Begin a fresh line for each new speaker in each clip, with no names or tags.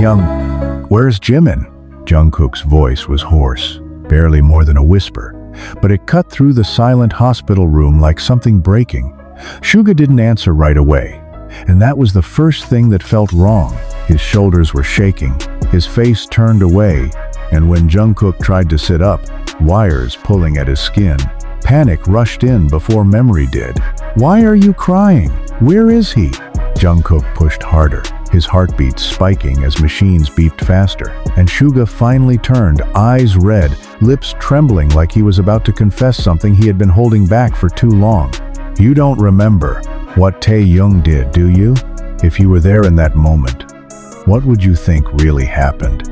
Taehyung, where's Jimin? Jungkook's voice was hoarse, barely more than a whisper, but it cut through the silent hospital room like something breaking. Suga didn't answer right away, and that was the first thing that felt wrong. His shoulders were shaking, his face turned away, and when Jungkook tried to sit up, wires pulling at his skin. Panic rushed in before memory did. Why are you crying? Where is he? Jungkook pushed harder, his heartbeat spiking as machines beeped faster, and Suga finally turned, eyes red, lips trembling like he was about to confess something he had been holding back for too long. You don't remember what Taehyung did, do you? If you were there in that moment, what would you think really happened?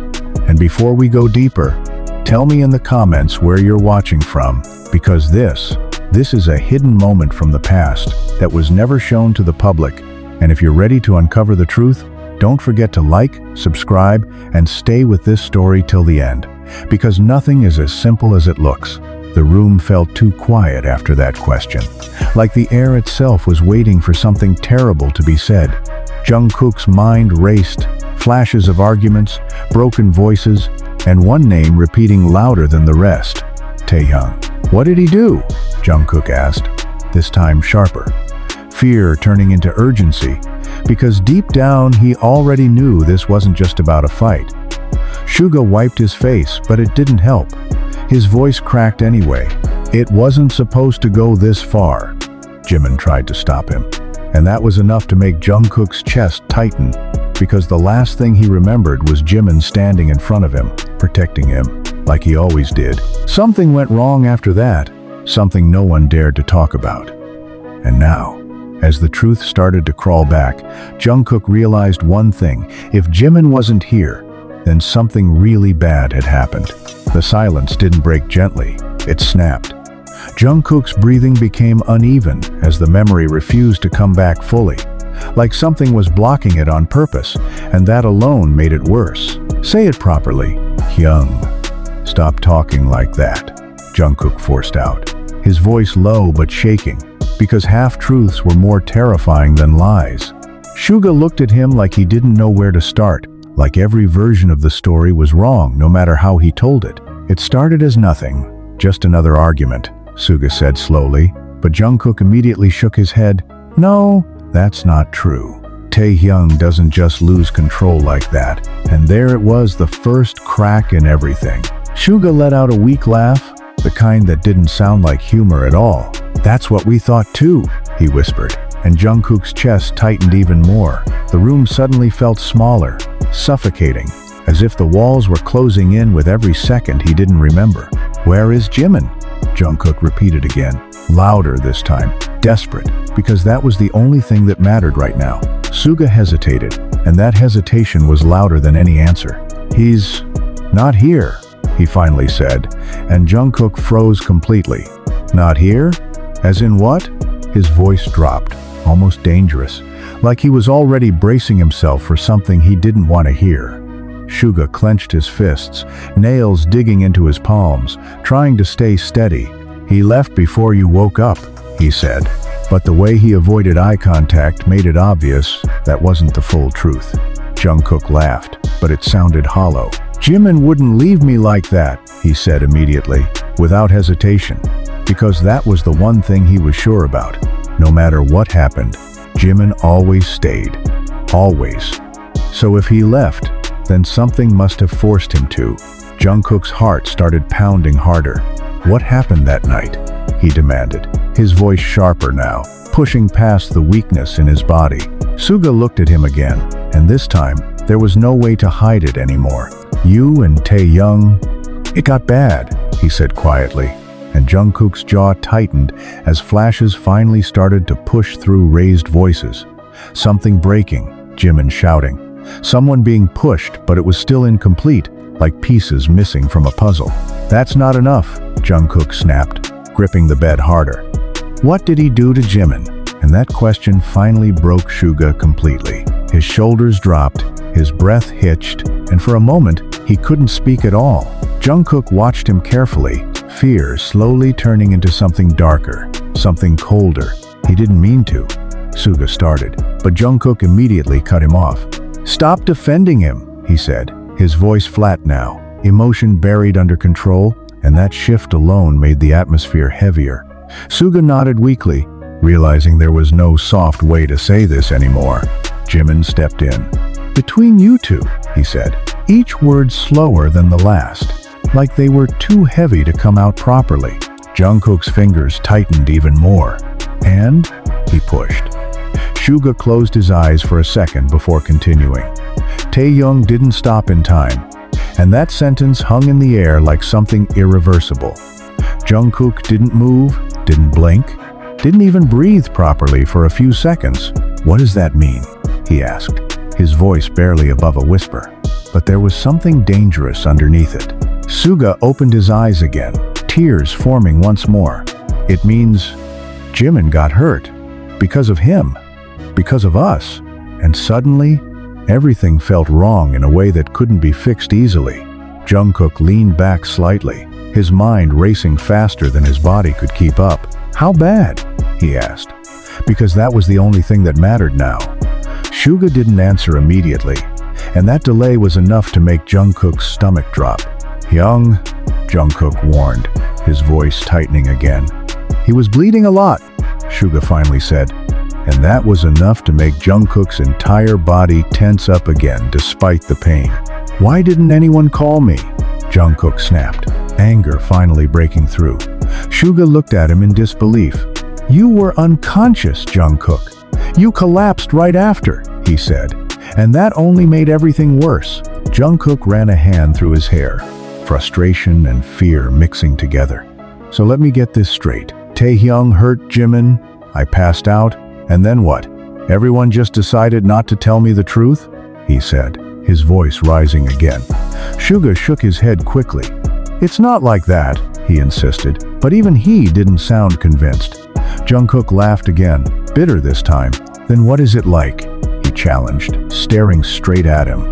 And before we go deeper, tell me in the comments where you're watching from, because this is a hidden moment from the past that was never shown to the public. And if you're ready to uncover the truth, don't forget to like, subscribe, and stay with this story till the end, because nothing is as simple as it looks. The room felt too quiet after that question, like the air itself was waiting for something terrible to be said. Jungkook's mind raced, flashes of arguments, broken voices, and one name repeating louder than the rest. Taehyung. What did he do? Jungkook asked, this time sharper. Fear turning into urgency, because deep down he already knew this wasn't just about a fight. Suga wiped his face, but it didn't help. His voice cracked anyway. It wasn't supposed to go this far. Jimin tried to stop him, and that was enough to make Jungkook's chest tighten, because the last thing he remembered was Jimin standing in front of him, protecting him, like he always did. Something went wrong after that, something no one dared to talk about. And now, as the truth started to crawl back, Jungkook realized one thing: if Jimin wasn't here, then something really bad had happened. The silence didn't break gently, it snapped. Jungkook's breathing became uneven as the memory refused to come back fully, like something was blocking it on purpose, and that alone made it worse. Say it properly. Hyung. Stop talking like that, Jungkook forced out, his voice low but shaking, because half-truths were more terrifying than lies. Suga looked at him like he didn't know where to start, like every version of the story was wrong no matter how he told it. It started as nothing, just another argument, Suga said slowly, but Jungkook immediately shook his head. No, that's not true. Taehyung doesn't just lose control like that. And there it was, the first crack in everything. Suga let out a weak laugh, the kind that didn't sound like humor at all. That's what we thought too, he whispered, and Jungkook's chest tightened even more. The room suddenly felt smaller, suffocating, as if the walls were closing in with every second he didn't remember. Where is Jimin? Jungkook repeated again, louder this time, desperate, because that was the only thing that mattered right now. Suga hesitated, and that hesitation was louder than any answer. He's not here, he finally said, and Jungkook froze completely. Not here? As in what? His voice dropped, almost dangerous, like he was already bracing himself for something he didn't want to hear. Suga clenched his fists, nails digging into his palms, trying to stay steady. He left before you woke up, he said, but the way he avoided eye contact made it obvious that wasn't the full truth. Jungkook laughed, but it sounded hollow. Jimin wouldn't leave me like that, he said immediately, without hesitation, because that was the one thing he was sure about. No matter what happened, Jimin always stayed. Always. So if he left, then something must have forced him to. Jungkook's heart started pounding harder. What happened that night? He demanded, his voice sharper now, pushing past the weakness in his body. Suga looked at him again, and this time, there was no way to hide it anymore. You and Taehyung, it got bad, he said quietly, and Jungkook's jaw tightened as flashes finally started to push through raised voices. Something breaking, Jimin shouting. Someone being pushed, but it was still incomplete, like pieces missing from a puzzle. That's not enough, Jungkook snapped, gripping the bed harder. What did he do to Jimin? And that question finally broke Suga completely. His shoulders dropped, his breath hitched, and for a moment, he couldn't speak at all. Jungkook watched him carefully, fear slowly turning into something darker, something colder. He didn't mean to. Suga started, but Jungkook immediately cut him off. Stop defending him, he said, his voice flat now, emotion buried under control, and that shift alone made the atmosphere heavier. Suga nodded weakly, realizing there was no soft way to say this anymore. Jimin stepped in. "Between you two," he said, each word slower than the last, like they were too heavy to come out properly. Jungkook's fingers tightened even more. "And?" he pushed. Suga closed his eyes for a second before continuing. Taehyung didn't stop in time, and that sentence hung in the air like something irreversible. Jungkook didn't move, didn't blink, didn't even breathe properly for a few seconds. "What does that mean?" he asked, his voice barely above a whisper. But there was something dangerous underneath it. Suga opened his eyes again, tears forming once more. "It means Jimin got hurt. Because of him. Because of us." And suddenly, everything felt wrong in a way that couldn't be fixed easily. Jungkook leaned back slightly, his mind racing faster than his body could keep up. "How bad?" he asked, because that was the only thing that mattered now. Suga didn't answer immediately, and that delay was enough to make Jungkook's stomach drop. "Young," Jungkook warned, his voice tightening again. "He was bleeding a lot," Suga finally said, and that was enough to make Jungkook's entire body tense up again despite the pain. "Why didn't anyone call me?" Jungkook snapped, anger finally breaking through. Suga looked at him in disbelief. "You were unconscious, Jungkook. You collapsed right after," he said, and that only made everything worse. Jungkook ran a hand through his hair, frustration and fear mixing together. "So let me get this straight. Taehyung hurt Jimin, I passed out, and then what? Everyone just decided not to tell me the truth?" he said, his voice rising again. Suga shook his head quickly. "It's not like that," he insisted, but even he didn't sound convinced. Jungkook laughed again, bitter this time. "Then what is it like?" he challenged, staring straight at him.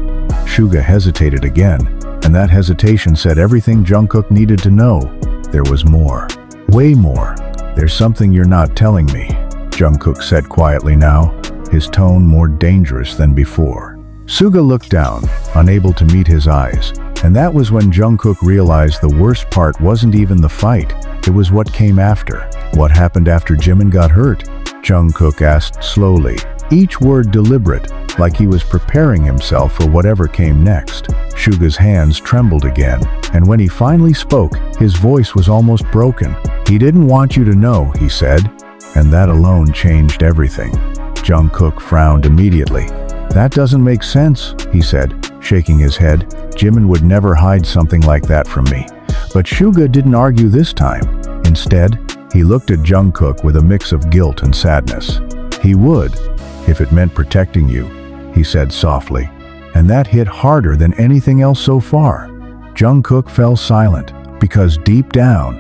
Suga hesitated again, and that hesitation said everything Jungkook needed to know. There was more. Way more. "There's something you're not telling me," Jungkook said quietly now, his tone more dangerous than before. Suga looked down, unable to meet his eyes, and that was when Jungkook realized the worst part wasn't even the fight, it was what came after. "What happened after Jimin got hurt?" Jungkook asked slowly, each word deliberate, like he was preparing himself for whatever came next. Suga's hands trembled again, and when he finally spoke, his voice was almost broken. "He didn't want you to know," he said, and that alone changed everything. Jungkook frowned immediately. "That doesn't make sense," he said, shaking his head. "Jimin would never hide something like that from me." But Suga didn't argue this time. Instead, he looked at Jungkook with a mix of guilt and sadness. "He would, if it meant protecting you," he said softly, and that hit harder than anything else so far. Jungkook fell silent, because deep down,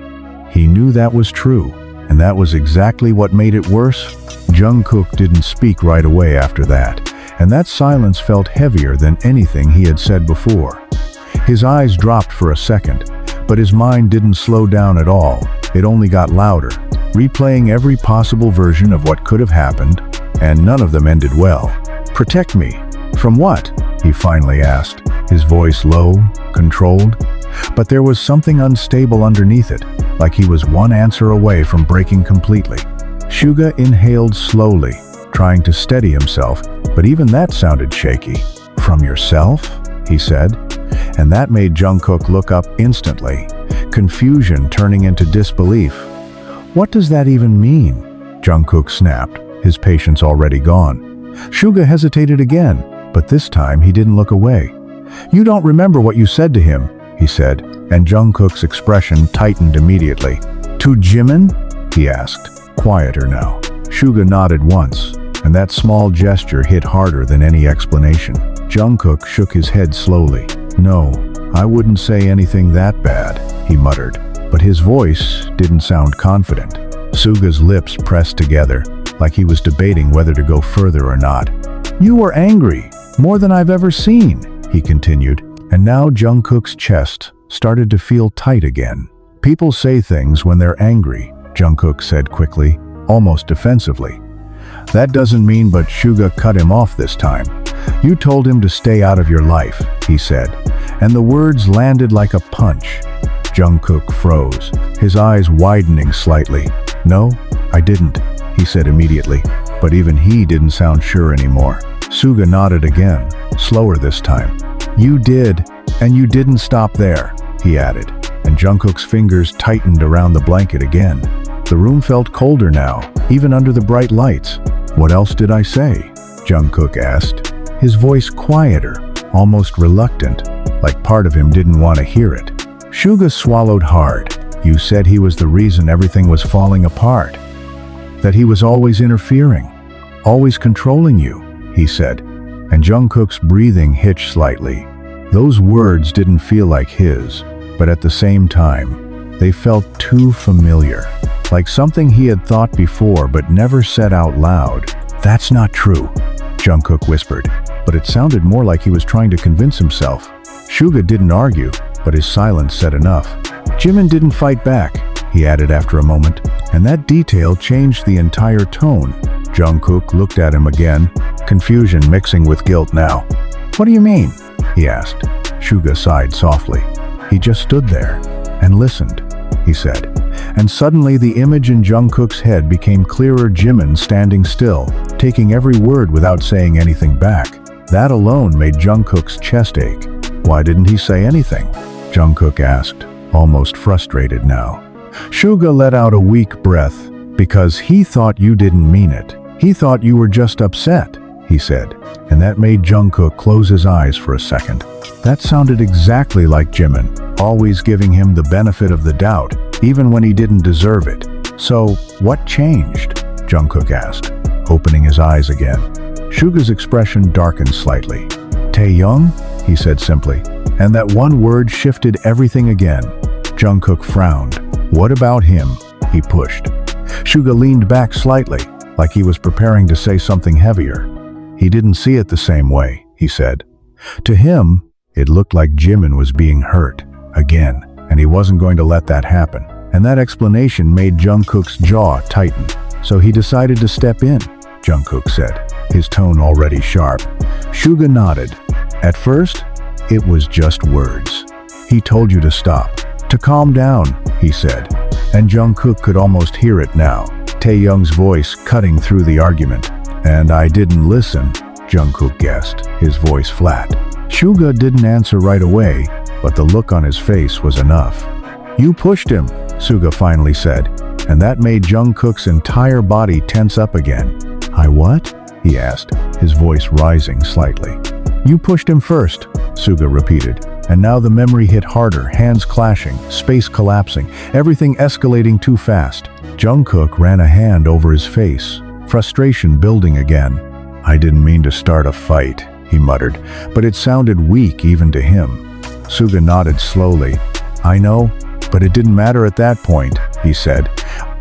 he knew that was true, and that was exactly what made it worse. Jungkook didn't speak right away after that, and that silence felt heavier than anything he had said before. His eyes dropped for a second, but his mind didn't slow down at all. It only got louder, replaying every possible version of what could have happened, and none of them ended well. "Protect me? From what?" he finally asked, his voice low, controlled. But there was something unstable underneath it, like he was one answer away from breaking completely. Suga inhaled slowly, trying to steady himself, but even that sounded shaky. "From yourself?" he said, and that made Jungkook look up instantly, confusion turning into disbelief. "What does that even mean?" Jungkook snapped, his patience already gone. Suga hesitated again, but this time he didn't look away. "You don't remember what you said to him," he said, and Jungkook's expression tightened immediately. "To Jimin?" he asked, quieter now. Suga nodded once, and that small gesture hit harder than any explanation. Jungkook shook his head slowly. "No, I wouldn't say anything that bad," he muttered, but his voice didn't sound confident. Suga's lips pressed together, like he was debating whether to go further or not. "You were angry, more than I've ever seen," he continued, and now Jungkook's chest started to feel tight again. "People say things when they're angry," Jungkook said quickly, almost defensively. "That doesn't mean," but Suga cut him off this time. You told him to stay out of your life, he said, and the words landed like a punch. Jungkook froze, his eyes widening slightly. No, I didn't, he said immediately, but even he didn't sound sure anymore. Suga nodded again, slower this time. You did, and you didn't stop there, he added, and Jungkook's fingers tightened around the blanket again. The room felt colder now, even under the bright lights. What else did I say? Jungkook asked, his voice quieter, almost reluctant, like part of him didn't want to hear it. Suga swallowed hard. You said he was the reason everything was falling apart. That he was always interfering, always controlling you, he said, and Jungkook's breathing hitched slightly. Those words didn't feel like his, but at the same time, they felt too familiar, like something he had thought before but never said out loud. That's not true, Jungkook whispered, but it sounded more like he was trying to convince himself. Suga didn't argue, but his silence said enough. Jimin didn't fight back, he added after a moment, and that detail changed the entire tone. Jungkook looked at him again, confusion mixing with guilt now. What do you mean? He asked. Suga sighed softly. He just stood there and listened, he said. And suddenly the image in Jungkook's head became clearer. Jimin standing still, taking every word without saying anything back. That alone made Jungkook's chest ache. Why didn't he say anything? Jungkook asked, almost frustrated now. Suga let out a weak breath. Because he thought you didn't mean it. He thought you were just upset, he said, and that made Jungkook close his eyes for a second. That sounded exactly like Jimin, always giving him the benefit of the doubt, even when he didn't deserve it. So, what changed? Jungkook asked, opening his eyes again. Suga's expression darkened slightly. Taeyoung, he said simply, and that one word shifted everything again. Jungkook frowned. What about him? He pushed. Suga leaned back slightly, like he was preparing to say something heavier. He didn't see it the same way, he said. To him, it looked like Jimin was being hurt, again, and he wasn't going to let that happen. And that explanation made Jungkook's jaw tighten. So he decided to step in, Jungkook said, his tone already sharp. Suga nodded. At first, it was just words. He told you to stop, to calm down, he said, and Jungkook could almost hear it now, Taeyoung's voice cutting through the argument. And I didn't listen, Jungkook guessed, his voice flat. Suga didn't answer right away, but the look on his face was enough. You pushed him, Suga finally said, and that made Jungkook's entire body tense up again. I what? He asked, his voice rising slightly. You pushed him first, Suga repeated, and now the memory hit harder, hands clashing, space collapsing, everything escalating too fast. Jungkook ran a hand over his face, frustration building again. I didn't mean to start a fight, he muttered, but it sounded weak even to him. Suga nodded slowly. I know, but it didn't matter at that point, he said.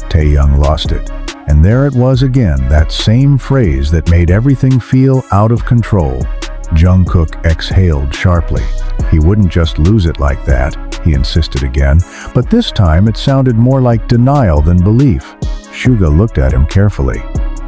Taeyoung lost it. And there it was again, that same phrase that made everything feel out of control. Jungkook exhaled sharply. He wouldn't just lose it like that, he insisted again, but this time it sounded more like denial than belief. Suga looked at him carefully.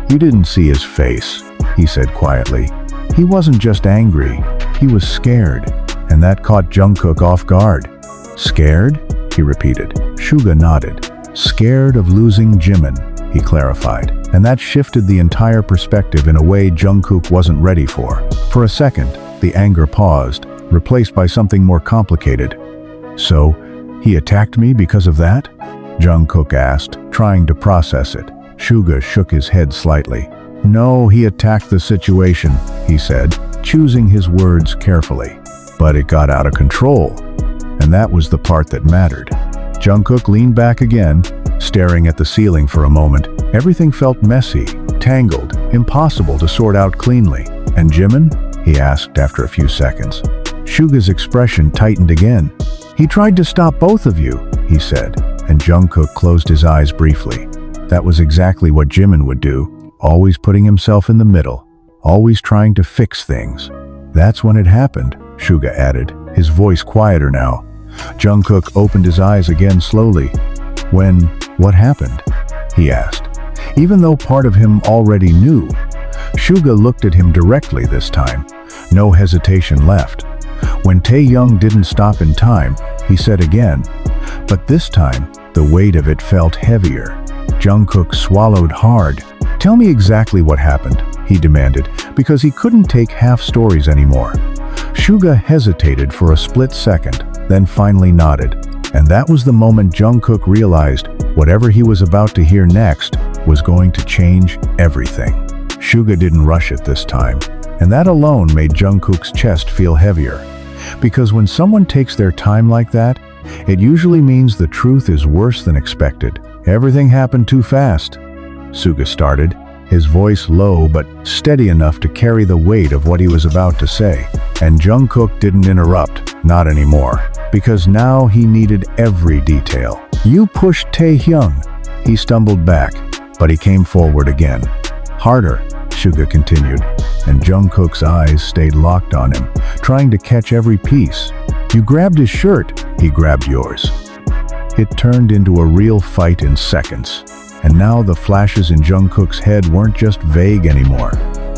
You didn't see his face, he said quietly. He wasn't just angry, he was scared, and that caught Jungkook off guard. Scared? He repeated. Suga nodded. Scared of losing Jimin, he clarified, and that shifted the entire perspective in a way Jungkook wasn't ready for. For a second, the anger paused, replaced by something more complicated. So, he attacked me because of that? Jungkook asked, trying to process it. Suga shook his head slightly. No, he attacked the situation, he said, choosing his words carefully. But it got out of control, and that was the part that mattered. Jungkook leaned back again, staring at the ceiling for a moment. Everything felt messy, tangled, impossible to sort out cleanly. And Jimin? He asked after a few seconds. Suga's expression tightened again. He tried to stop both of you, he said, and Jungkook closed his eyes briefly. That was exactly what Jimin would do, always putting himself in the middle, always trying to fix things. That's when it happened, Suga added, his voice quieter now. Jungkook opened his eyes again slowly. What happened? He asked. Even though part of him already knew, Suga looked at him directly this time. No hesitation left. When Taehyung didn't stop in time, he said again, but this time, the weight of it felt heavier. Jungkook swallowed hard. "Tell me exactly what happened," he demanded, because he couldn't take half stories anymore. Suga hesitated for a split second, then finally nodded. And that was the moment Jungkook realized whatever he was about to hear next was going to change everything. Suga didn't rush it this time, and that alone made Jungkook's chest feel heavier. Because when someone takes their time like that, it usually means the truth is worse than expected. Everything happened too fast. Suga started, his voice low but steady enough to carry the weight of what he was about to say. And Jungkook didn't interrupt, not anymore, because now he needed every detail. "You pushed Taehyung." He stumbled back, but he came forward again. "Harder," Suga continued, and Jungkook's eyes stayed locked on him, trying to catch every piece. "You grabbed his shirt." "He grabbed yours." It turned into a real fight in seconds. And now the flashes in Jungkook's head weren't just vague anymore.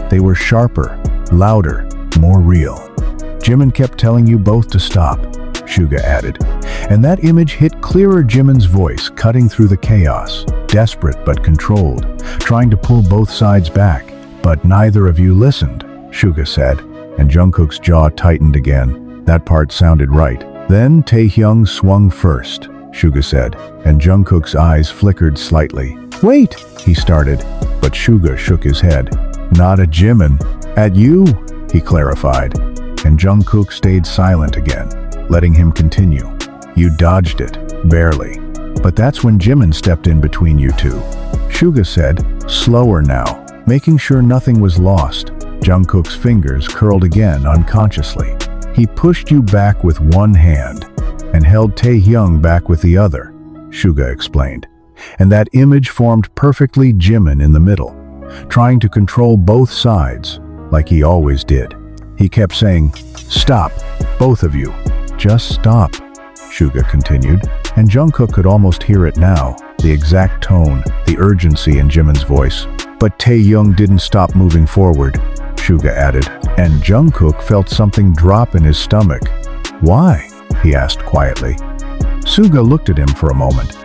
They were sharper, louder, more real. "Jimin kept telling you both to stop," Suga added. And that image hit clearer. Jimin's voice cutting through the chaos, desperate but controlled, trying to pull both sides back. "But neither of you listened," Suga said, and Jungkook's jaw tightened again. That part sounded right. "Then Taehyung swung first," Suga said, and Jungkook's eyes flickered slightly. "Wait," he started, but Suga shook his head. "Not at Jimin. At you," he clarified, and Jungkook stayed silent again, letting him continue. "You dodged it, barely. But that's when Jimin stepped in between you two," Suga said, slower now, making sure nothing was lost. Jungkook's fingers curled again unconsciously. "He pushed you back with one hand and held Taehyung back with the other," Suga explained. And that image formed perfectly, Jimin in the middle, trying to control both sides, like he always did. He kept saying, "Stop, both of you. Just stop," Suga continued, and Jungkook could almost hear it now, the exact tone, the urgency in Jimin's voice. "But Taehyung didn't stop moving forward," Suga added, and Jungkook felt something drop in his stomach. "Why?" he asked quietly. Suga looked at him for a moment.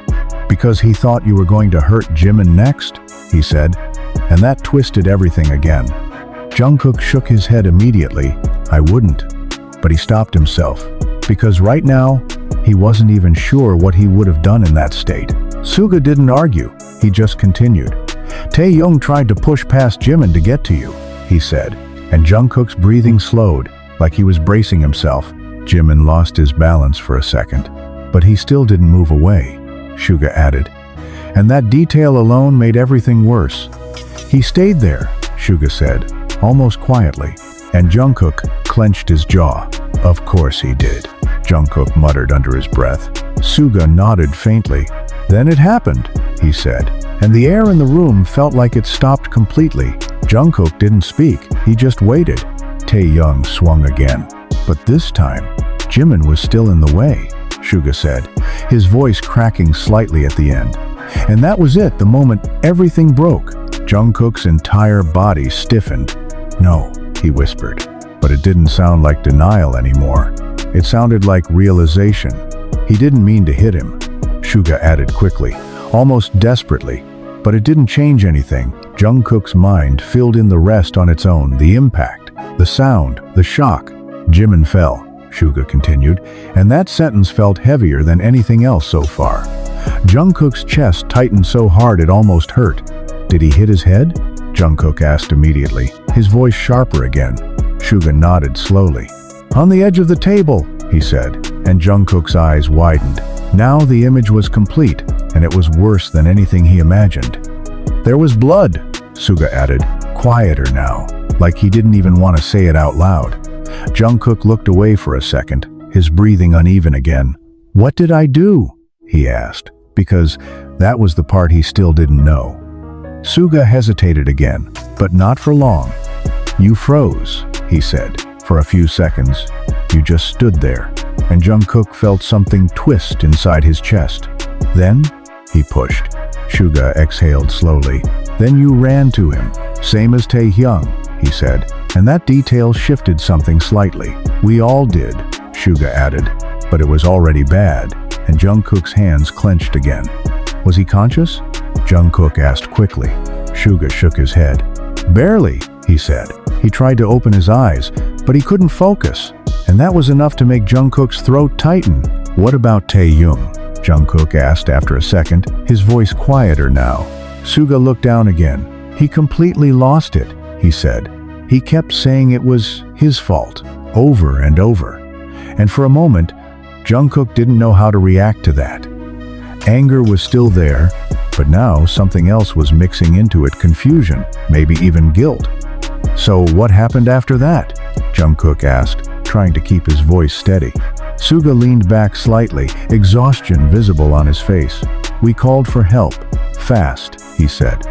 "Because he thought you were going to hurt Jimin next," he said, and that twisted everything again. Jungkook shook his head immediately. "I wouldn't." But he stopped himself, because right now, he wasn't even sure what he would have done in that state. Suga didn't argue, he just continued. "Taehyung tried to push past Jimin to get to you," he said, and Jungkook's breathing slowed, like he was bracing himself. Jimin lost his balance for a second, but he still didn't move away, Suga added. And that detail alone made everything worse. "He stayed there," Suga said, almost quietly, and Jungkook clenched his jaw. "Of course he did," Jungkook muttered under his breath. Suga nodded faintly. "Then it happened," he said, and the air in the room felt like it stopped completely. Jungkook didn't speak, he just waited. Taehyung swung again. But this time, Jimin was still in the way, Suga said, his voice cracking slightly at the end. And that was it, the moment everything broke. Jungkook's entire body stiffened. "No," he whispered, but it didn't sound like denial anymore. It sounded like realization. "He didn't mean to hit him," Suga added quickly, almost desperately. But it didn't change anything. Jungkook's mind filled in the rest on its own, the impact, the sound, the shock. "Jimin fell," Suga continued, and that sentence felt heavier than anything else so far. Jungkook's chest tightened so hard it almost hurt. "Did he hit his head?" Jungkook asked immediately, his voice sharper again. Suga nodded slowly. "On the edge of the table," he said, and Jungkook's eyes widened. Now the image was complete, and it was worse than anything he imagined. "There was blood," Suga added, quieter now, like he didn't even want to say it out loud. Jungkook looked away for a second, his breathing uneven again. "What did I do?" he asked, because that was the part he still didn't know. Suga hesitated again, but not for long. "You froze," he said, for a few seconds. "You just stood there," and Jungkook felt something twist inside his chest. "Then," he pushed. Suga exhaled slowly. "Then you ran to him, same as Taehyung," he said, And that detail shifted something slightly. "We all did," Suga added, "but it was already bad," and Jungkook's hands clenched again. "Was he conscious?" Jungkook asked quickly. Suga shook his head. "Barely," he said. "He tried to open his eyes, but he couldn't focus. And that was enough to make Jungkook's throat tighten." "What about Taehyung?" Jungkook asked after a second, his voice quieter now. Suga looked down again. "He completely lost it," he said. "He kept saying it was his fault, over and over." And for a moment, Jungkook didn't know how to react to that. Anger was still there, but now something else was mixing into it, confusion, maybe even guilt. "So what happened after that?" Jungkook asked, trying to keep his voice steady. Suga leaned back slightly, exhaustion visible on his face. "We called for help. Fast," he said.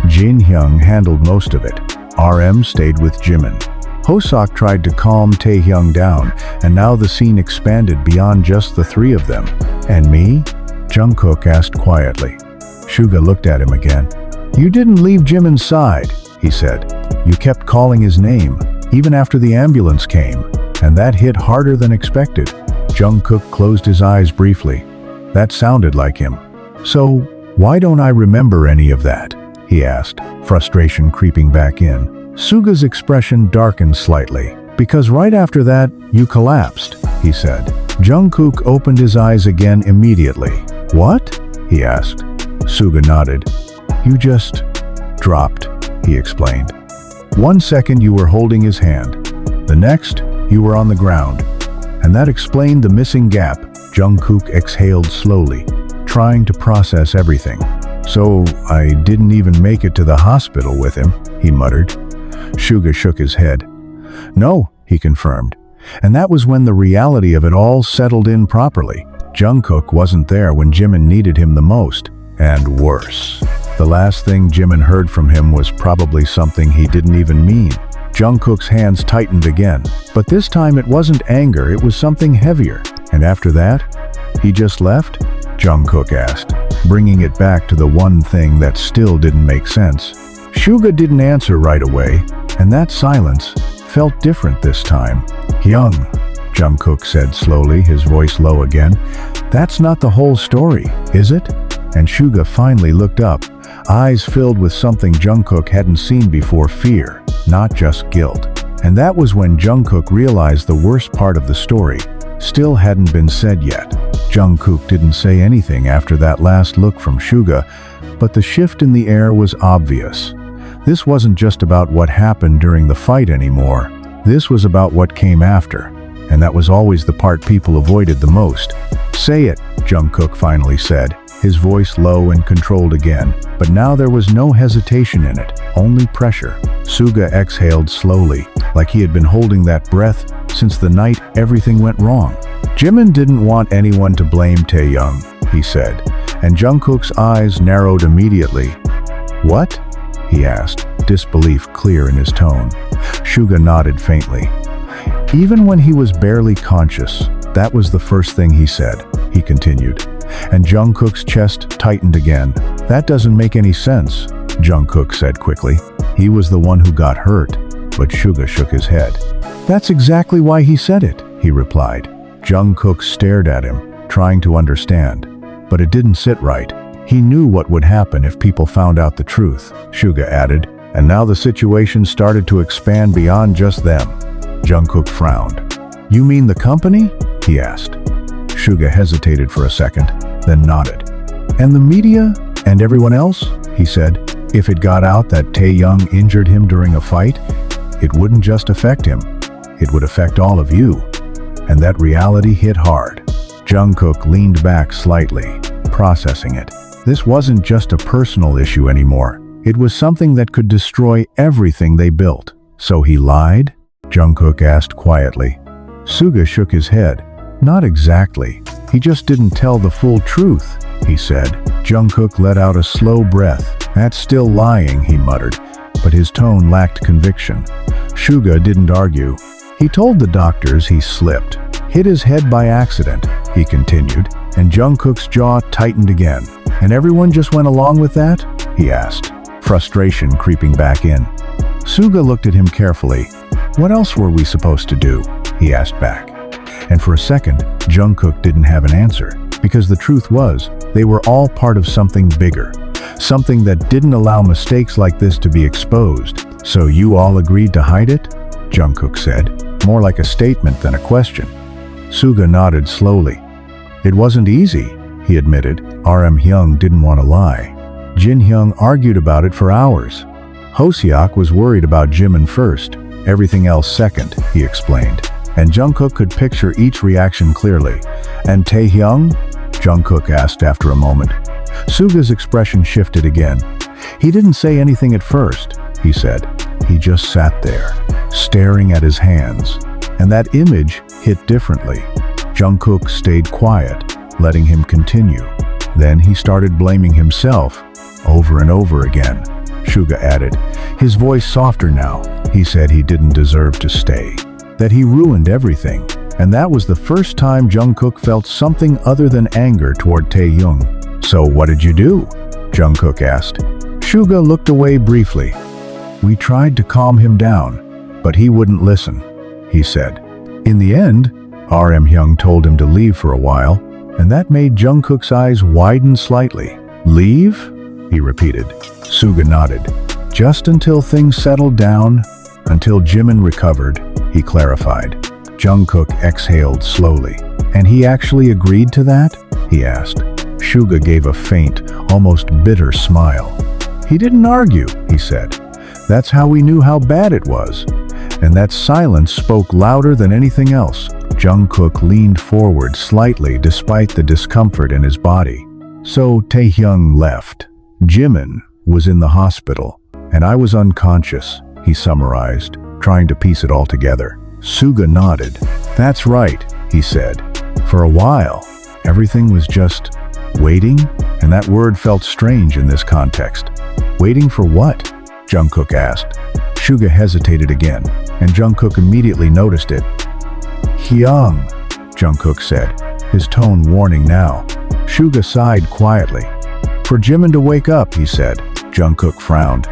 Jin Hyung handled most of it. RM stayed with Jimin. Hoseok tried to calm Taehyung down, and now the scene expanded beyond just the three of them. "And me?" Jungkook asked quietly. Suga looked at him again. "You didn't leave Jimin's side," he said. "You kept calling his name, even after the ambulance came, and that hit harder than expected." Jungkook closed his eyes briefly. That sounded like him. "So, why don't I remember any of that?" he asked, frustration creeping back in. Suga's expression darkened slightly. "Because right after that, you collapsed," he said. Jungkook opened his eyes again immediately. "What?" he asked. Suga nodded. "You just dropped," he explained. "1 second you were holding his hand. The next, you were on the ground. And that explained the missing gap." Jungkook exhaled slowly, trying to process everything. "So, I didn't even make it to the hospital with him," he muttered. Suga shook his head. "No," he confirmed. And that was when the reality of it all settled in properly. Jungkook wasn't there when Jimin needed him the most. And worse, the last thing Jimin heard from him was probably something he didn't even mean. Jungkook's hands tightened again, but this time it wasn't anger, it was something heavier. "And after that, he just left?" Jungkook asked, bringing it back to the one thing that still didn't make sense. Suga didn't answer right away, and that silence felt different this time. "Hyung," Jungkook said slowly, his voice low again. "That's not the whole story, is it?" And Suga finally looked up, eyes filled with something Jungkook hadn't seen before, fear, not just guilt. And that was when Jungkook realized the worst part of the story still hadn't been said yet. Jungkook didn't say anything after that last look from Suga, but the shift in the air was obvious. This wasn't just about what happened during the fight anymore. This was about what came after, and that was always the part people avoided the most. "Say it," Jungkook finally said, his voice low and controlled again. But now there was no hesitation in it, only pressure. Suga exhaled slowly, like he had been holding that breath since the night everything went wrong. "Jimin didn't want anyone to blame Taehyung," he said, and Jungkook's eyes narrowed immediately. "What?" he asked, disbelief clear in his tone. Suga nodded faintly. "Even when he was barely conscious, that was the first thing he said," he continued. And Jungkook's chest tightened again. "That doesn't make any sense," Jungkook said quickly. "He was the one who got hurt," but Suga shook his head. "That's exactly why he said it," he replied. Jungkook stared at him, trying to understand, but it didn't sit right. He knew what would happen if people found out the truth, Suga added, and now the situation started to expand beyond just them. Jungkook frowned. "You mean the company?" he asked. Suga hesitated for a second, then nodded. "And the media? And everyone else?" he said. "If it got out that Taehyung injured him during a fight, it wouldn't just affect him. It would affect all of you." And that reality hit hard. Jungkook leaned back slightly, processing it. This wasn't just a personal issue anymore. It was something that could destroy everything they built. "So he lied?" Jungkook asked quietly. Suga shook his head. "Not exactly. He just didn't tell the full truth," he said. Jungkook let out a slow breath. "That's still lying," he muttered, but his tone lacked conviction. Suga didn't argue. "He told the doctors he slipped. Hit his head by accident," he continued, and Jungkook's jaw tightened again. "And everyone just went along with that?" he asked, frustration creeping back in. Suga looked at him carefully. What else were we supposed to do? He asked back. And for a second, Jungkook didn't have an answer, because the truth was, they were all part of something bigger. Something that didn't allow mistakes like this to be exposed. So you all agreed to hide it? Jungkook said, more like a statement than a question. Suga nodded slowly. It wasn't easy, he admitted. RM Hyung didn't want to lie. Jin Hyung argued about it for hours. Hoseok was worried about Jimin first, everything else second, he explained. And Jungkook could picture each reaction clearly. And Taehyung? Jungkook asked after a moment. Suga's expression shifted again. He didn't say anything at first, he said. He just sat there, staring at his hands. And that image hit differently. Jungkook stayed quiet, letting him continue. Then he started blaming himself, over and over again. Suga added, his voice softer now. He said he didn't deserve to stay, that he ruined everything. And that was the first time Jungkook felt something other than anger toward Taehyung. So what did you do? Jungkook asked. Suga looked away briefly. We tried to calm him down, but he wouldn't listen, he said. In the end, RM Hyung told him to leave for a while, and that made Jungkook's eyes widen slightly. Leave? He repeated. Suga nodded. Just until things settled down, until Jimin recovered, he clarified. Jungkook exhaled slowly. And he actually agreed to that? He asked. Suga gave a faint, almost bitter smile. He didn't argue, he said. That's how we knew how bad it was. And that silence spoke louder than anything else. Jungkook leaned forward slightly despite the discomfort in his body. So Taehyung left. Jimin was in the hospital, and I was unconscious, he summarized, trying to piece it all together. Suga nodded. That's right, he said. For a while, everything was just waiting, and that word felt strange in this context. Waiting for what? Jungkook asked. Suga hesitated again, and Jungkook immediately noticed it. Hyung, Jungkook said, his tone warning now. Suga sighed quietly. For Jimin to wake up, he said. Jungkook frowned.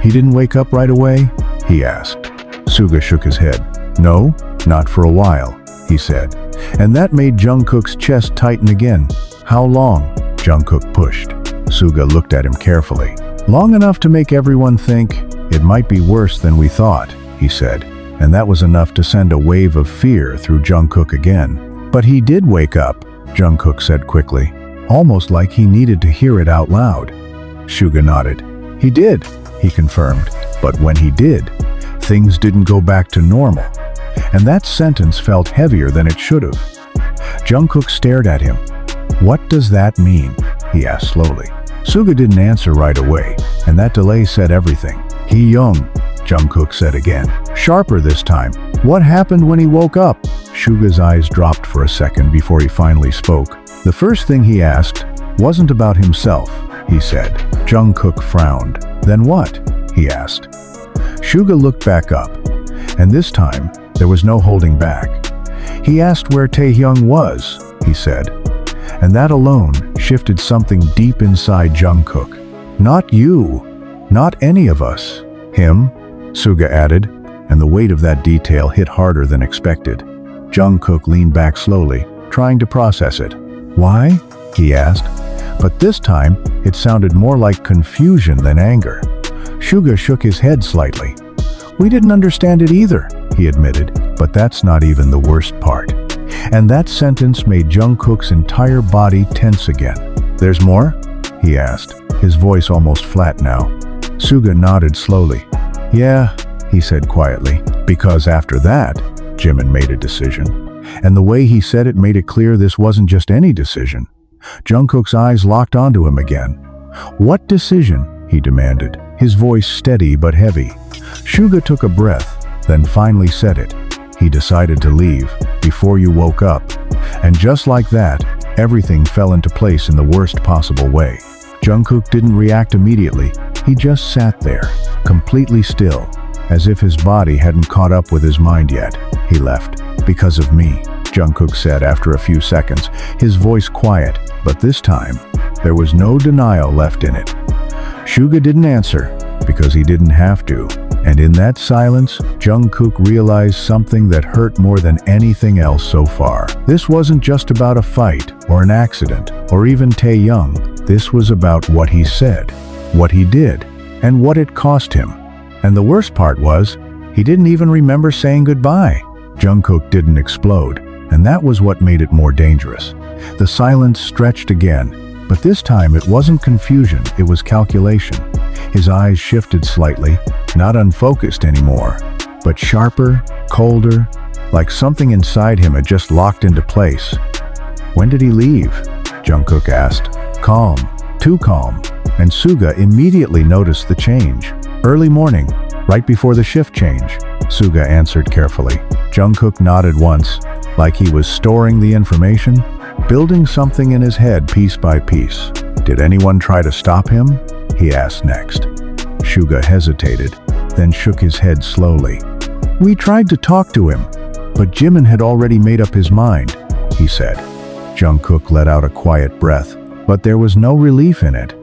He didn't wake up right away? He asked. Suga shook his head. No, not for a while, he said. And that made Jungkook's chest tighten again. How long? Jungkook pushed. Suga looked at him carefully. Long enough to make everyone think it might be worse than we thought, he said. And that was enough to send a wave of fear through Jungkook again. But he did wake up, Jungkook said quickly, almost like he needed to hear it out loud. Suga nodded. He did, he confirmed. But when he did, things didn't go back to normal. And that sentence felt heavier than it should have. Jungkook stared at him. What does that mean? He asked slowly. Suga didn't answer right away, and that delay said everything. Hyung, Jungkook said again, sharper this time. What happened when he woke up? Suga's eyes dropped for a second before he finally spoke. The first thing he asked wasn't about himself, he said. Jungkook frowned. Then what? He asked. Suga looked back up, and this time there was no holding back. He asked where Taehyung was, he said. And that alone shifted something deep inside Jungkook. Not you. Not any of us. Him, Suga added, and the weight of that detail hit harder than expected. Jungkook leaned back slowly, trying to process it. Why? He asked. But this time, it sounded more like confusion than anger. Suga shook his head slightly. We didn't understand it either, he admitted, but that's not even the worst part. And that sentence made Jungkook's entire body tense again. There's more? He asked, his voice almost flat now. Suga nodded slowly. Yeah, he said quietly, because after that, Jimin made a decision. And the way he said it made it clear this wasn't just any decision. Jungkook's eyes locked onto him again. What decision? He demanded, his voice steady but heavy. Suga took a breath, then finally said it. He decided to leave before you woke up. And just like that, everything fell into place in the worst possible way. Jungkook didn't react immediately. He just sat there, completely still, as if his body hadn't caught up with his mind yet. He left. Because of me, Jungkook said after a few seconds, his voice quiet, but this time, there was no denial left in it. Suga didn't answer. because he didn't have to. And in that silence, Jungkook realized something that hurt more than anything else so far. This wasn't just about a fight, or an accident, or even Taeyoung. This was about what he said, what he did, and what it cost him. And the worst part was, he didn't even remember saying goodbye. Jungkook didn't explode, and that was what made it more dangerous. The silence stretched again, but this time it wasn't confusion, it was calculation. His eyes shifted slightly, not unfocused anymore, but sharper, colder, like something inside him had just locked into place. "When did he leave?" Jungkook asked. Calm, too calm, and Suga immediately noticed the change. "Early morning, right before the shift change," Suga answered carefully. Jungkook nodded once, like he was storing the information, building something in his head piece by piece. "Did anyone try to stop him?" he asked next. Suga hesitated, then shook his head slowly. "We tried to talk to him, but Jimin had already made up his mind," he said. Jungkook let out a quiet breath, but there was no relief in it.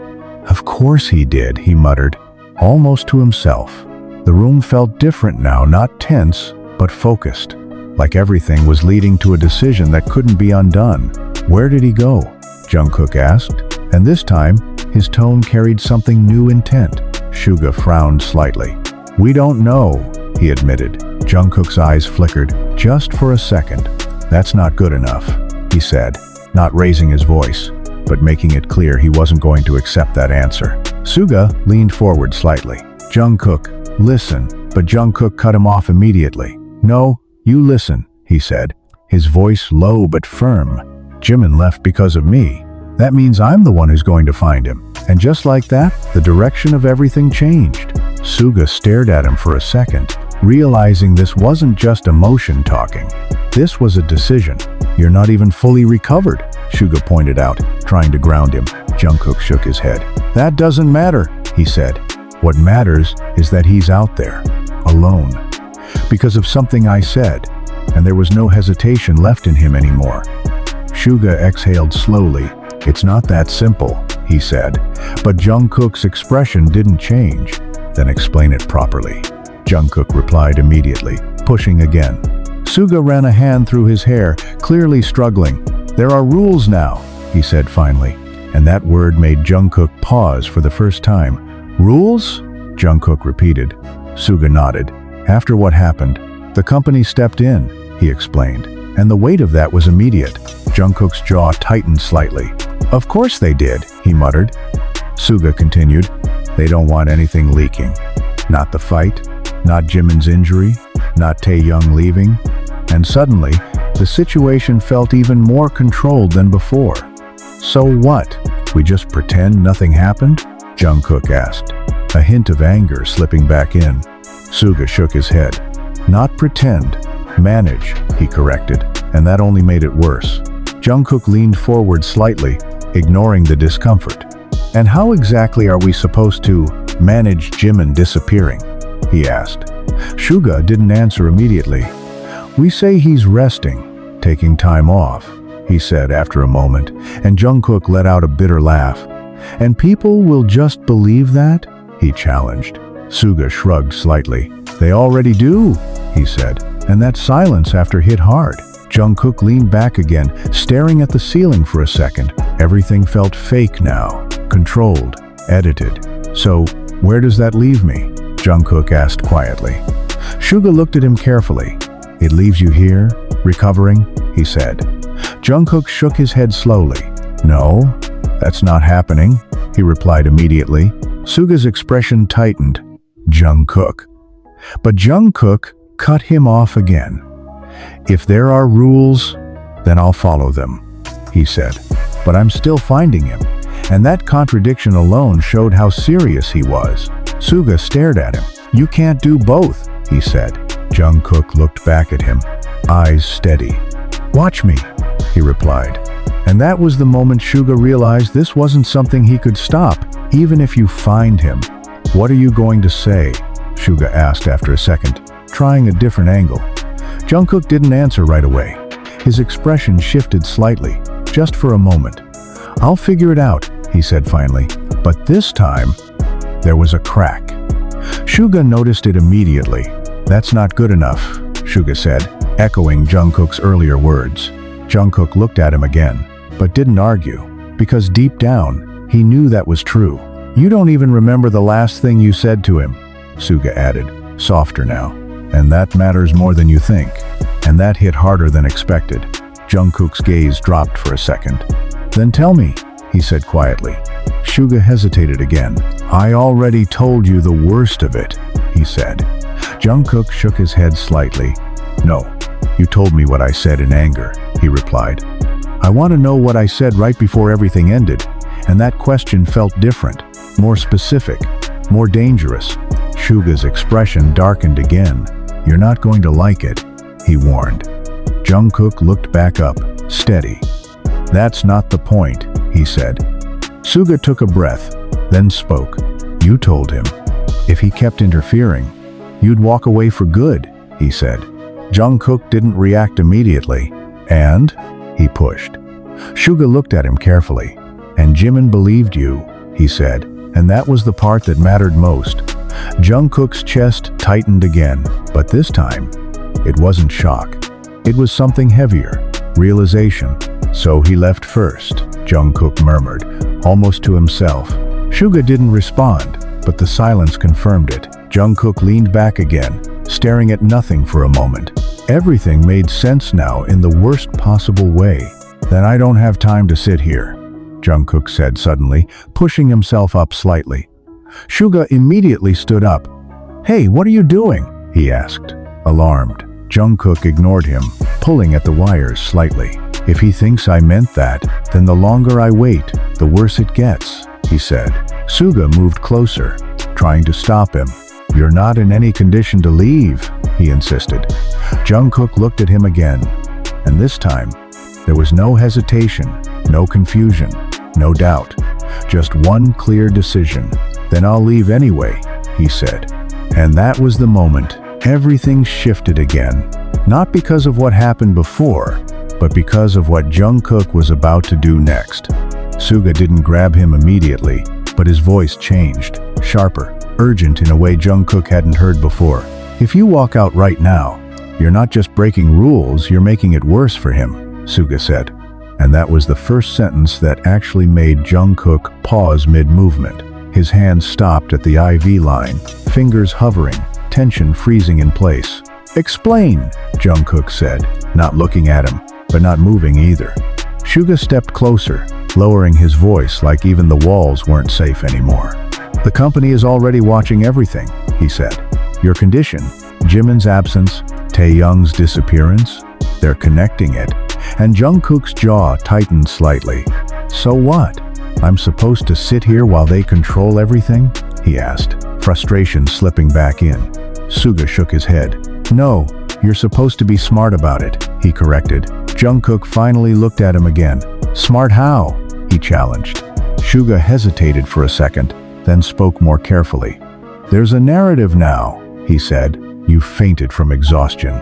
"Of course he did," he muttered, almost to himself. The room felt different now, not tense, but focused, like everything was leading to a decision that couldn't be undone. "Where did he go?" Jungkook asked, and this time, his tone carried something new intent. Suga frowned slightly. "We don't know," he admitted. Jungkook's eyes flickered, just for a second. "That's not good enough," he said, not raising his voice, but making it clear he wasn't going to accept that answer. Suga leaned forward slightly. "Jungkook, listen," but Jungkook cut him off immediately. "No, you listen," he said, his voice low but firm. "Jimin left because of me. That means I'm the one who's going to find him." And just like that, the direction of everything changed. Suga stared at him for a second, realizing this wasn't just emotion talking. This was a decision. "You're not even fully recovered," Suga pointed out, trying to ground him. Jungkook shook his head. "That doesn't matter," he said. "What matters is that he's out there, alone. Because of something I said," and there was no hesitation left in him anymore. Suga exhaled slowly. "It's not that simple," he said, but Jungkook's expression didn't change. "Then explain it properly," Jungkook replied immediately, pushing again. Suga ran a hand through his hair, clearly struggling. "There are rules now," he said finally, and that word made Jungkook pause for the first time. "Rules?" Jungkook repeated. Suga nodded. "After what happened, the company stepped in," he explained, and the weight of that was immediate. Jungkook's jaw tightened slightly. "Of course they did," he muttered. Suga continued. "They don't want anything leaking. Not the fight, not Jimin's injury, not Taeyoung leaving." And suddenly, the situation felt even more controlled than before. "So what? We just pretend nothing happened?" Jungkook asked, a hint of anger slipping back in. Suga shook his head. "Not pretend, manage," he corrected, and that only made it worse. Jungkook leaned forward slightly, ignoring the discomfort. "And how exactly are we supposed to manage Jimin disappearing?" he asked. Suga didn't answer immediately. "We say he's resting, taking time off," he said after a moment, and Jungkook let out a bitter laugh. "And people will just believe that?" he challenged. Suga shrugged slightly. "They already do," he said, and that silence after hit hard. Jungkook leaned back again, staring at the ceiling for a second. Everything felt fake now, controlled, edited. "So, where does that leave me?" Jungkook asked quietly. Suga looked at him carefully. "It leaves you here, recovering," he said. Jungkook shook his head slowly. "No, that's not happening," he replied immediately. Suga's expression tightened. "Jungkook." But Jungkook cut him off again. "If there are rules, then I'll follow them," he said. "But I'm still finding him." And that contradiction alone showed how serious he was. Suga stared at him. "You can't do both," he said. Jungkook looked back at him, eyes steady. "Watch me," he replied. And that was the moment Suga realized this wasn't something he could stop, even if you find him. "What are you going to say?" Suga asked after a second, trying a different angle. Jungkook didn't answer right away. His expression shifted slightly, just for a moment. "I'll figure it out," he said finally. But this time, there was a crack. Suga noticed it immediately. "That's not good enough," Suga said, echoing Jungkook's earlier words. Jungkook looked at him again, but didn't argue, because deep down, he knew that was true. "You don't even remember the last thing you said to him," Suga added, softer now. "And that matters more than you think." And that hit harder than expected. Jungkook's gaze dropped for a second. "Then tell me," he said quietly. Suga hesitated again. "I already told you the worst of it," he said. Jungkook shook his head slightly. "No, you told me what I said in anger," he replied. "I want to know what I said right before everything ended." And that question felt different, more specific, more dangerous. Suga's expression darkened again. "You're not going to like it," he warned. Jungkook looked back up, steady. "That's not the point," he said. Suga took a breath, then spoke. "You told him. If he kept interfering, you'd walk away for good," he said. Jungkook didn't react immediately. "And?" he pushed. Suga looked at him carefully. "And Jimin believed you," he said, and that was the part that mattered most. Jungkook's chest tightened again, but this time, it wasn't shock. It was something heavier, realization. "So he left first," Jungkook murmured, almost to himself. Suga didn't respond, but the silence confirmed it. Jungkook leaned back again, staring at nothing for a moment. Everything made sense now in the worst possible way. "Then I don't have time to sit here," Jungkook said suddenly, pushing himself up slightly. Suga immediately stood up. "Hey, what are you doing?" he asked, alarmed. Jungkook ignored him, pulling at the wires slightly. "If he thinks I meant that, then the longer I wait, the worse it gets," he said. Suga moved closer, trying to stop him. "You're not in any condition to leave," he insisted. Jungkook looked at him again, and this time, there was no hesitation, no confusion, no doubt. Just one clear decision. "Then I'll leave anyway," he said. And that was the moment. Everything shifted again. Not because of what happened before, but because of what Jungkook was about to do next. Suga didn't grab him immediately, but his voice changed, sharper, urgent in a way Jungkook hadn't heard before. "If you walk out right now, you're not just breaking rules, you're making it worse for him," Suga said. And that was the first sentence that actually made Jungkook pause mid-movement. His hands stopped at the IV line, fingers hovering, tension freezing in place. "Explain," Jungkook said, not looking at him, but not moving either. Suga stepped closer, lowering his voice like even the walls weren't safe anymore. "The company is already watching everything," he said. "Your condition, Jimin's absence, Taeyoung's disappearance, they're connecting it." And Jungkook's jaw tightened slightly. "So what? I'm supposed to sit here while they control everything?" he asked, frustration slipping back in. Suga shook his head. "No, you're supposed to be smart about it," he corrected. Jungkook finally looked at him again. "Smart how?" he challenged. Suga hesitated for a second, then spoke more carefully. "There's a narrative now," he said. "You fainted from exhaustion.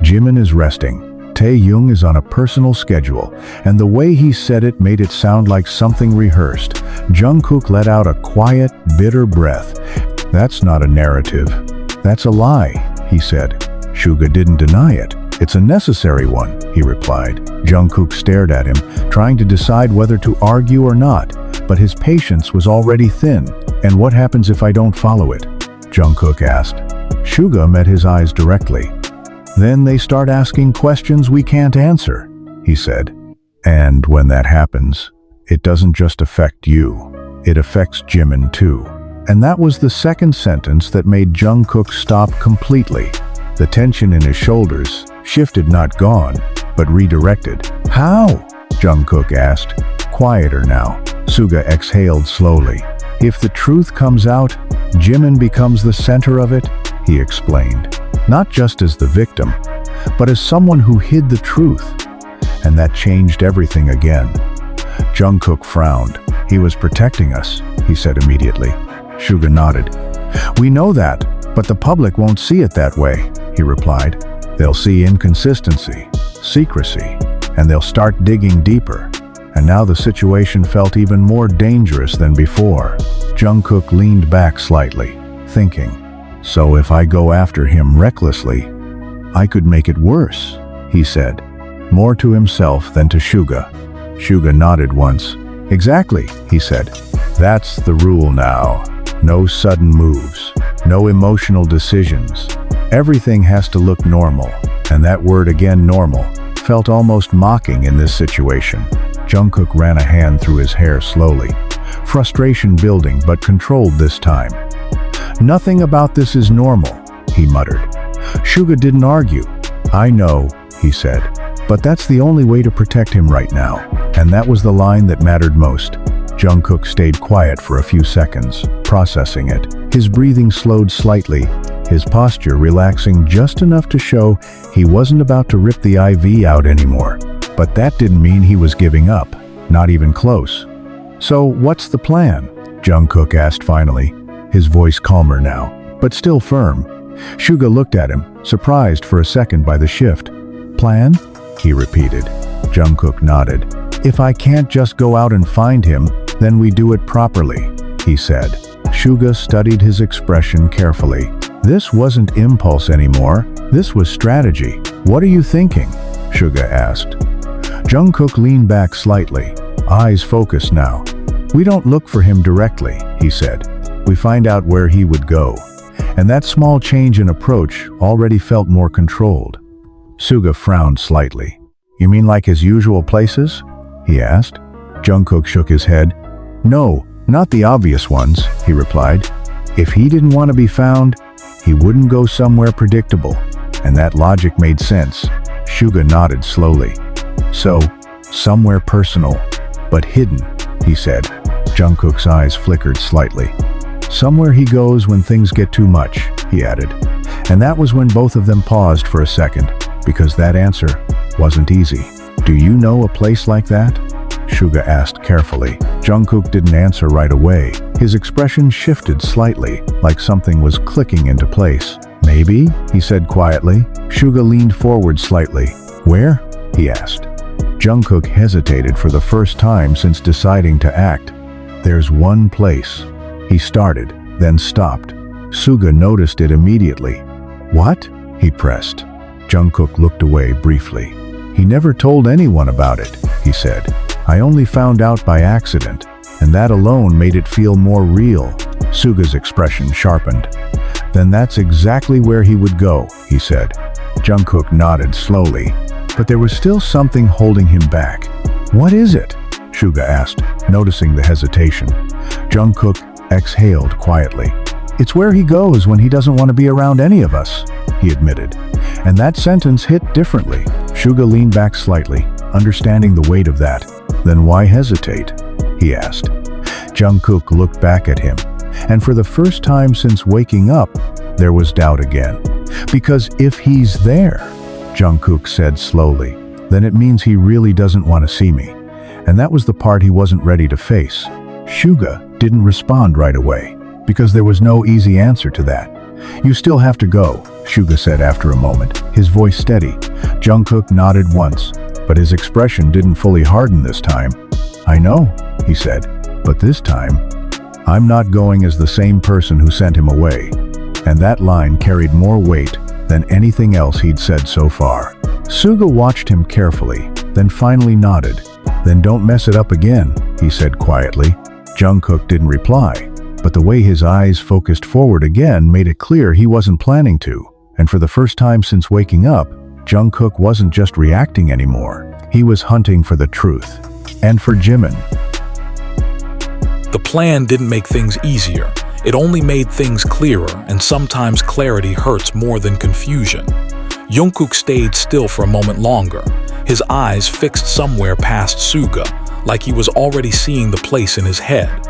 Jimin is resting. Taeyoung is on a personal schedule," and the way he said it made it sound like something rehearsed. Jungkook let out a quiet, bitter breath. "That's not a narrative. That's a lie," he said. Suga didn't deny it. "It's a necessary one," he replied. Jungkook stared at him, trying to decide whether to argue or not, but his patience was already thin. "And what happens if I don't follow it?" Jungkook asked. Suga met his eyes directly. "Then they start asking questions we can't answer," he said. "And when that happens, it doesn't just affect you. It affects Jimin too." And that was the second sentence that made Jungkook stop completely. The tension in his shoulders shifted, not gone, but redirected. "How?" Jungkook asked, quieter now. Suga exhaled slowly. "If the truth comes out, Jimin becomes the center of it," he explained. "Not just as the victim, but as someone who hid the truth." And that changed everything again. Jungkook frowned. "He was protecting us," he said immediately. Suga nodded. "We know that, but the public won't see it that way," he replied. "They'll see inconsistency, secrecy, and they'll start digging deeper." And now the situation felt even more dangerous than before. Jungkook leaned back slightly, thinking. So if I go after him recklessly, I could make it worse, he said, more to himself than to Suga. Suga nodded once. Exactly, he said. That's the rule now. No sudden moves, no emotional decisions. Everything has to look normal, and that word again, normal, felt almost mocking in this situation. Jungkook ran a hand through his hair slowly, frustration building but controlled this time. Nothing about this is normal, he muttered. Suga didn't argue. I know, he said, but that's the only way to protect him right now, and that was the line that mattered most. Jungkook stayed quiet for a few seconds, processing it. His breathing slowed slightly, his posture relaxing just enough to show he wasn't about to rip the IV out anymore. But that didn't mean he was giving up, not even close. So what's the plan? Jungkook asked finally, his voice calmer now, but still firm. Suga looked at him, surprised for a second by the shift. Plan? He repeated. Jungkook nodded. If I can't just go out and find him, then we do it properly, he said. Suga studied his expression carefully. This wasn't impulse anymore, this was strategy. What are you thinking? Suga asked. Jungkook leaned back slightly, eyes focused now. We don't look for him directly, he said. We find out where he would go. And that small change in approach already felt more controlled. Suga frowned slightly. You mean like his usual places? He asked. Jungkook shook his head. No, not the obvious ones, he replied. If he didn't want to be found, he wouldn't go somewhere predictable. And that logic made sense. Suga nodded slowly. So, somewhere personal, but hidden, he said. Jungkook's eyes flickered slightly. Somewhere he goes when things get too much, he added. And that was when both of them paused for a second, because that answer wasn't easy. Do you know a place like that? Suga asked carefully. Jungkook didn't answer right away. His expression shifted slightly, like something was clicking into place. Maybe, he said quietly. Suga leaned forward slightly. Where? He asked. Jungkook hesitated for the first time since deciding to act. There's one place. He started, then stopped. Suga noticed it immediately. What? He pressed. Jungkook looked away briefly. He never told anyone about it, he said. I only found out by accident, and that alone made it feel more real. Suga's expression sharpened. Then that's exactly where he would go, he said. Jungkook nodded slowly, but there was still something holding him back. What is it? Suga asked, noticing the hesitation. Jungkook exhaled quietly. It's where he goes when he doesn't want to be around any of us, he admitted. And that sentence hit differently. Suga leaned back slightly, understanding the weight of that. Then why hesitate? He asked. Jungkook looked back at him, and for the first time since waking up, there was doubt again. Because if he's there, Jungkook said slowly, then it means he really doesn't want to see me. And that was the part he wasn't ready to face. Suga didn't respond right away, because there was no easy answer to that. You still have to go, Suga said after a moment, his voice steady. Jungkook nodded once, but his expression didn't fully harden this time. I know, he said, but this time, I'm not going as the same person who sent him away. And that line carried more weight than anything else he'd said so far. Suga watched him carefully, then finally nodded. Then don't mess it up again, he said quietly. Jungkook didn't reply, but the way his eyes focused forward again made it clear he wasn't planning to. And for the first time since waking up, Jungkook wasn't just reacting anymore. He was hunting for the truth. And for Jimin.
The plan didn't make things easier. It only made things clearer, and sometimes clarity hurts more than confusion. Jungkook stayed still for a moment longer, his eyes fixed somewhere past Suga, like he was already seeing the place in his head.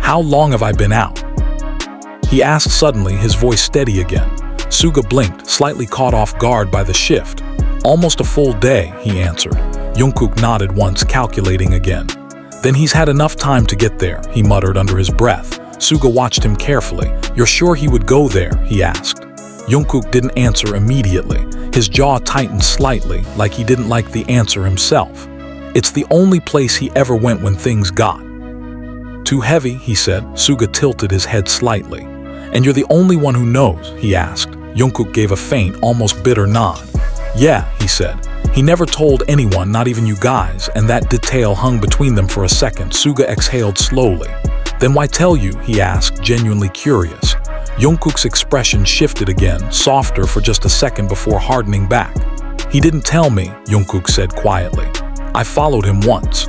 How long have I been out? He asked suddenly, his voice steady again. Suga blinked, slightly caught off guard by the shift. Almost a full day, he answered. Jungkook nodded once, calculating again. Then he's had enough time to get there, he muttered under his breath. Suga watched him carefully. You're sure he would go there? He asked. Jungkook didn't answer immediately. His jaw tightened slightly, like he didn't like the answer himself. It's the only place he ever went when things got too heavy, he said. Suga tilted his head slightly. "And you're the only one who knows?" he asked. Jungkook gave a faint, almost bitter nod. "Yeah," he said. "He never told anyone, not even you guys," and that detail hung between them for a second. Suga exhaled slowly. "Then why tell you?" he asked, genuinely curious. Jungkook's expression shifted again, softer for just a second before hardening back. "He didn't tell me," Jungkook said quietly. "I followed him once.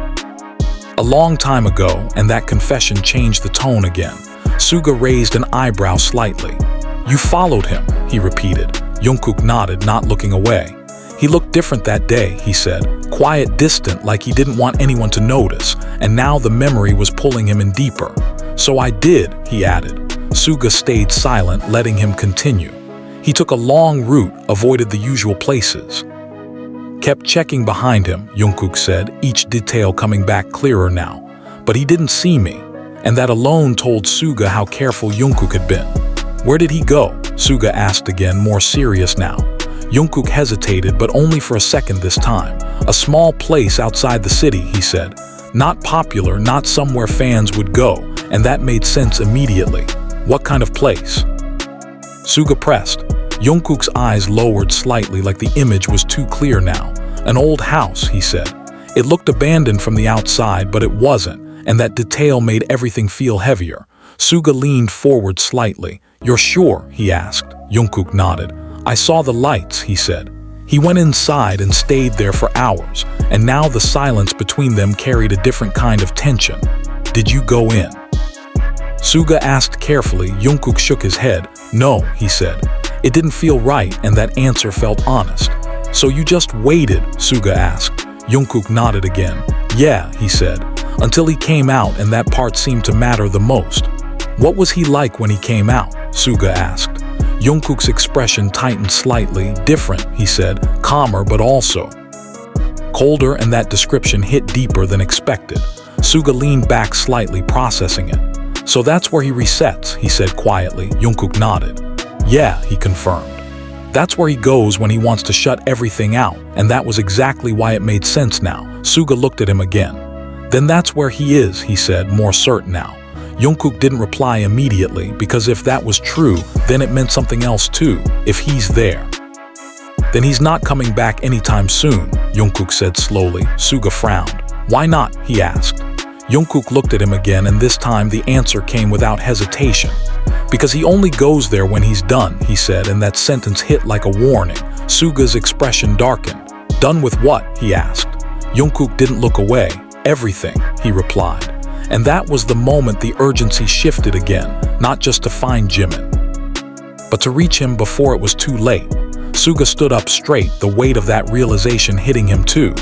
A long time ago," and that confession changed the tone again. Suga raised an eyebrow slightly. "You followed him," he repeated. Jungkook nodded, not looking away. "He looked different that day," he said. "Quiet, distant, like he didn't want anyone to notice, and now the memory was pulling him in deeper. So I did," he added. Suga stayed silent, letting him continue. "He took a long route, avoided the usual places. Kept checking behind him," Jungkook said, each detail coming back clearer now. "But he didn't see me." And that alone told Suga how careful Jungkook had been. "Where did he go?" Suga asked again, more serious now. Jungkook hesitated, but only for a second this time. "A small place outside the city," he said. "Not popular, not somewhere fans would go," and that made sense immediately. "What kind of place?" Suga pressed. Jungkook's eyes lowered slightly, like the image was too clear now. "An old house," he said. "It looked abandoned from the outside, but it wasn't, and that detail made everything feel heavier." Suga leaned forward slightly. "You're sure?" he asked. Jungkook nodded. "I saw the lights," he said. He went inside and stayed there for hours, and now the silence between them carried a different kind of tension. "Did you go in?" Suga asked carefully. Jungkook shook his head. "No," he said. "It didn't feel right, and that answer felt honest." "So you just waited?" Suga asked. Jungkook nodded again. "Yeah," he said, "until he came out, and that part seemed to matter the most." "What was he like when he came out?" Suga asked. Jungkook's expression tightened slightly. "Different," he said, "calmer but also colder," and that description hit deeper than expected. Suga leaned back slightly, processing it. "So that's where he resets," he said quietly. Jungkook nodded. "Yeah," he confirmed. "That's where he goes when he wants to shut everything out, and that was exactly why it made sense now." Suga looked at him again. "Then that's where he is," he said, more certain now. Jungkook didn't reply immediately, because if that was true, then it meant something else too. If he's there, then he's not coming back anytime soon, Jungkook said slowly. Suga frowned. "Why not?" he asked. Jungkook looked at him again, and this time the answer came without hesitation. "Because he only goes there when he's done," he said, and that sentence hit like a warning. Suga's expression darkened. "Done with what?" he asked. Jungkook didn't look away. "Everything," he replied. And that was the moment the urgency shifted again, not just to find Jimin, but to reach him before it was too late. Suga stood up straight, the weight of that realization hitting him too.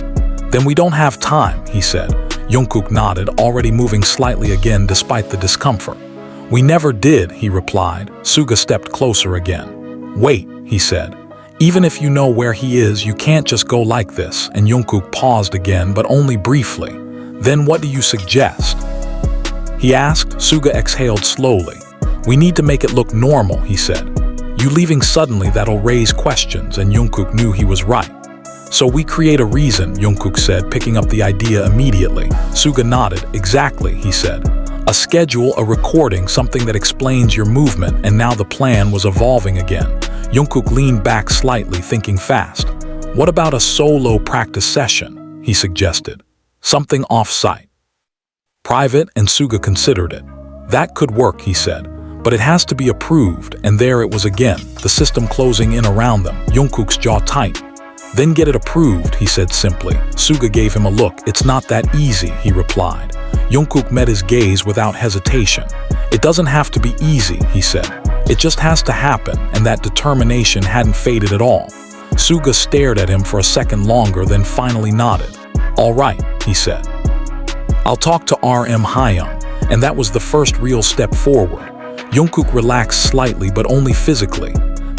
"Then we don't have time," he said. Jungkook nodded, already moving slightly again despite the discomfort. "We never did," he replied. Suga stepped closer again. "Wait," he said. "Even if you know where he is, you can't just go like this," and Jungkook paused again, but only briefly. "Then what do you suggest?" he asked. Suga exhaled slowly. "We need to make it look normal," he said. "You leaving suddenly, that'll raise questions," and Jungkook knew he was right. "So we create a reason," Jungkook said, picking up the idea immediately. Suga nodded. "Exactly," he said. "A schedule, a recording, something that explains your movement," and now the plan was evolving again. Jungkook leaned back slightly, thinking fast. "What about a solo practice session?" he suggested. "Something off-site, private," and Suga considered it. "That could work," he said, "but it has to be approved," and there it was again, the system closing in around them. Jungkook's jaw tightened. "Then get it approved," he said simply. Suga gave him a look. "It's not that easy," he replied. Jungkook met his gaze without hesitation. "It doesn't have to be easy," he said. "It just has to happen," and that determination hadn't faded at all. Suga stared at him for a second longer, then finally nodded. "All right," he said. "I'll talk to RM Hyung," and that was the first real step forward. Jungkook relaxed slightly, but only physically.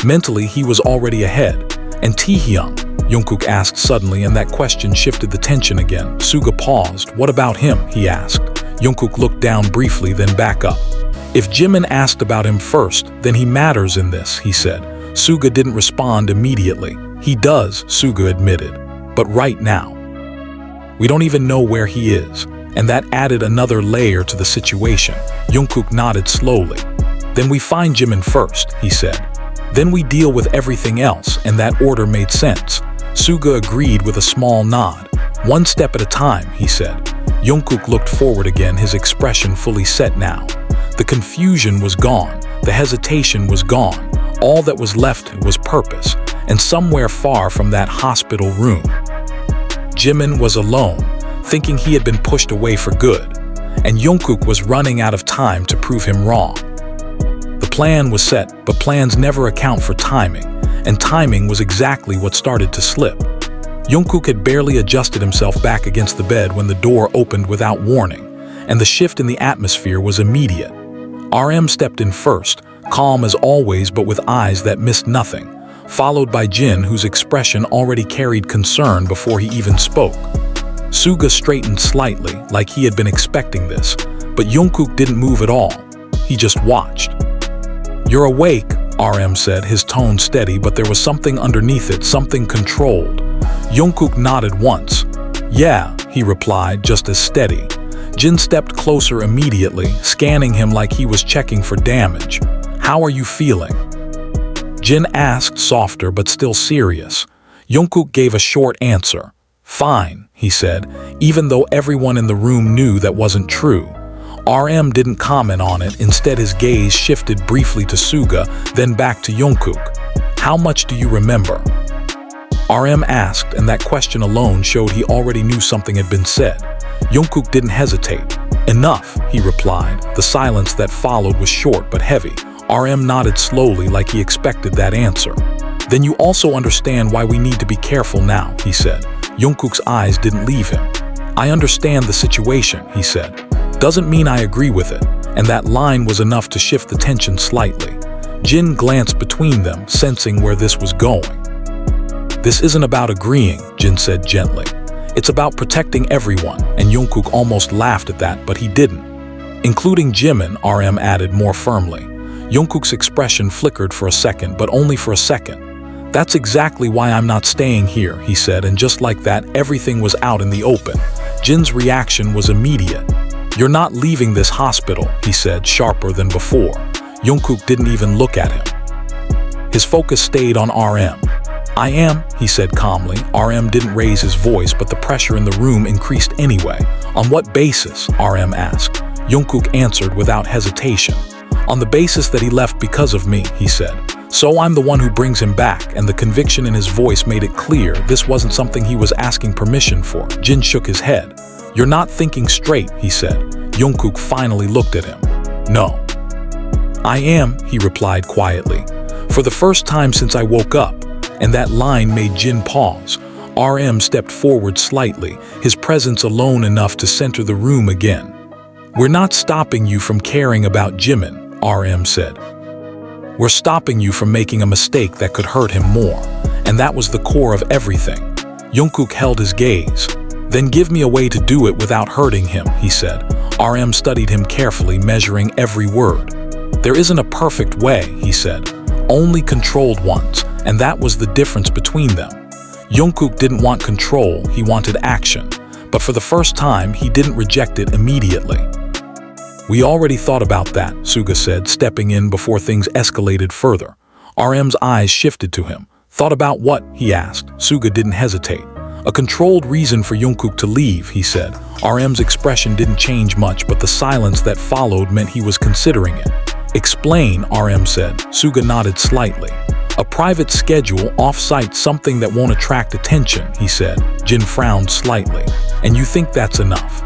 Mentally, he was already ahead. "And Taehyung?" Jungkook asked suddenly, and that question shifted the tension again. Suga paused. "What about him?" he asked. Jungkook looked down briefly, then back up. "If Jimin asked about him first, then he matters in this," he said. Suga didn't respond immediately. "He does," Suga admitted. "But right now, we don't even know where he is." And that added another layer to the situation. Jungkook nodded slowly. Then we find Jimin first, he said. Then we deal with everything else, and that order made sense. Suga agreed with a small nod. One step at a time, he said. Jungkook looked forward again, his expression fully set now. The confusion was gone, the hesitation was gone. All that was left was purpose, and somewhere far from that hospital room, Jimin was alone, thinking he had been pushed away for good, and Jungkook was running out of time to prove him wrong. The plan was set, but plans never account for timing, and timing was exactly what started to slip. Jungkook had barely adjusted himself back against the bed when the door opened without warning, and the shift in the atmosphere was immediate. RM stepped in first, calm as always but with eyes that missed nothing, followed by Jin, whose expression already carried concern before he even spoke. Suga straightened slightly, like he had been expecting this, but Jungkook didn't move at all. He just watched. "You're awake," RM said, his tone steady, but there was something underneath it, something controlled. Jungkook nodded once. "Yeah," he replied, just as steady. Jin stepped closer immediately, scanning him like he was checking for damage. "How are you feeling?" Jin asked, softer but still serious. Jungkook gave a short answer. "Fine," he said, even though everyone in the room knew that wasn't true. RM didn't comment on it, instead his gaze shifted briefly to Suga, then back to Jungkook. "How much do you remember?" RM asked, and that question alone showed he already knew something had been said. Jungkook didn't hesitate. "Enough," he replied. The silence that followed was short but heavy. RM nodded slowly like he expected that answer. "Then you also understand why we need to be careful now," he said. Jungkook's eyes didn't leave him. "I understand the situation," he said. "Doesn't mean I agree with it," and that line was enough to shift the tension slightly. Jin glanced between them, sensing where this was going. "This isn't about agreeing," Jin said gently. "It's about protecting everyone," and Jungkook almost laughed at that, but he didn't. "Including Jimin," RM added more firmly. Jungkook's expression flickered for a second, but only for a second. "That's exactly why I'm not staying here," he said, and just like that, everything was out in the open. Jin's reaction was immediate. "You're not leaving this hospital," he said, sharper than before. Jungkook didn't even look at him. His focus stayed on RM. "I am," he said calmly. RM didn't raise his voice, but the pressure in the room increased anyway. "On what basis?" RM asked. Jungkook answered without hesitation. "On the basis that he left because of me," he said. "So I'm the one who brings him back," and the conviction in his voice made it clear this wasn't something he was asking permission for. Jin shook his head. "You're not thinking straight," he said. Jungkook finally looked at him. "No." "I am," he replied quietly. "For the first time since I woke up," and that line made Jin pause. RM stepped forward slightly, his presence alone enough to center the room again. "We're not stopping you from caring about Jimin," RM said. "We're stopping you from making a mistake that could hurt him more." And that was the core of everything. Jungkook held his gaze. "Then give me a way to do it without hurting him," he said. RM studied him carefully, measuring every word. "There isn't a perfect way," he said. "Only controlled ones, and that was the difference between them." Jungkook didn't want control, he wanted action. But for the first time, he didn't reject it immediately. "We already thought about that," Suga said, stepping in before things escalated further. RM's eyes shifted to him. "Thought about what?" he asked. Suga didn't hesitate. "A controlled reason for Jungkook to leave," he said. RM's expression didn't change much, but the silence that followed meant he was considering it. "Explain," RM said. Suga nodded slightly. "A private schedule, off-site, something that won't attract attention," he said. Jin frowned slightly. "And you think that's enough?"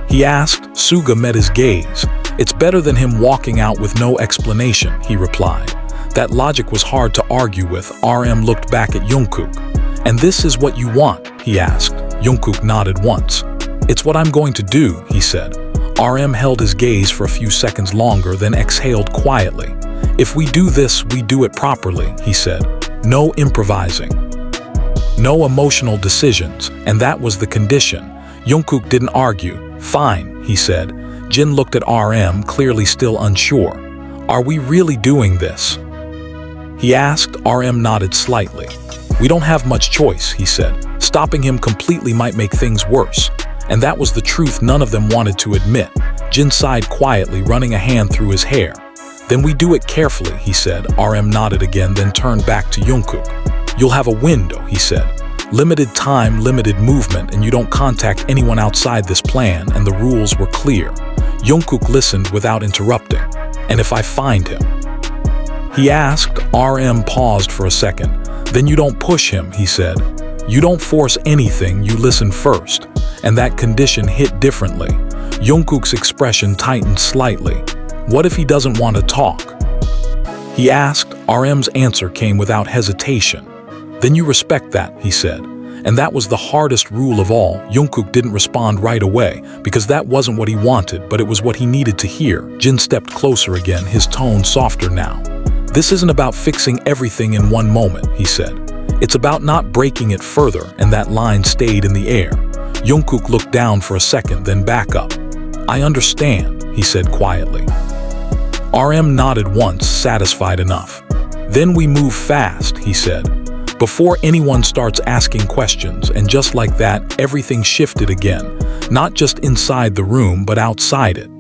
he asked. Suga met his gaze. "It's better than him walking out with no explanation," he replied. That logic was hard to argue with. RM looked back at Jungkook. "And this is what you want?" he asked. Jungkook nodded once. "It's what I'm going to do," he said. RM held his gaze for a few seconds longer, then exhaled quietly. "If we do this, we do it properly," he said. "No improvising. No emotional decisions," and that was the condition. Jungkook didn't argue. "Fine," he said. Jin looked at RM, clearly still unsure. "Are we really doing this?" he asked. RM nodded slightly. "We don't have much choice," he said. "Stopping him completely might make things worse." And that was the truth none of them wanted to admit. Jin sighed quietly, running a hand through his hair. Then we do it carefully, he said. RM nodded again, then turned back to Jungkook. You'll have a window, he said. Limited time, limited movement, and you don't contact anyone outside this plan, and the rules were clear. Jungkook listened without interrupting. And if I find him? He asked. RM paused for a second. Then you don't push him, he said. You don't force anything, you listen first. And that condition hit differently. Jungkook's expression tightened slightly. What if he doesn't want to talk? He asked. RM's answer came without hesitation. Then you respect that, he said. And that was the hardest rule of all. Jungkook didn't respond right away, because that wasn't what he wanted, but it was what he needed to hear. Jin stepped closer again, his tone softer now. This isn't about fixing everything in one moment, he said. It's about not breaking it further, and that line stayed in the air. Jungkook looked down for a second, then back up. I understand, he said quietly. RM nodded once, satisfied enough. Then we move fast, he said. Before anyone starts asking questions, and just like that, everything shifted again, not just inside the room, but outside it.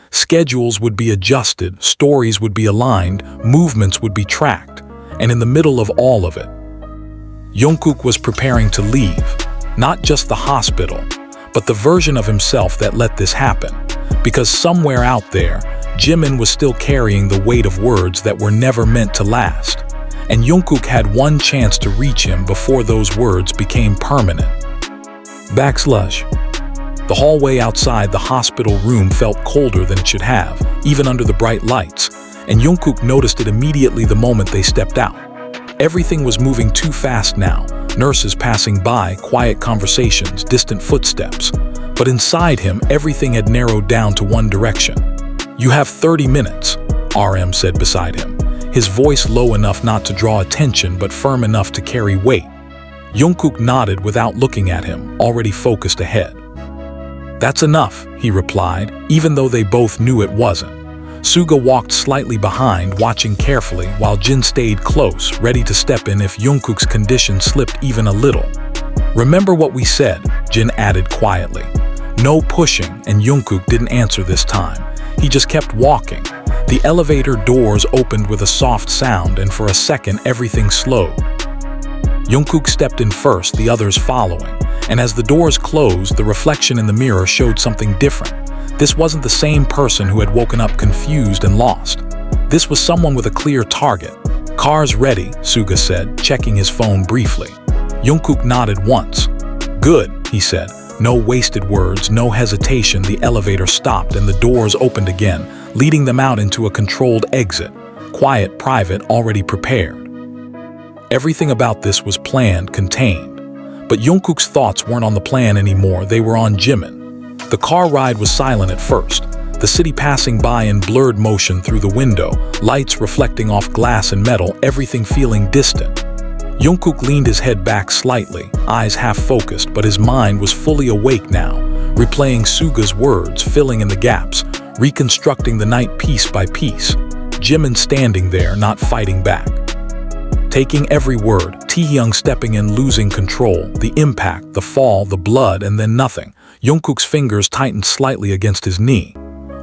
Schedules would be adjusted, stories would be aligned, movements would be tracked, and in the middle of all of it, Jungkook was preparing to leave, not just the hospital, but the version of himself that let this happen, because somewhere out there, Jimin was still carrying the weight of words that were never meant to last. And Jungkook had one chance to reach him before those words became permanent. The hallway outside the hospital room felt colder than it should have, even under the bright lights, and Jungkook noticed it immediately the moment they stepped out. Everything was moving too fast now, nurses passing by, quiet conversations, distant footsteps. But inside him, everything had narrowed down to one direction. You have 30 minutes, RM said beside him. His voice low enough not to draw attention but firm enough to carry weight. Jungkook nodded without looking at him, already focused ahead. That's enough, he replied, even though they both knew it wasn't. Suga walked slightly behind, watching carefully, while Jin stayed close, ready to step in if Jungkook's condition slipped even a little. Remember what we said, Jin added quietly. No pushing, and Jungkook didn't answer this time. He just kept walking. The elevator doors opened with a soft sound, and for a second everything slowed. Jungkook stepped in first, the others following, and as the doors closed, the reflection in the mirror showed something different. This wasn't the same person who had woken up confused and lost. This was someone with a clear target. Car's ready, Suga said, checking his phone briefly. Jungkook nodded once. Good, he said. No wasted words, no hesitation. The elevator stopped and the doors opened again, leading them out into a controlled exit. Quiet, private, already prepared. Everything about this was planned, contained. But Jungkook's thoughts weren't on the plan anymore, they were on Jimin. The car ride was silent at first, the city passing by in blurred motion through the window, lights reflecting off glass and metal, everything feeling distant. Jungkook leaned his head back slightly, eyes half-focused, but his mind was fully awake now, replaying Suga's words, filling in the gaps, reconstructing the night piece by piece. Jimin standing there, not fighting back. Taking every word, Taehyung stepping in, losing control, the impact, the fall, the blood, and then nothing. Jungkook's fingers tightened slightly against his knee.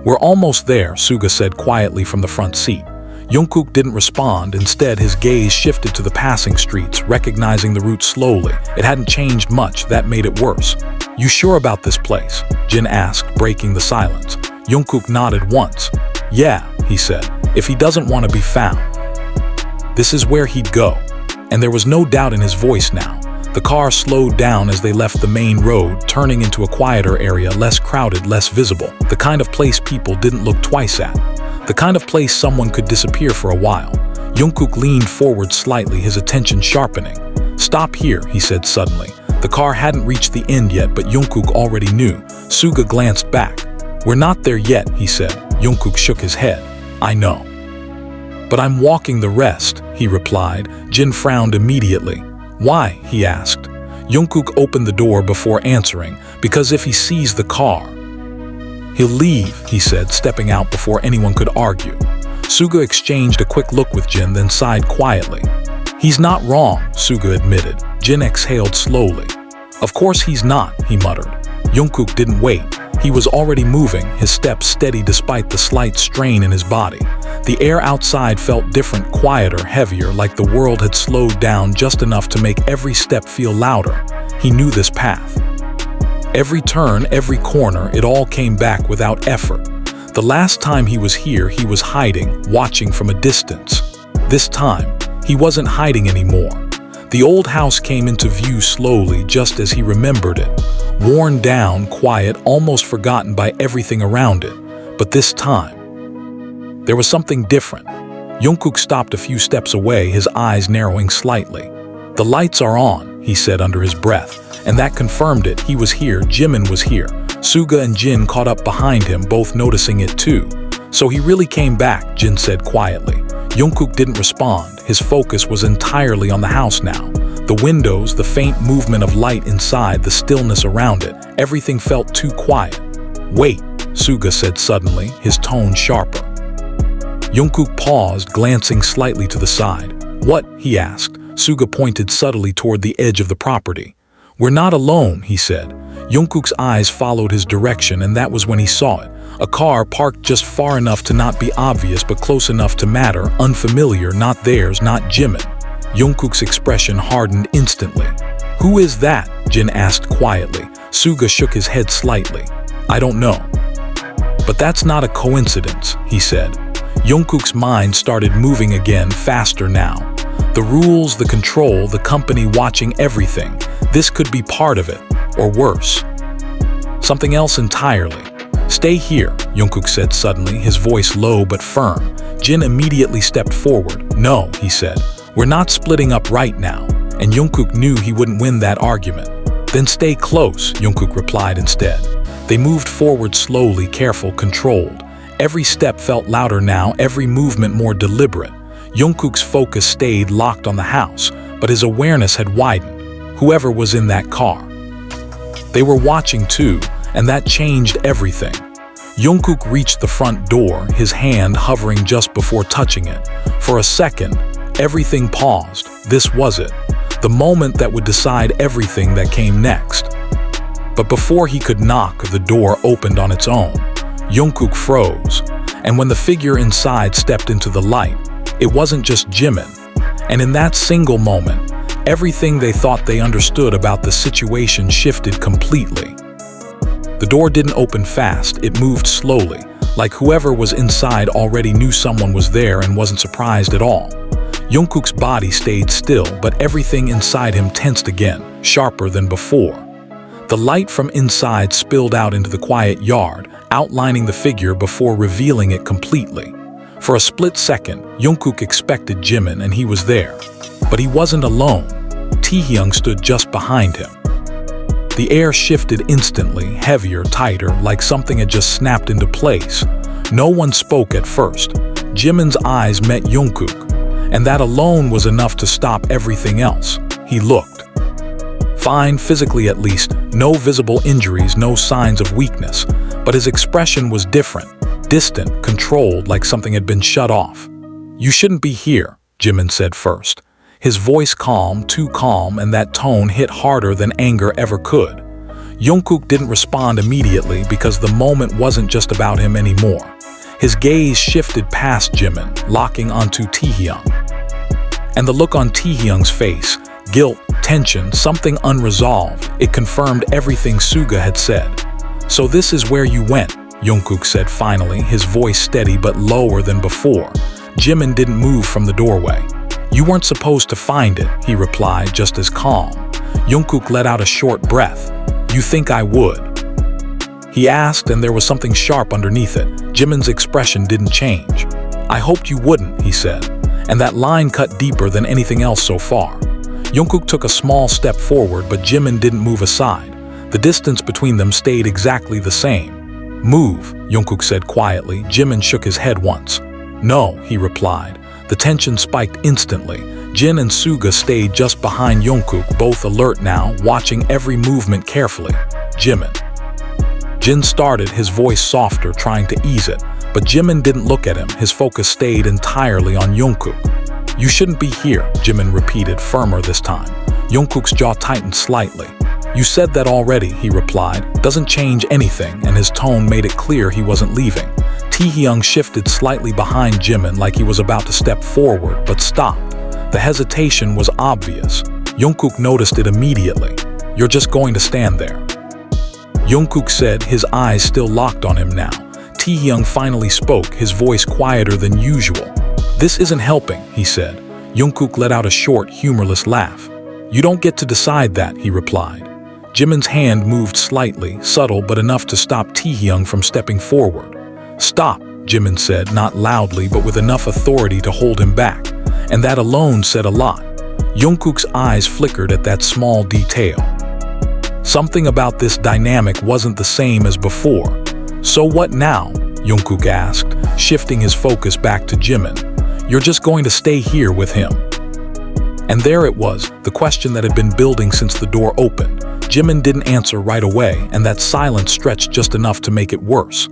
We're almost there, Suga said quietly from the front seat. Jungkook didn't respond. Instead, his gaze shifted to the passing streets, recognizing the route slowly. It hadn't changed much, that made it worse. You sure about this place? Jin asked, breaking the silence. Jungkook nodded once. Yeah, he said, if he doesn't want to be found. This is where he'd go. And there was no doubt in his voice now. The car slowed down as they left the main road, turning into a quieter area, less crowded, less visible. The kind of place people didn't look twice at. The kind of place someone could disappear for a while. Jungkook leaned forward slightly, his attention sharpening. Stop here, he said suddenly. The car hadn't reached the end yet, but Jungkook already knew. Suga glanced back. We're not there yet, he said. Jungkook shook his head. I know. But I'm walking the rest, he replied. Jin frowned immediately. Why? He asked. Jungkook opened the door before answering. Because if he sees the car, he'll leave, he said, stepping out before anyone could argue. Suga exchanged a quick look with Jin, then sighed quietly. He's not wrong, Suga admitted. Jin exhaled slowly. Of course he's not, he muttered. Jungkook didn't wait. He was already moving, his steps steady despite the slight strain in his body. The air outside felt different, quieter, heavier, like the world had slowed down just enough to make every step feel louder. He knew this path. Every turn, every corner, it all came back without effort. The last time he was here, he was hiding, watching from a distance. This time, he wasn't hiding anymore. The old house came into view slowly, just as he remembered it. Worn down, quiet, almost forgotten by everything around it. But this time, there was something different. Jungkook stopped a few steps away, his eyes narrowing slightly. "The lights are on," he said under his breath, and that confirmed it. He was here, Jimin was here. Suga and Jin caught up behind him, both noticing it too. "So he really came back," Jin said quietly. Jungkook didn't respond. His focus was entirely on the house now. The windows, the faint movement of light inside, the stillness around it, everything felt too quiet. "Wait," Suga said suddenly, his tone sharper. Jungkook paused, glancing slightly to the side. "What?" he asked. Suga pointed subtly toward the edge of the property. "We're not alone," he said. Jungkook's eyes followed his direction, and that was when he saw it. A car parked just far enough to not be obvious but close enough to matter, unfamiliar, not theirs, not Jimin. Jungkook's expression hardened instantly. "Who is that?" Jin asked quietly. Suga shook his head slightly. "I don't know." "But that's not a coincidence," he said. Jungkook's mind started moving again, faster now. The rules, the control, the company watching everything. This could be part of it, or worse. Something else entirely. "Stay here," Jungkook said suddenly, his voice low but firm. Jin immediately stepped forward. "No," he said. "We're not splitting up right now." And Jungkook knew he wouldn't win that argument. "Then stay close," Jungkook replied instead. They moved forward slowly, careful, controlled. Every step felt louder now, every movement more deliberate. Jungkook's focus stayed locked on the house, but his awareness had widened. Whoever was in that car. They were watching too, and that changed everything. Jungkook reached the front door, his hand hovering just before touching it. For a second, everything paused. This was it. The moment that would decide everything that came next. But before he could knock, the door opened on its own. Jungkook froze, and when the figure inside stepped into the light, it wasn't just Jimin. And in that single moment, everything they thought they understood about the situation shifted completely. The door didn't open fast, it moved slowly, like whoever was inside already knew someone was there and wasn't surprised at all. Jungkook's body stayed still, but everything inside him tensed again, sharper than before. The light from inside spilled out into the quiet yard, outlining the figure before revealing it completely. For a split second, Jungkook expected Jimin, and he was there. But he wasn't alone. Taehyung stood just behind him. The air shifted instantly, heavier, tighter, like something had just snapped into place. No one spoke at first. Jimin's eyes met Jungkook, and that alone was enough to stop everything else. He looked. Fine, physically at least, no visible injuries, no signs of weakness, but his expression was different, distant, controlled, like something had been shut off. "You shouldn't be here," Jimin said first. His voice calm, too calm, and that tone hit harder than anger ever could. Jungkook didn't respond immediately because the moment wasn't just about him anymore. His gaze shifted past Jimin, locking onto Taehyung. And the look on Taehyung's face, guilt, tension, something unresolved, it confirmed everything Suga had said. "So this is where you went," Jungkook said finally, his voice steady but lower than before. Jimin didn't move from the doorway. "You weren't supposed to find it," he replied, just as calm. Jungkook let out a short breath. "You think I would?" He asked, and there was something sharp underneath it. Jimin's expression didn't change. "I hoped you wouldn't," he said, and that line cut deeper than anything else so far. Jungkook took a small step forward, but Jimin didn't move aside. The distance between them stayed exactly the same. "Move," Jungkook said quietly. Jimin shook his head once. "No," he replied. The tension spiked instantly. Jin and Suga stayed just behind Jungkook, both alert now, watching every movement carefully. "Jimin." Jin started, his voice softer, trying to ease it, but Jimin didn't look at him. His focus stayed entirely on Jungkook. "You shouldn't be here," Jimin repeated, firmer this time. Jungkook's jaw tightened slightly. You said that already, he replied. Doesn't change anything, and his tone made it clear he wasn't leaving. Taehyung shifted slightly behind Jimin like he was about to step forward, but stopped. The hesitation was obvious. Jungkook noticed it immediately. You're just going to stand there. Jungkook said, his eyes still locked on him now. Taehyung finally spoke, his voice quieter than usual. This isn't helping, he said. Jungkook let out a short, humorless laugh. You don't get to decide that, he replied. Jimin's hand moved slightly, subtle but enough to stop Taehyung from stepping forward. Stop, Jimin said, not loudly but with enough authority to hold him back. And that alone said a lot. Jungkook's eyes flickered at that small detail. Something about this dynamic wasn't the same as before. So what now? Jungkook asked, shifting his focus back to Jimin. You're just going to stay here with him. And there it was, the question that had been building since the door opened. Jimin didn't answer right away, and that silence stretched just enough to make it worse.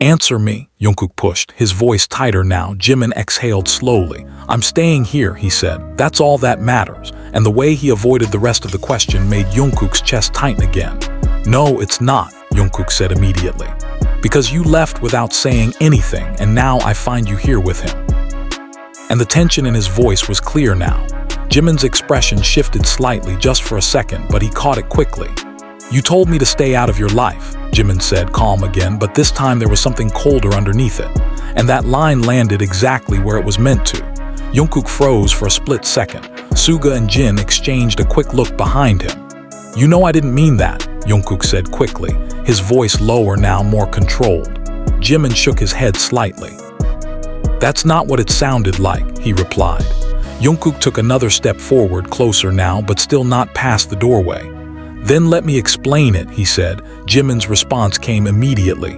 Answer me, Jungkook pushed, his voice tighter now. Jimin exhaled slowly. I'm staying here, he said. That's all that matters. And the way he avoided the rest of the question made Jungkook's chest tighten again. No, it's not, Jungkook said immediately. Because you left without saying anything, and now I find you here with him. And the tension in his voice was clear now. Jimin's expression shifted slightly just for a second, but he caught it quickly. You told me to stay out of your life, Jimin said, calm again, but this time there was something colder underneath it. And that line landed exactly where it was meant to. Jungkook froze for a split second. Suga and Jin exchanged a quick look behind him. You know I didn't mean that, Jungkook said quickly, his voice lower now, more controlled. Jimin shook his head slightly. That's not what it sounded like, he replied. Jungkook took another step forward, closer now, but still not past the doorway. Then let me explain it, he said. Jimin's response came immediately.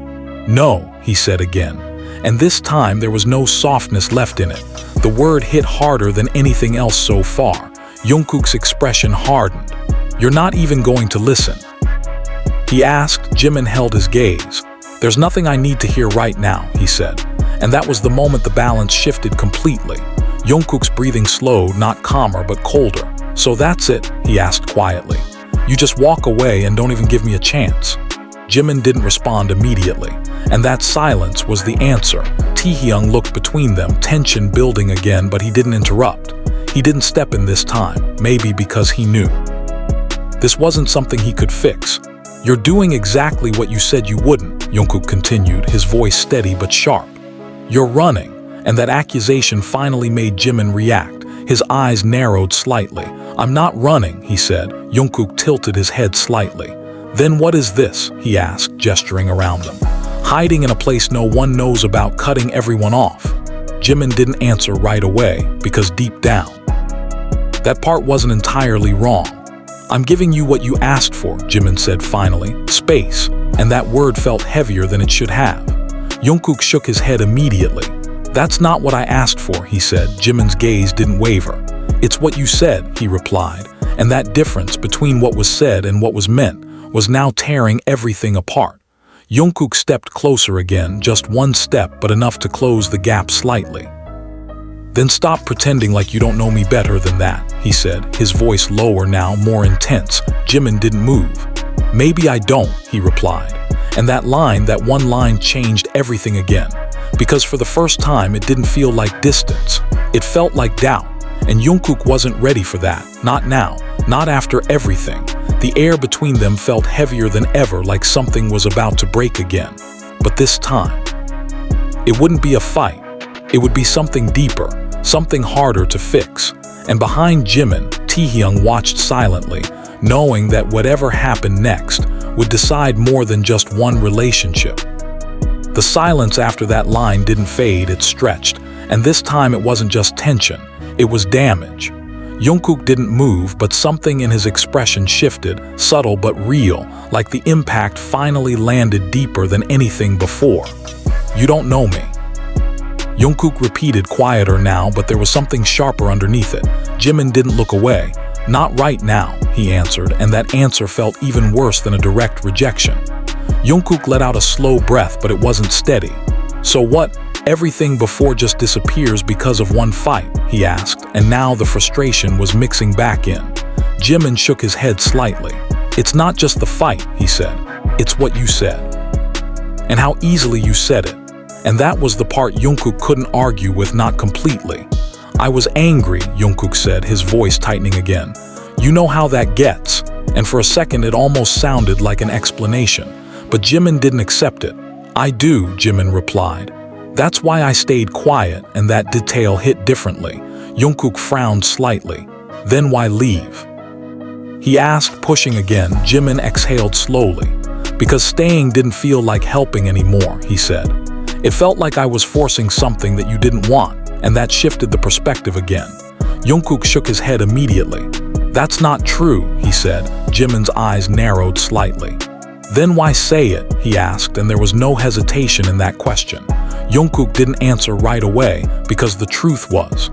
No, he said again. And this time there was no softness left in it. The word hit harder than anything else so far. Jungkook's expression hardened. You're not even going to listen? He asked. Jimin held his gaze. There's nothing I need to hear right now, he said. And that was the moment the balance shifted completely. Jungkook's breathing slowed, not calmer but colder. So that's it, he asked quietly. You just walk away and don't even give me a chance. Jimin didn't respond immediately, and that silence was the answer. Taehyung looked between them, tension building again, but he didn't interrupt. He didn't step in this time, maybe because he knew. This wasn't something he could fix. You're doing exactly what you said you wouldn't, Jungkook continued, his voice steady but sharp. You're running, and that accusation finally made Jimin react. His eyes narrowed slightly. I'm not running, he said. Jungkook tilted his head slightly. Then what is this? He asked, gesturing around them. Hiding in a place no one knows about, cutting everyone off. Jimin didn't answer right away, because deep down, that part wasn't entirely wrong. I'm giving you what you asked for, Jimin said finally. Space. And that word felt heavier than it should have. Jungkook shook his head immediately. That's not what I asked for, he said. Jimin's gaze didn't waver. It's what you said, he replied, and that difference between what was said and what was meant was now tearing everything apart. Jungkook stepped closer again, just one step, but enough to close the gap slightly. Then stop pretending like you don't know me better than that, he said, his voice lower now, more intense. Jimin didn't move. Maybe I don't, he replied. And that one line changed everything again. Because for the first time, it didn't feel like distance. It felt like doubt. And Jungkook wasn't ready for that. Not now. Not after everything. The air between them felt heavier than ever, like something was about to break again. But this time, it wouldn't be a fight. It would be something deeper, something harder to fix. And behind Jimin, Taehyung watched silently, knowing that whatever happened next would decide more than just one relationship. The silence after that line didn't fade, it stretched, and this time it wasn't just tension, it was damage. Jungkook didn't move, but something in his expression shifted, subtle but real, like the impact finally landed deeper than anything before. You don't know me. Jungkook repeated, quieter now, but there was something sharper underneath it. Jimin didn't look away. Not right now, he answered, and that answer felt even worse than a direct rejection. Jungkook let out a slow breath, but it wasn't steady. So what? Everything before just disappears because of one fight, he asked, and now the frustration was mixing back in. Jimin shook his head slightly. "It's not just the fight," he said. "It's what you said. And how easily you said it." And that was the part Jungkook couldn't argue with, not completely. "I was angry," Jungkook said, his voice tightening again. "You know how that gets." And for a second it almost sounded like an explanation. But Jimin didn't accept it. "I do," Jimin replied. "That's why I stayed quiet," and that detail hit differently. Jungkook frowned slightly. "Then why leave?" he asked, pushing again. Jimin exhaled slowly. "Because staying didn't feel like helping anymore," he said. "It felt like I was forcing something that you didn't want," and that shifted the perspective again. Jungkook shook his head immediately. "That's not true," he said. Jimin's eyes narrowed slightly. "Then why say it?" he asked, and there was no hesitation in that question. Jungkook didn't answer right away because the truth was,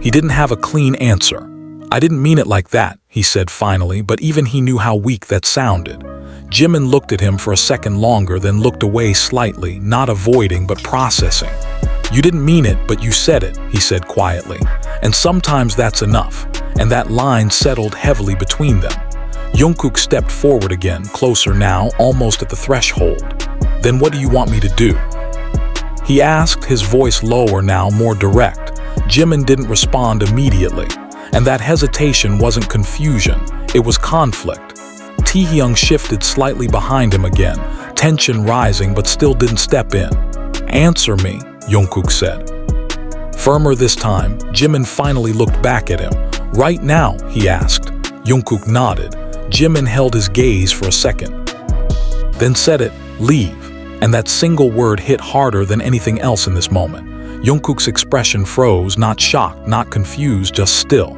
he didn't have a clean answer. "I didn't mean it like that," he said finally, but even he knew how weak that sounded. Jimin looked at him for a second longer, then looked away slightly, not avoiding but processing. "You didn't mean it, but you said it," he said quietly. "And sometimes that's enough." And that line settled heavily between them. Jungkook stepped forward again, closer now, almost at the threshold. "Then what do you want me to do?" he asked, his voice lower now, more direct. Jimin didn't respond immediately. And that hesitation wasn't confusion, it was conflict. Taehyung shifted slightly behind him again, tension rising but still didn't step in. "Answer me," Jungkook said. Firmer this time, Jimin finally looked back at him. "Right now?" he asked. Jungkook nodded. Jimin held his gaze for a second. Then said it, "Leave." And that single word hit harder than anything else in this moment. Jungkook's expression froze, not shocked, not confused, just still.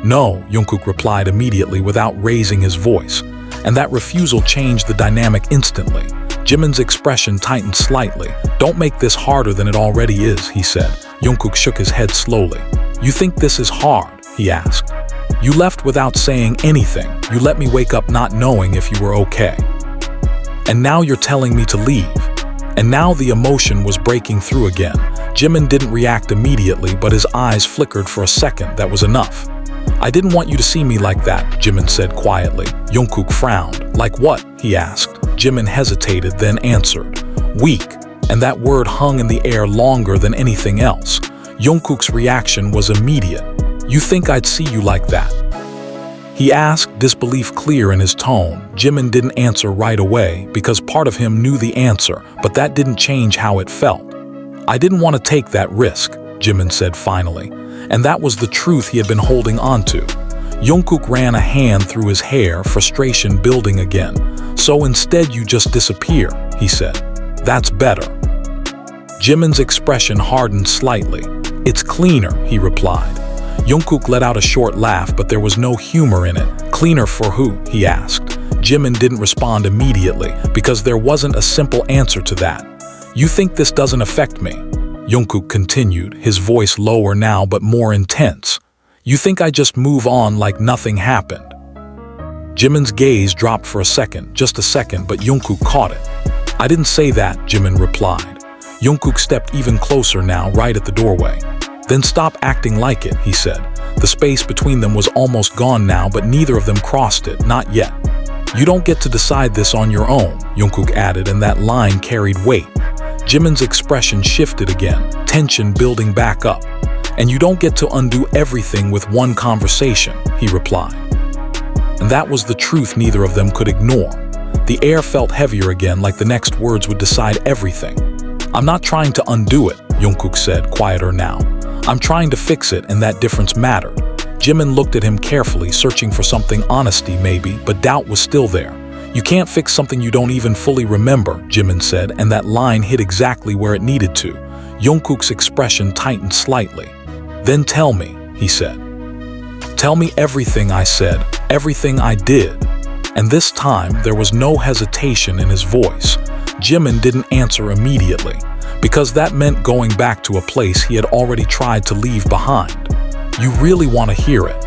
"No," Jungkook replied immediately without raising his voice. And that refusal changed the dynamic instantly. Jimin's expression tightened slightly. "Don't make this harder than it already is," he said. Jungkook shook his head slowly. "You think this is hard?" he asked. "You left without saying anything. You let me wake up not knowing if you were okay. And now you're telling me to leave." And now the emotion was breaking through again. Jimin didn't react immediately, but his eyes flickered for a second. That was enough. "I didn't want you to see me like that," Jimin said quietly. Jungkook frowned. "Like what?" he asked. Jimin hesitated, then answered. "Weak." And that word hung in the air longer than anything else. Jungkook's reaction was immediate. "You think I'd see you like that?" he asked, disbelief clear in his tone. Jimin didn't answer right away because part of him knew the answer, but that didn't change how it felt. "I didn't want to take that risk," Jimin said finally. And that was the truth he had been holding on to. Jungkook ran a hand through his hair, frustration building again. "So instead you just disappear," he said. "That's better." Jimin's expression hardened slightly. "It's cleaner," he replied. Jungkook let out a short laugh, but there was no humor in it. "Cleaner for who?" he asked. Jimin didn't respond immediately because there wasn't a simple answer to that. "You think this doesn't affect me?" Jungkook continued, his voice lower now but more intense. "You think I just move on like nothing happened?" Jimin's gaze dropped for a second, just a second, but Jungkook caught it. "I didn't say that," Jimin replied. Jungkook stepped even closer now, right at the doorway. "Then stop acting like it," he said. The space between them was almost gone now, but neither of them crossed it, not yet. "You don't get to decide this on your own," Jungkook added, and that line carried weight. Jimin's expression shifted again, tension building back up. "And you don't get to undo everything with one conversation," he replied. And that was the truth neither of them could ignore. The air felt heavier again, like the next words would decide everything. "I'm not trying to undo it," Jungkook said, quieter now. "I'm trying to fix it, and that difference mattered." Jimin looked at him carefully, searching for something, honesty maybe, but doubt was still there. "You can't fix something you don't even fully remember," Jimin said, and that line hit exactly where it needed to. Jungkook's expression tightened slightly. "Then tell me," he said. "Tell me everything I said, everything I did." And this time, there was no hesitation in his voice. Jimin didn't answer immediately, because that meant going back to a place he had already tried to leave behind. "You really want to hear it?"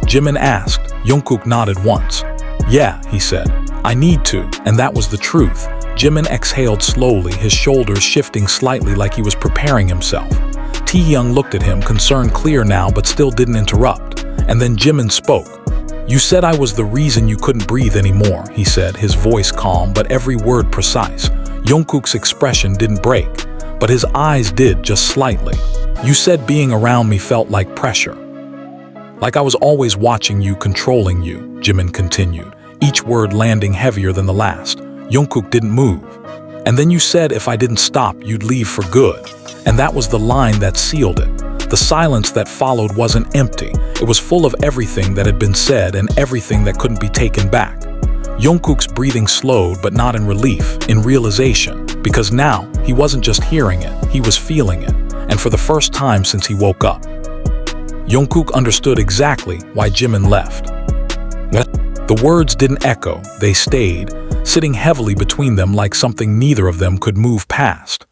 Jimin asked. Jungkook nodded once. "Yeah," he said. "I need to," and that was the truth. Jimin exhaled slowly, his shoulders shifting slightly like he was preparing himself. Taehyung looked at him, concern clear now but still didn't interrupt. And then Jimin spoke. You said I was the reason you couldn't breathe anymore, he said, his voice calm but every word precise. Jungkook's expression didn't break, but his eyes did, just slightly. You said being around me felt like pressure. Like I was always watching you, controlling you, Jimin continued, each word landing heavier than the last. Jungkook didn't move. And then you said if I didn't stop, you'd leave for good. And that was the line that sealed it. The silence that followed wasn't empty. It was full of everything that had been said and everything that couldn't be taken back. Jungkook's breathing slowed, but not in relief, in realization, because now he wasn't just hearing it, he was feeling it, and for the first time since he woke up. Jungkook understood exactly why Jimin left. The words didn't echo, they stayed, sitting heavily between them like something neither of them could move past.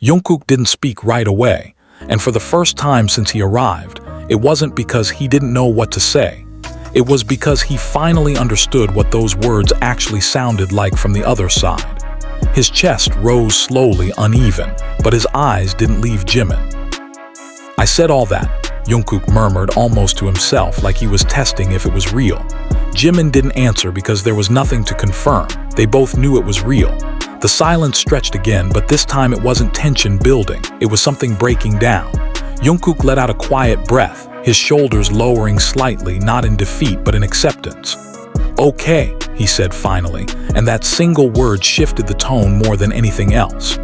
Jungkook didn't speak right away, and for the first time since he arrived, it wasn't because he didn't know what to say. It was because he finally understood what those words actually sounded like from the other side. His chest rose slowly, uneven, but his eyes didn't leave Jimin. I said all that, Jungkook murmured almost to himself like he was testing if it was real. Jimin didn't answer because there was nothing to confirm. They both knew it was real. The silence stretched again, but this time it wasn't tension building, it was something breaking down. Jungkook let out a quiet breath, his shoulders lowering slightly, not in defeat but in acceptance. Okay, he said finally, and that single word shifted the tone more than anything else.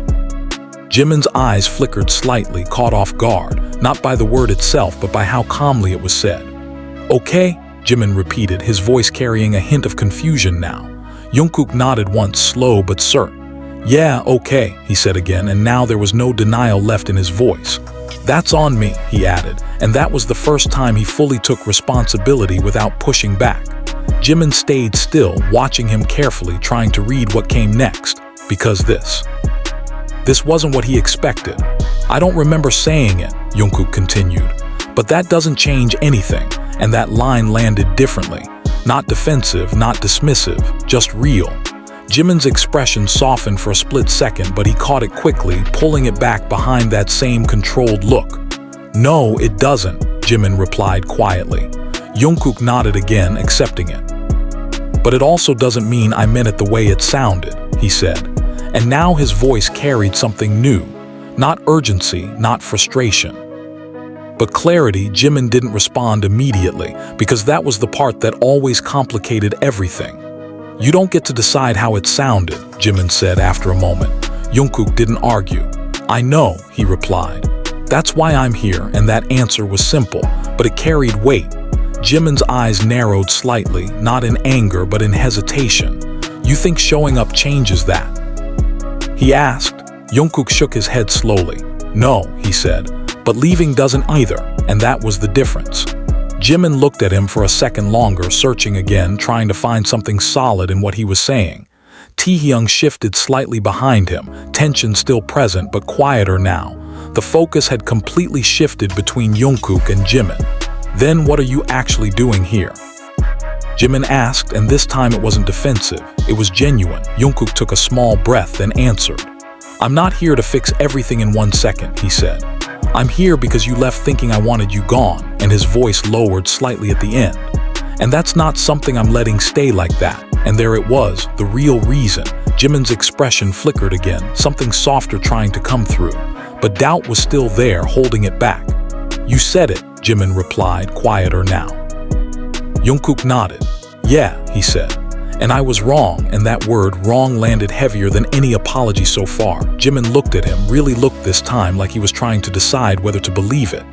Jimin's eyes flickered slightly, caught off guard, not by the word itself but by how calmly it was said. Okay, Jimin repeated, his voice carrying a hint of confusion now. Jungkook nodded once, slow but certain. Yeah, okay, he said again, and now there was no denial left in his voice. That's on me, he added, and that was the first time he fully took responsibility without pushing back. Jimin stayed still, watching him carefully, trying to read what came next, because this wasn't what he expected. I don't remember saying it, Jungkook continued, but that doesn't change anything, and that line landed differently. Not defensive, not dismissive, just real. Jimin's expression softened for a split second, but he caught it quickly, pulling it back behind that same controlled look. No, it doesn't, Jimin replied quietly. Jungkook nodded again, accepting it. But it also doesn't mean I meant it the way it sounded, he said. And now his voice carried something new. Not urgency, not frustration. But clarity. Jimin didn't respond immediately, because that was the part that always complicated everything. You don't get to decide how it sounded, Jimin said after a moment. Jungkook didn't argue. I know, he replied. That's why I'm here, and that answer was simple, but it carried weight. Jimin's eyes narrowed slightly, not in anger but in hesitation. You think showing up changes that? He asked. Jungkook shook his head slowly. No, he said, but leaving doesn't either, and that was the difference. Jimin looked at him for a second longer, searching again, trying to find something solid in what he was saying. Taehyung shifted slightly behind him, tension still present but quieter now. The focus had completely shifted between Jungkook and Jimin. Then what are you actually doing here? Jimin asked, and this time it wasn't defensive, it was genuine. Jungkook took a small breath and answered. I'm not here to fix everything in 1 second, he said. I'm here because you left thinking I wanted you gone, and his voice lowered slightly at the end. And that's not something I'm letting stay like that. And there it was, the real reason. Jimin's expression flickered again, something softer trying to come through. But doubt was still there, holding it back. You said it, Jimin replied, quieter now. Jungkook nodded. Yeah, he said. And I was wrong, and that word wrong landed heavier than any apology so far. Jimin looked at him, really looked this time like he was trying to decide whether to believe it.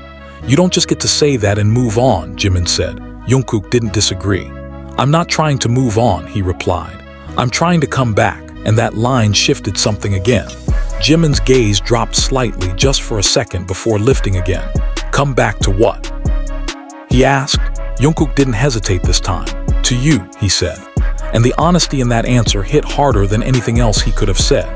You don't just get to say that and move on, Jimin said. Jungkook didn't disagree. I'm not trying to move on, he replied. I'm trying to come back, and that line shifted something again. Jimin's gaze dropped slightly just for a second before lifting again. Come back to what? He asked. Jungkook didn't hesitate this time. To you, he said. And the honesty in that answer hit harder than anything else he could have said.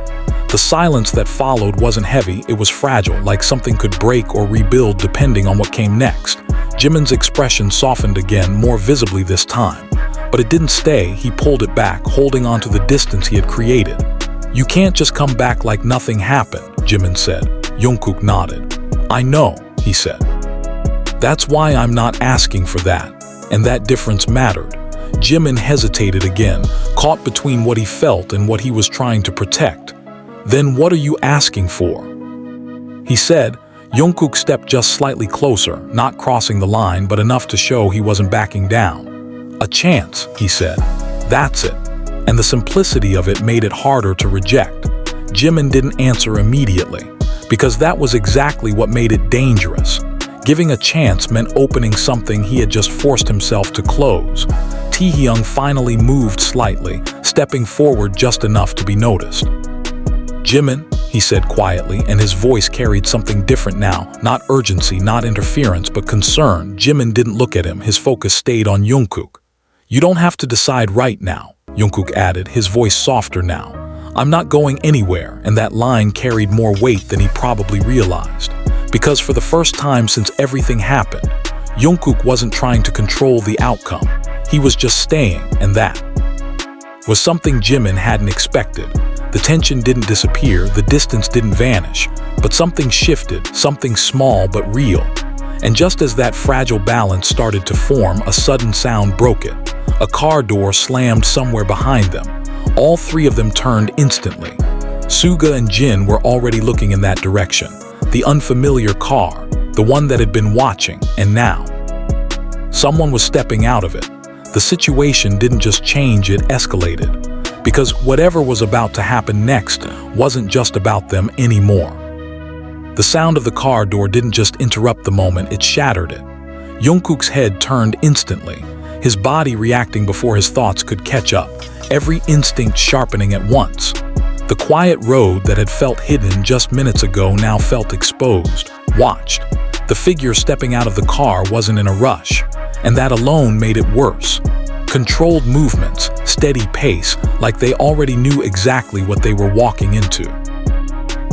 The silence that followed wasn't heavy, it was fragile, like something could break or rebuild depending on what came next. Jimin's expression softened again, more visibly this time. But it didn't stay, he pulled it back, holding on to the distance he had created. You can't just come back like nothing happened, Jimin said. Jungkook nodded. I know, he said. That's why I'm not asking for that. And that difference mattered. Jimin hesitated again, caught between what he felt and what he was trying to protect. "Then what are you asking for?" he said. Jungkook stepped just slightly closer, not crossing the line but enough to show he wasn't backing down. "A chance," he said. "That's it." And the simplicity of it made it harder to reject. Jimin didn't answer immediately, because that was exactly what made it dangerous. Giving a chance meant opening something he had just forced himself to close. Taehyung finally moved slightly, stepping forward just enough to be noticed. "Jimin," he said quietly, and his voice carried something different now. Not urgency, not interference, but concern. Jimin didn't look at him. His focus stayed on Jungkook. "You don't have to decide right now," Jungkook added, his voice softer now. "I'm not going anywhere," and that line carried more weight than he probably realized. Because for the first time since everything happened, Jungkook wasn't trying to control the outcome. He was just staying, and that was something Jimin hadn't expected. The tension didn't disappear, the distance didn't vanish, but something shifted, something small but real. And just as that fragile balance started to form, a sudden sound broke it. A car door slammed somewhere behind them. All three of them turned instantly. Suga and Jin were already looking in that direction. The unfamiliar car, the one that had been watching, and now someone was stepping out of it. The situation didn't just change, it escalated. Because whatever was about to happen next wasn't just about them anymore. The sound of the car door didn't just interrupt the moment, it shattered it. Jungkook's head turned instantly, his body reacting before his thoughts could catch up, every instinct sharpening at once. The quiet road that had felt hidden just minutes ago now felt exposed, watched. The figure stepping out of the car wasn't in a rush, and that alone made it worse. Controlled movements, steady pace, like they already knew exactly what they were walking into.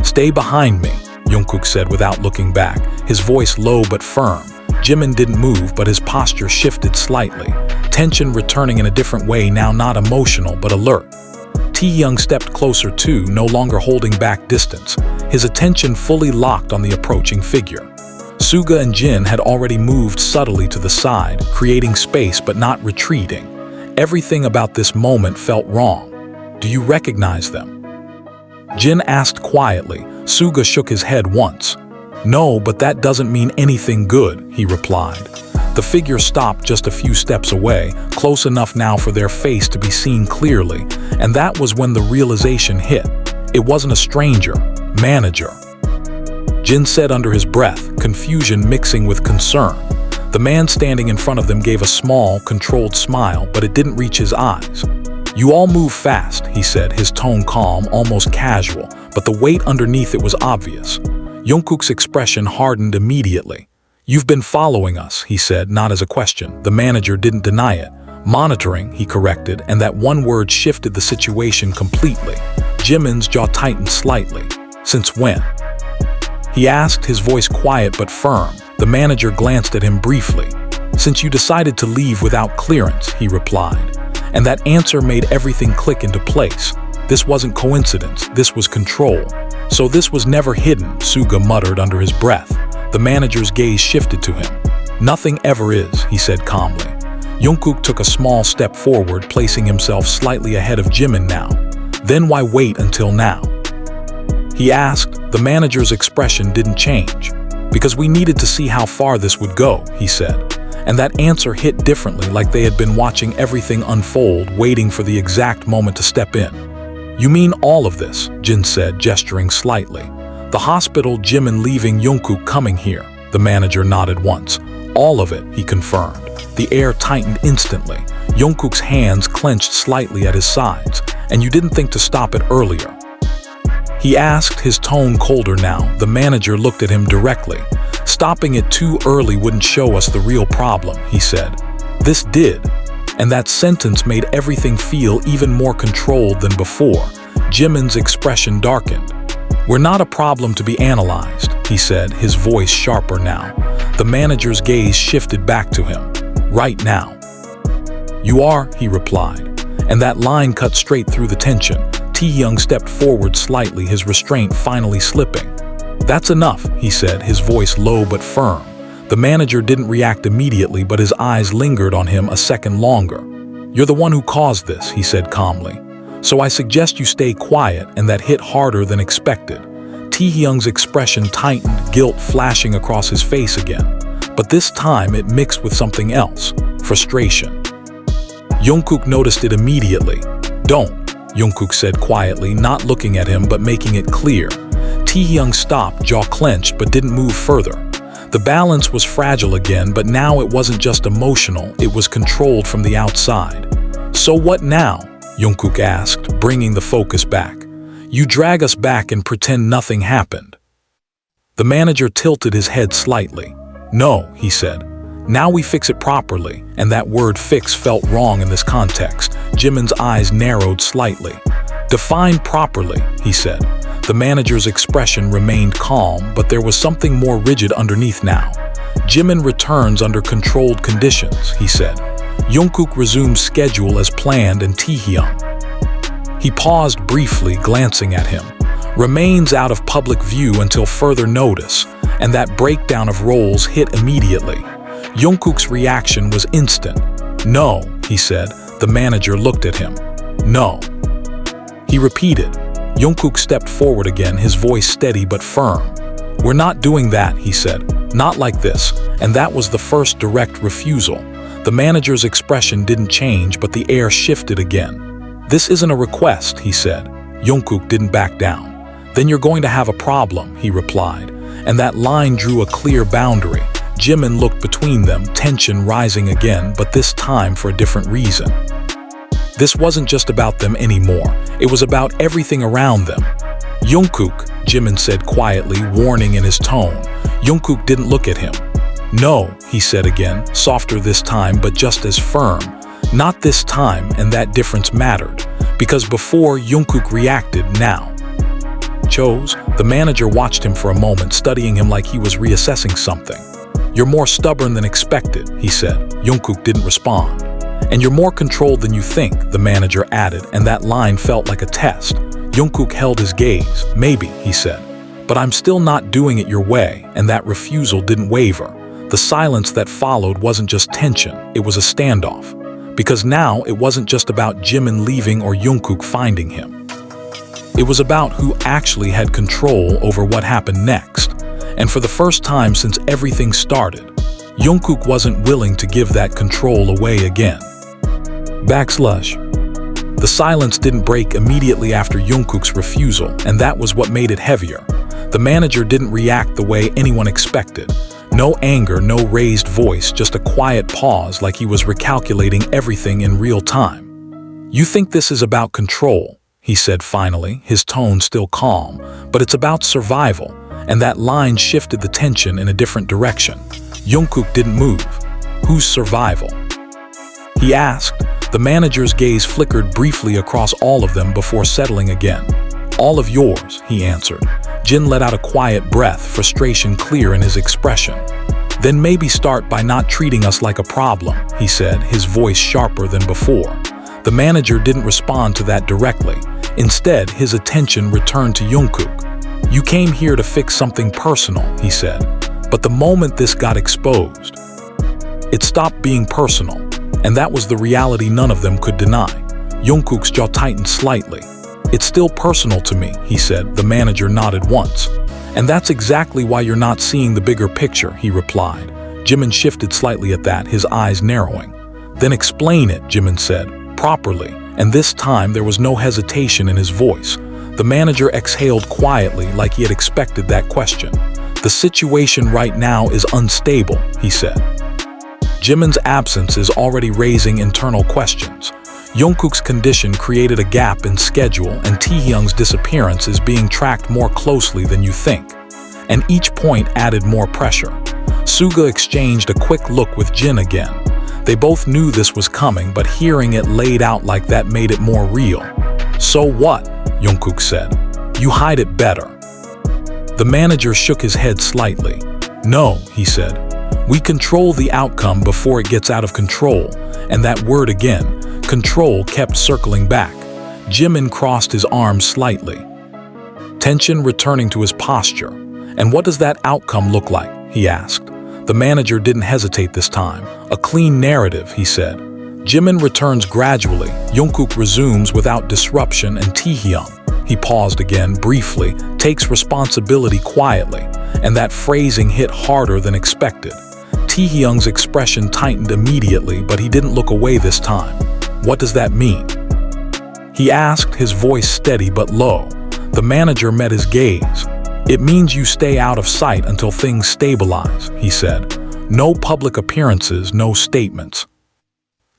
"Stay behind me," Jungkook said without looking back, his voice low but firm. Jimin didn't move, but his posture shifted slightly, tension returning in a different way now, not emotional but alert. Taehyung stepped closer too, no longer holding back distance, his attention fully locked on the approaching figure. Suga and Jin had already moved subtly to the side, creating space but not retreating. Everything about this moment felt wrong. "Do you recognize them?" Jin asked quietly. Suga shook his head once. "No, but that doesn't mean anything good," he replied. The figure stopped just a few steps away, close enough now for their face to be seen clearly, and that was when the realization hit. It wasn't a stranger, manager. Jin said under his breath, confusion mixing with concern. The man standing in front of them gave a small, controlled smile, but it didn't reach his eyes. "You all move fast," he said, his tone calm, almost casual, but the weight underneath it was obvious. Jungkook's expression hardened immediately. "You've been following us," he said, not as a question. The manager didn't deny it. "Monitoring," he corrected, and that one word shifted the situation completely. Jimin's jaw tightened slightly. "Since when?" he asked, his voice quiet but firm. The manager glanced at him briefly. "Since you decided to leave without clearance," he replied. And that answer made everything click into place. This wasn't coincidence, this was control. "So this was never hidden," Suga muttered under his breath. The manager's gaze shifted to him. "Nothing ever is," he said calmly. Jungkook took a small step forward, placing himself slightly ahead of Jimin now. "Then why wait until now?" he asked. The manager's expression didn't change. "Because we needed to see how far this would go," he said. And that answer hit differently, like they had been watching everything unfold, waiting for the exact moment to step in. "You mean all of this?" Jin said, gesturing slightly. "The hospital, Jimin leaving, Jungkook coming here." The manager nodded once. "All of it," he confirmed. The air tightened instantly. Jungkook's hands clenched slightly at his sides. "And you didn't think to stop it earlier?" he asked, his tone colder now. The manager looked at him directly. "Stopping it too early wouldn't show us the real problem," he said. "This did." And that sentence made everything feel even more controlled than before. Jimin's expression darkened. "We're not a problem to be analyzed," he said, his voice sharper now. The manager's gaze shifted back to him. "Right now." "You are," he replied. And that line cut straight through the tension. Taehyung stepped forward slightly, his restraint finally slipping. "That's enough," he said, his voice low but firm. The manager didn't react immediately, but his eyes lingered on him a second longer. "You're the one who caused this," he said calmly. "So I suggest you stay quiet," and that hit harder than expected. Taehyung's expression tightened, guilt flashing across his face again. But this time it mixed with something else, frustration. Jungkook noticed it immediately. "Don't," Jungkook said quietly, not looking at him but making it clear. Taehyung stopped, jaw clenched, but didn't move further. The balance was fragile again, but now it wasn't just emotional, it was controlled from the outside. "So what now?" Jungkook asked, bringing the focus back. "You drag us back and pretend nothing happened." The manager tilted his head slightly. "No," he said. "Now we fix it properly," and that word fix felt wrong in this context. Jimin's eyes narrowed slightly. "Define properly," he said. The manager's expression remained calm, but there was something more rigid underneath now. "Jimin returns under controlled conditions," he said. Jungkook resumes schedule as planned and Taehyung. He paused briefly, glancing at him. "Remains out of public view until further notice," and that breakdown of roles hit immediately. Jungkook's reaction was instant. "No," he said. The manager looked at him. "No." He repeated. Jungkook stepped forward again, his voice steady but firm. "We're not doing that," he said. "Not like this," and that was the first direct refusal. The manager's expression didn't change, but the air shifted again. "This isn't a request," he said. Jungkook didn't back down. "Then you're going to have a problem," he replied, and that line drew a clear boundary. Jimin looked between them, tension rising again, but this time for a different reason. This wasn't just about them anymore, it was about everything around them. "Jungkook," Jimin said quietly, warning in his tone. Jungkook didn't look at him. "No," he said again, softer this time but just as firm. "Not this time," and that difference mattered, because before Jungkook reacted, now. "Chose?" The manager watched him for a moment, studying him like he was reassessing something. "You're more stubborn than expected," he said. Jungkook didn't respond. "And you're more controlled than you think," the manager added, and that line felt like a test. Jungkook held his gaze. "Maybe," he said. "But I'm still not doing it your way," and that refusal didn't waver. The silence that followed wasn't just tension, it was a standoff. Because now it wasn't just about Jimin leaving or Jungkook finding him. It was about who actually had control over what happened next. And for the first time since everything started, Jungkook wasn't willing to give that control away again. The silence didn't break immediately after Jungkook's refusal, and that was what made it heavier. The manager didn't react the way anyone expected. No anger, no raised voice, just a quiet pause like he was recalculating everything in real time. "You think this is about control," he said finally, his tone still calm, "but it's about survival," and that line shifted the tension in a different direction. Jungkook didn't move. "Whose survival?" he asked. The manager's gaze flickered briefly across all of them before settling again. "All of yours," he answered. Jin let out a quiet breath, frustration clear in his expression. "Then maybe start by not treating us like a problem," he said, his voice sharper than before. The manager didn't respond to that directly. Instead, his attention returned to Jungkook. "You came here to fix something personal," he said. But the moment this got exposed, it stopped being personal, and that was the reality none of them could deny. Jungkook's jaw tightened slightly. "It's still personal to me," he said. The manager nodded once. "And that's exactly why you're not seeing the bigger picture," he replied. Jimin shifted slightly at that, his eyes narrowing. "Then explain it," Jimin said, "properly," and this time there was no hesitation in his voice. The manager exhaled quietly like he had expected that question. "The situation right now is unstable," he said. Jimin's absence is already raising internal questions. Jungkook's condition created a gap in schedule, and Taehyung's disappearance is being tracked more closely than you think. And each point added more pressure. Suga exchanged a quick look with Jin again. They both knew this was coming, but hearing it laid out like that made it more real. "So what?" Jungkook said. "You hide it better." The manager shook his head slightly. "No," he said. "We control the outcome before it gets out of control," and that word again, control, kept circling back. Jimin crossed his arms slightly, tension returning to his posture. "And what does that outcome look like?" he asked. The manager didn't hesitate this time. "A clean narrative," he said. Jimin returns gradually, Jungkook resumes without disruption, and Taehyung, he paused again briefly, takes responsibility quietly, and that phrasing hit harder than expected. Taehyung's expression tightened immediately, but he didn't look away this time. What does that mean? He asked, his voice steady but low. The manager met his gaze. It means you stay out of sight until things stabilize, he said. No public appearances, no statements.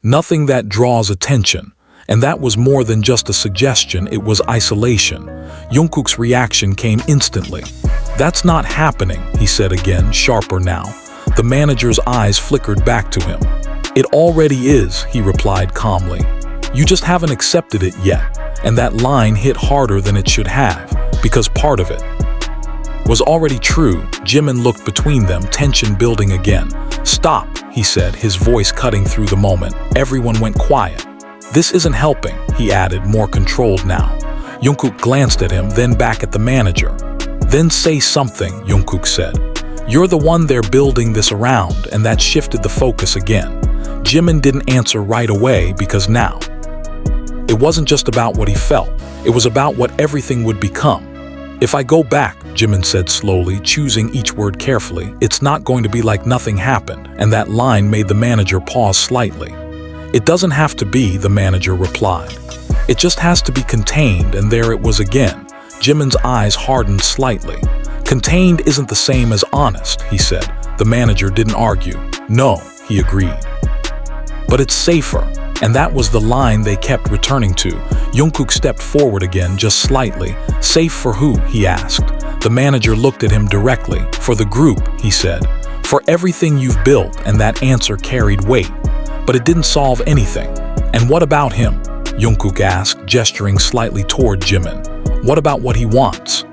Nothing that draws attention. And that was more than just a suggestion, it was isolation. Jungkook's reaction came instantly. That's not happening, he said again, sharper now. The manager's eyes flickered back to him. It already is, he replied calmly. You just haven't accepted it yet. And that line hit harder than it should have, because part of it was already true. Jimin looked between them, tension building again. Stop, he said, his voice cutting through the moment. Everyone went quiet. This isn't helping, he added, more controlled now. Jungkook glanced at him, then back at the manager. Then say something, Jungkook said. You're the one they're building this around, and that shifted the focus again. Jimin didn't answer right away because now it wasn't just about what he felt, it was about what everything would become. If I go back, Jimin said slowly, choosing each word carefully, it's not going to be like nothing happened, and that line made the manager pause slightly. It doesn't have to be, the manager replied. It just has to be contained, and there it was again. Jimin's eyes hardened slightly. Contained isn't the same as honest, he said. The manager didn't argue. No, he agreed. But it's safer. And that was the line they kept returning to. Jungkook stepped forward again, just slightly. Safe for who? He asked. The manager looked at him directly. For the group, he said. For everything you've built, and that answer carried weight. But it didn't solve anything. And what about him? Jungkook asked, gesturing slightly toward Jimin. What about what he wants?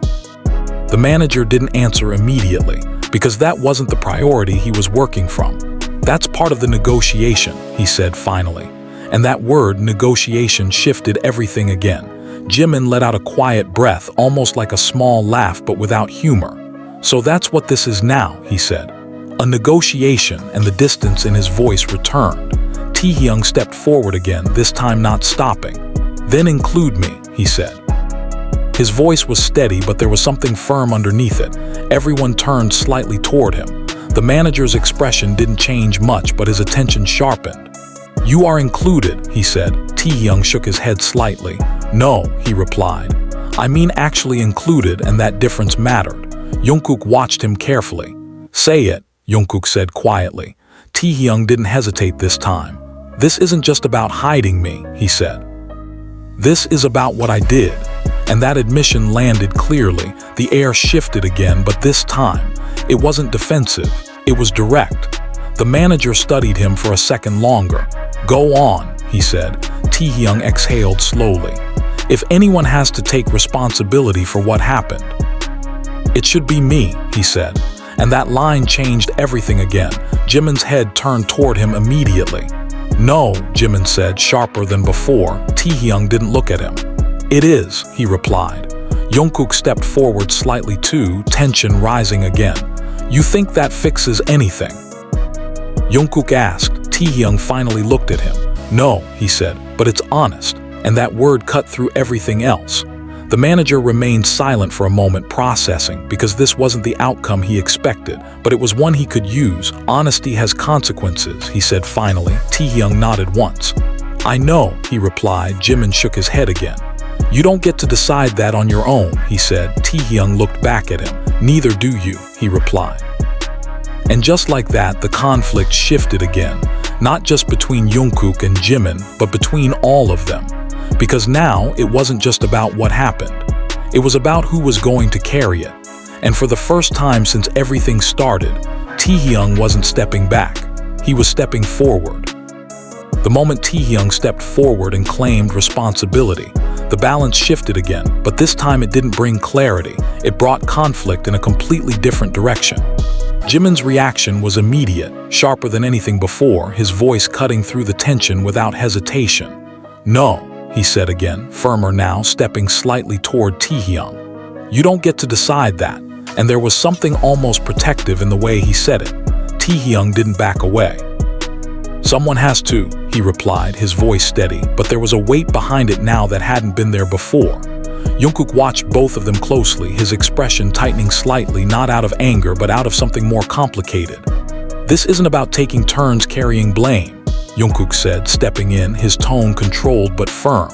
The manager didn't answer immediately, because that wasn't the priority he was working from. That's part of the negotiation, he said finally. And that word, negotiation, shifted everything again. Jimin let out a quiet breath, almost like a small laugh, but without humor. So that's what this is now, he said. A negotiation, and the distance in his voice returned. Taehyung stepped forward again, this time not stopping. Then include me, he said. His voice was steady, but there was something firm underneath it. Everyone turned slightly toward him. The manager's expression didn't change much, but his attention sharpened. You are included, he said. Taehyung shook his head slightly. No, he replied. I mean actually included, and that difference mattered. Jungkook watched him carefully. Say it, Jungkook said quietly. Taehyung didn't hesitate this time. This isn't just about hiding me, he said. This is about what I did. And that admission landed clearly. The air shifted again, but this time, it wasn't defensive. It was direct. The manager studied him for a second longer. Go on, he said. Taehyung exhaled slowly. If anyone has to take responsibility for what happened, it should be me, he said. And that line changed everything again. Jimin's head turned toward him immediately. No, Jimin said, sharper than before. Taehyung didn't look at him. It is, he replied. Jungkook stepped forward slightly too, tension rising again. You think that fixes anything? Jungkook asked. Taehyung finally looked at him. No, he said, but it's honest, and that word cut through everything else. The manager remained silent for a moment, processing, because this wasn't the outcome he expected, but it was one he could use. Honesty has consequences, he said finally. Taehyung nodded once. I know, he replied. Jimin shook his head again. You don't get to decide that on your own, he said. Taehyung looked back at him. Neither do you, he replied. And just like that, the conflict shifted again, not just between Jungkook and Jimin, but between all of them. Because now, it wasn't just about what happened. It was about who was going to carry it. And for the first time since everything started, Taehyung wasn't stepping back. He was stepping forward. The moment Taehyung stepped forward and claimed responsibility, the balance shifted again, but this time it didn't bring clarity. It brought conflict in a completely different direction. Jimin's reaction was immediate, sharper than anything before, his voice cutting through the tension without hesitation. No, he said again, firmer now, stepping slightly toward Taehyung. You don't get to decide that, and there was something almost protective in the way he said it. Taehyung didn't back away. Someone has to, he replied, his voice steady, but there was a weight behind it now that hadn't been there before. Jungkook watched both of them closely, his expression tightening slightly, not out of anger but out of something more complicated. This isn't about taking turns carrying blame, Jungkook said, stepping in, his tone controlled but firm.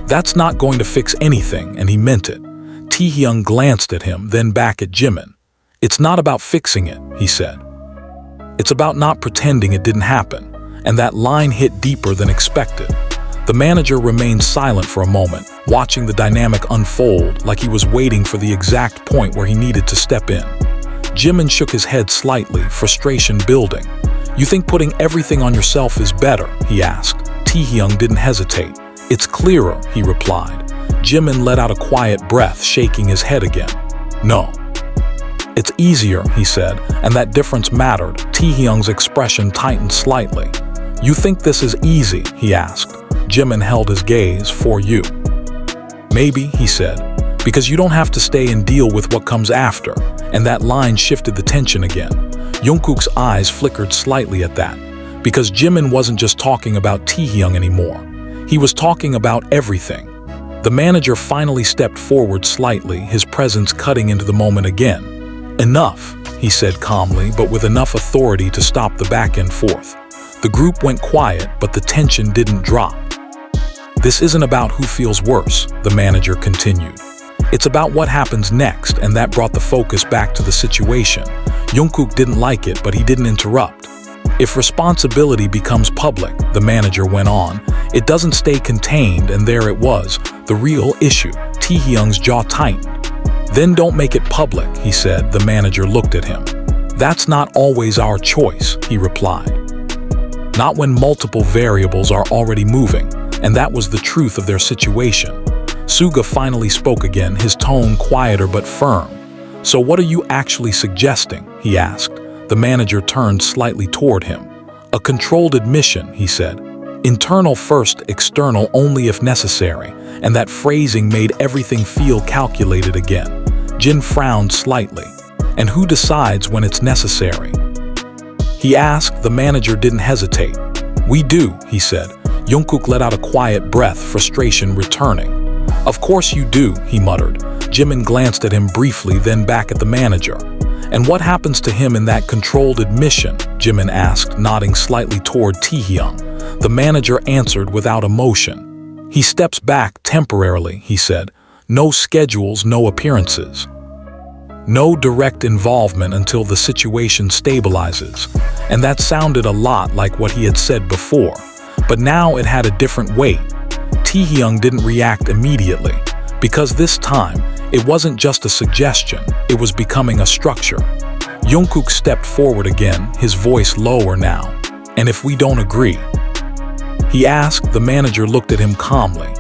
That's not going to fix anything, and he meant it. Taehyung glanced at him, then back at Jimin. It's not about fixing it, he said. It's about not pretending it didn't happen, and that line hit deeper than expected. The manager remained silent for a moment, watching the dynamic unfold like he was waiting for the exact point where he needed to step in. Jimin shook his head slightly, frustration building. You think putting everything on yourself is better? He asked. Taehyung didn't hesitate. It's clearer, he replied. Jimin let out a quiet breath, shaking his head again. No. It's easier, he said, and that difference mattered. Taehyung's expression tightened slightly. You think this is easy? He asked. Jimin held his gaze. For you. Maybe, he said, because you don't have to stay and deal with what comes after, and that line shifted the tension again. Jungkook's eyes flickered slightly at that, because Jimin wasn't just talking about Taehyung anymore. He was talking about everything. The manager finally stepped forward slightly, his presence cutting into the moment again. Enough, he said calmly, but with enough authority to stop the back and forth. The group went quiet, but the tension didn't drop. This isn't about who feels worse, the manager continued. It's about what happens next, and that brought the focus back to the situation. Jungkook didn't like it, but he didn't interrupt. If responsibility becomes public, the manager went on, it doesn't stay contained, and there it was, the real issue. Taehyung's jaw tightened. Then don't make it public, he said. The manager looked at him. That's not always our choice, he replied. Not when multiple variables are already moving, and that was the truth of their situation. Suga finally spoke again, his tone quieter but firm. So what are you actually suggesting? He asked. The manager turned slightly toward him. A controlled admission, he said. Internal first, external only if necessary, and that phrasing made everything feel calculated again. Jin frowned slightly. And who decides when it's necessary? He asked. The manager didn't hesitate. We do, he said. Jungkook let out a quiet breath, frustration returning. Of course you do, he muttered. Jimin glanced at him briefly, then back at the manager. And what happens to him in that controlled admission? Jimin asked, nodding slightly toward Taehyung. The manager answered without emotion. He steps back temporarily, he said. No schedules, no appearances. No direct involvement until the situation stabilizes. And that sounded a lot like what he had said before. But now it had a different weight. Taehyung didn't react immediately, because this time, it wasn't just a suggestion, it was becoming a structure. Jungkook stepped forward again, his voice lower now. And if we don't agree? He asked. The manager looked at him calmly.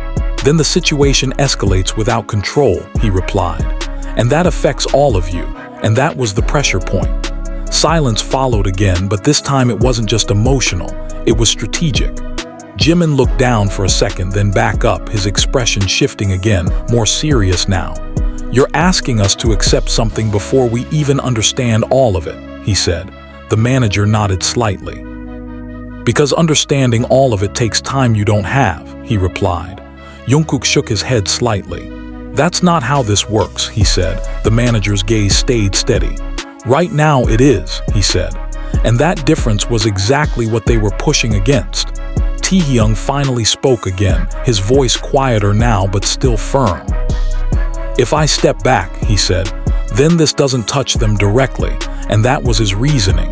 Then the situation escalates without control, he replied. And that affects all of you, and that was the pressure point. Silence followed again, but this time it wasn't just emotional, it was strategic. Jimin looked down for a second, then back up, his expression shifting again, more serious now. You're asking us to accept something before we even understand all of it, he said. The manager nodded slightly. Because understanding all of it takes time you don't have, he replied. Jungkook shook his head slightly. That's not how this works, he said. The manager's gaze stayed steady. Right now it is, he said. And that difference was exactly what they were pushing against. Taehyung finally spoke again, his voice quieter now but still firm. If I step back, he said, then this doesn't touch them directly, and that was his reasoning.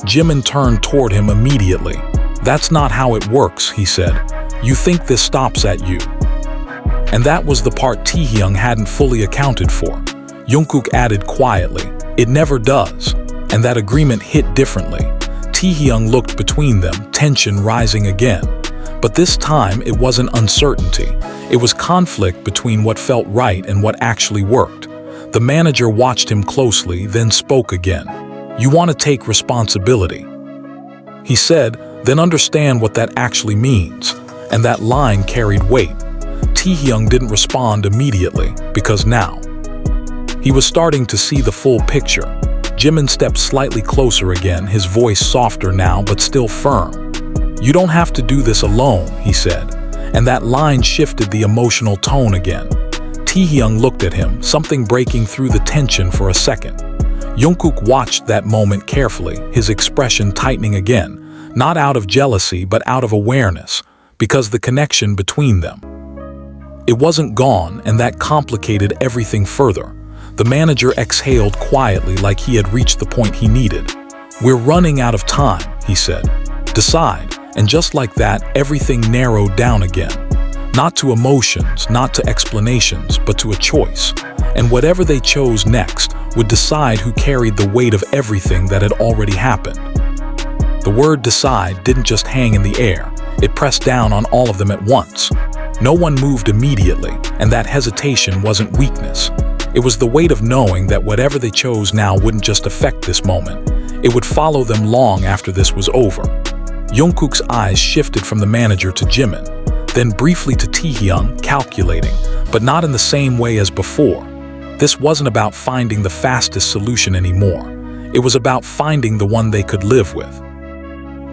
Jimin turned toward him immediately. That's not how it works, he said. You think this stops at you. And that was the part Taehyung hadn't fully accounted for. Jungkook added quietly, it never does, and that agreement hit differently. Taehyung looked between them, tension rising again. But this time it wasn't uncertainty. It was conflict between what felt right and what actually worked. The manager watched him closely, then spoke again. You want to take responsibility. He said, then understand what that actually means. And that line carried weight. Taehyung didn't respond immediately, because now he was starting to see the full picture. Jimin stepped slightly closer again, his voice softer now but still firm. "You don't have to do this alone," he said, and that line shifted the emotional tone again. Taehyung looked at him, something breaking through the tension for a second. Jungkook watched that moment carefully, his expression tightening again, not out of jealousy but out of awareness, because the connection between them. It wasn't gone, and that complicated everything further. The manager exhaled quietly like he had reached the point he needed. "We're running out of time," he said. "Decide." And just like that, everything narrowed down again. Not to emotions, not to explanations, but to a choice. And whatever they chose next would decide who carried the weight of everything that had already happened. The word decide didn't just hang in the air. It pressed down on all of them at once. No one moved immediately, and that hesitation wasn't weakness. It was the weight of knowing that whatever they chose now wouldn't just affect this moment. It would follow them long after this was over. Jungkook's eyes shifted from the manager to Jimin, then briefly to Taehyung, calculating, but not in the same way as before. This wasn't about finding the fastest solution anymore. It was about finding the one they could live with.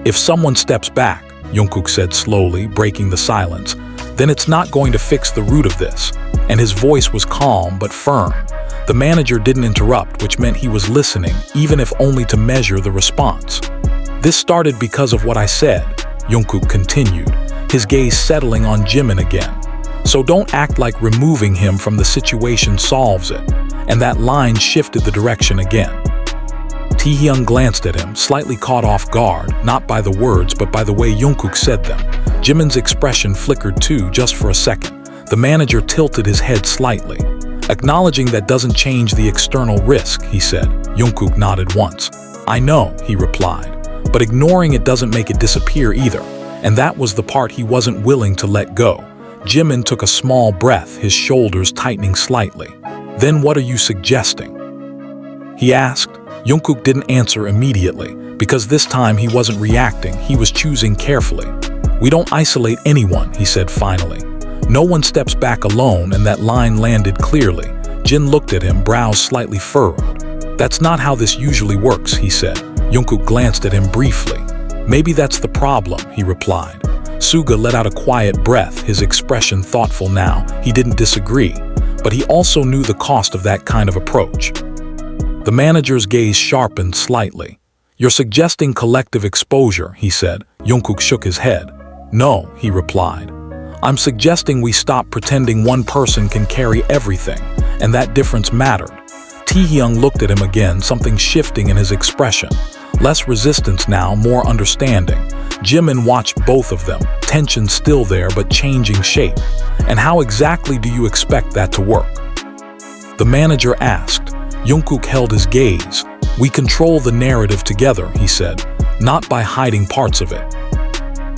"If someone steps back," Jungkook said slowly, breaking the silence, "then it's not going to fix the root of this." And his voice was calm but firm. The manager didn't interrupt, which meant he was listening, even if only to measure the response. "This started because of what I said," Jungkook continued, his gaze settling on Jimin again. "So don't act like removing him from the situation solves it." And that line shifted the direction again. Taehyung glanced at him, slightly caught off guard, not by the words but by the way Jungkook said them. Jimin's expression flickered too, just for a second. The manager tilted his head slightly. "Acknowledging that doesn't change the external risk," he said. Jungkook nodded once. "I know," he replied, "but ignoring it doesn't make it disappear either." And that was the part he wasn't willing to let go. Jimin took a small breath, his shoulders tightening slightly. "Then what are you suggesting?" he asked. Jungkook didn't answer immediately, because this time he wasn't reacting, he was choosing carefully. "We don't isolate anyone," he said finally. "No one steps back alone," and that line landed clearly. Jin looked at him, brows slightly furrowed. "That's not how this usually works," he said. Jungkook glanced at him briefly. "Maybe that's the problem," he replied. Suga let out a quiet breath, his expression thoughtful now. He didn't disagree, but he also knew the cost of that kind of approach. The manager's gaze sharpened slightly. "You're suggesting collective exposure," he said. Jungkook shook his head. "No," he replied. "I'm suggesting we stop pretending one person can carry everything," and that difference mattered. Taehyung looked at him again, something shifting in his expression. Less resistance now, more understanding. Jimin watched both of them, tension still there but changing shape. "And how exactly do you expect that to work?" the manager asked. Jungkook held his gaze. "We control the narrative together," he said, "not by hiding parts of it,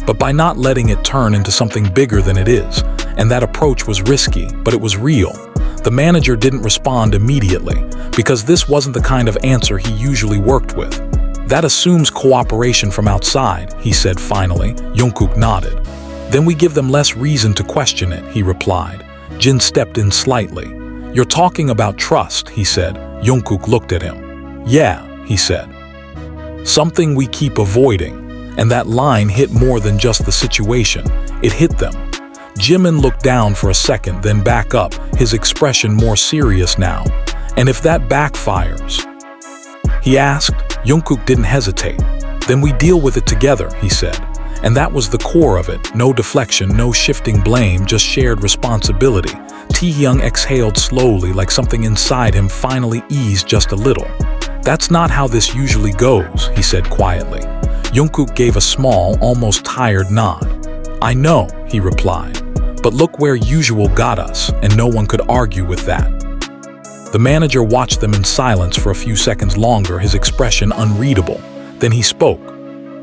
but by not letting it turn into something bigger than it is." And that approach was risky, but it was real. The manager didn't respond immediately, because this wasn't the kind of answer he usually worked with. "That assumes cooperation from outside," he said finally. Jungkook nodded. "Then we give them less reason to question it," he replied. Jin stepped in slightly. "You're talking about trust," he said. Jungkook looked at him. "Yeah," he said. "Something we keep avoiding." And that line hit more than just the situation. It hit them. Jimin looked down for a second, then back up, his expression more serious now. "And if that backfires?" he asked. Jungkook didn't hesitate. "Then we deal with it together," he said. And that was the core of it. No deflection, no shifting blame, just shared responsibility. Taehyung exhaled slowly, like something inside him finally eased just a little. "That's not how this usually goes," he said quietly. Jungkook gave a small, almost tired nod. "I know," he replied. "But look where usual got us," and no one could argue with that. The manager watched them in silence for a few seconds longer, his expression unreadable. Then he spoke.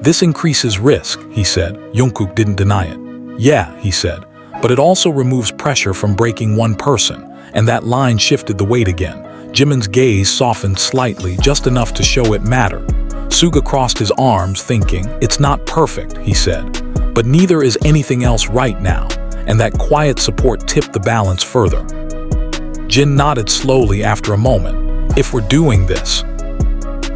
"This increases risk," he said. Jungkook didn't deny it. "Yeah," he said, "but it also removes pressure from breaking one person." And that line shifted the weight again. Jimin's gaze softened slightly, just enough to show it mattered. Suga crossed his arms, thinking, "It's not perfect," he said, "but neither is anything else right now." And that quiet support tipped the balance further. Jin nodded slowly after a moment. "If we're doing this,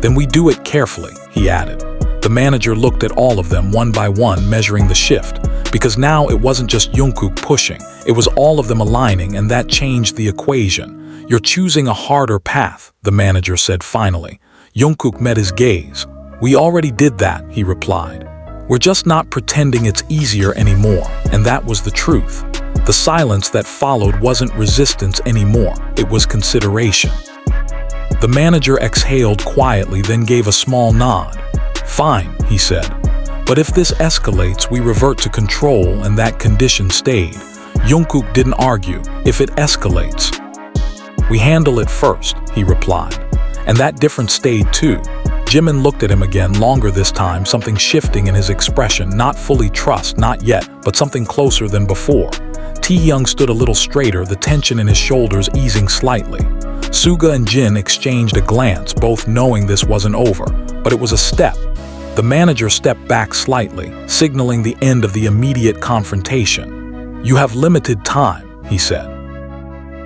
then we do it carefully," he added. The manager looked at all of them one by one, measuring the shift, because now it wasn't just Jungkook pushing, it was all of them aligning, and that changed the equation. "You're choosing a harder path," the manager said finally. Jungkook met his gaze. "We already did that," he replied. "We're just not pretending it's easier anymore," and that was the truth. The silence that followed wasn't resistance anymore, it was consideration. The manager exhaled quietly, then gave a small nod. "Fine," he said. "But if this escalates, we revert to control," and that condition stayed. Jungkook didn't argue. "If it escalates, we handle it first," he replied. And that difference stayed too. Jimin looked at him again, longer this time, something shifting in his expression, not fully trust, not yet, but something closer than before. Taehyung stood a little straighter, the tension in his shoulders easing slightly. Suga and Jin exchanged a glance, both knowing this wasn't over, but it was a step. The manager stepped back slightly, signaling the end of the immediate confrontation. "You have limited time," he said.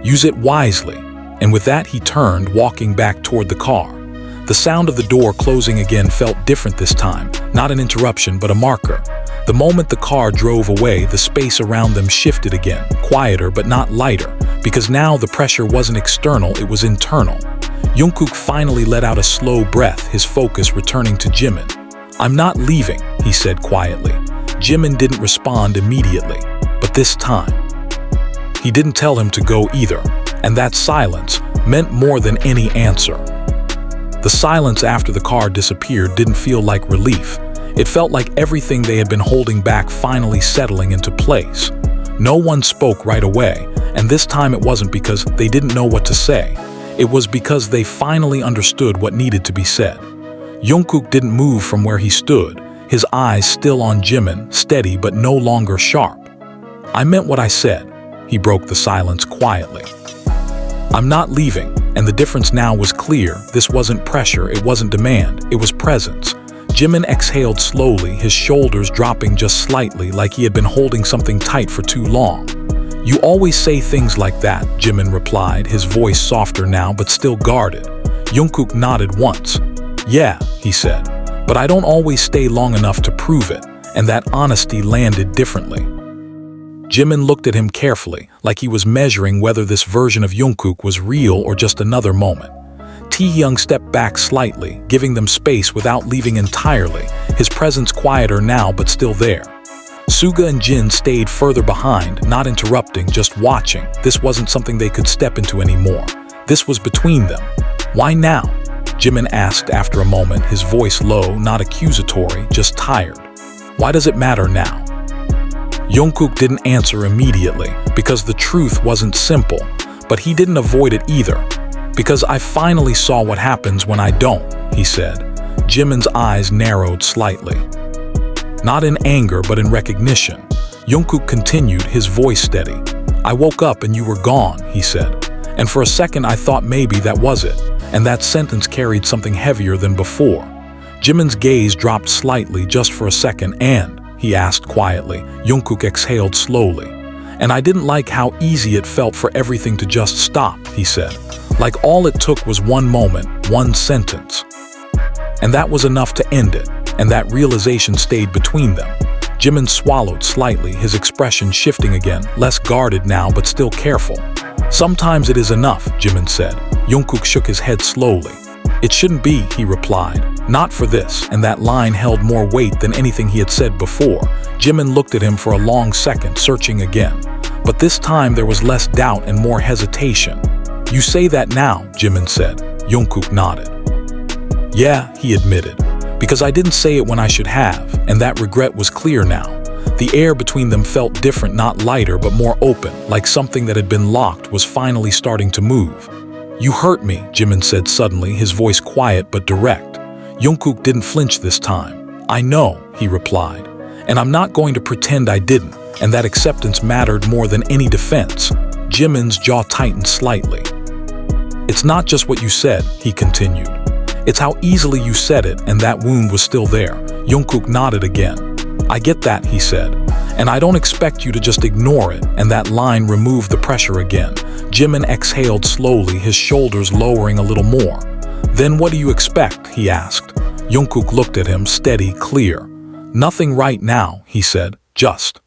"Use it wisely." And with that he turned, walking back toward the car. The sound of the door closing again felt different this time, not an interruption but a marker. The moment the car drove away, the space around them shifted again, quieter but not lighter, because now the pressure wasn't external, it was internal. Jungkook finally let out a slow breath, his focus returning to Jimin. "I'm not leaving," he said quietly. Jimin didn't respond immediately, but this time, he didn't tell him to go either, and that silence meant more than any answer. The silence after the car disappeared didn't feel like relief. It felt like everything they had been holding back finally settling into place. No one spoke right away, and this time it wasn't because they didn't know what to say. It was because they finally understood what needed to be said. Jungkook didn't move from where he stood, his eyes still on Jimin, steady but no longer sharp. "I meant what I said," he broke the silence quietly. "I'm not leaving," and the difference now was clear. This wasn't pressure, it wasn't demand, it was presence. Jimin exhaled slowly, his shoulders dropping just slightly, like he had been holding something tight for too long. "You always say things like that," Jimin replied, his voice softer now but still guarded. Jungkook nodded once. "Yeah," he said, "but I don't always stay long enough to prove it," and that honesty landed differently. Jimin looked at him carefully, like he was measuring whether this version of Jungkook was real or just another moment. Taehyung stepped back slightly, giving them space without leaving entirely, his presence quieter now but still there. Suga and Jin stayed further behind, not interrupting, just watching. This wasn't something they could step into anymore. This was between them. "Why now?" Jimin asked after a moment, his voice low, not accusatory, just tired. "Why does it matter now?" Jungkook didn't answer immediately, because the truth wasn't simple, but he didn't avoid it either. "Because I finally saw what happens when I don't," he said. Jimin's eyes narrowed slightly. Not in anger, but in recognition. Jungkook continued, his voice steady. "I woke up and you were gone," he said. "And for a second I thought maybe that was it." And that sentence carried something heavier than before. Jimin's gaze dropped slightly just for a second, and, he asked quietly. Jungkook exhaled slowly. "And I didn't like how easy it felt for everything to just stop," he said. "Like all it took was one moment, one sentence. And that was enough to end it," and that realization stayed between them. Jimin swallowed slightly, his expression shifting again, less guarded now but still careful. "Sometimes it is enough," Jimin said. Jungkook shook his head slowly. "It shouldn't be," he replied. "Not for this," and that line held more weight than anything he had said before. Jimin looked at him for a long second, searching again. But this time there was less doubt and more hesitation. "You say that now," Jimin said. Jungkook nodded. "Yeah," he admitted, "because I didn't say it when I should have," and that regret was clear now. The air between them felt different, not lighter, but more open, like something that had been locked was finally starting to move. "You hurt me," Jimin said suddenly, his voice quiet but direct. Jungkook didn't flinch this time. "I know," he replied, "and I'm not going to pretend I didn't," and that acceptance mattered more than any defense. Jimin's jaw tightened slightly. "It's not just what you said," he continued. "It's how easily you said it, and that wound was still there." Jungkook nodded again. "I get that," he said, "and I don't expect you to just ignore it," and that line removed the pressure again. Jimin exhaled slowly, his shoulders lowering a little more. "Then what do you expect?" he asked. Jungkook looked at him, steady, clear. "Nothing right now," he said, "just.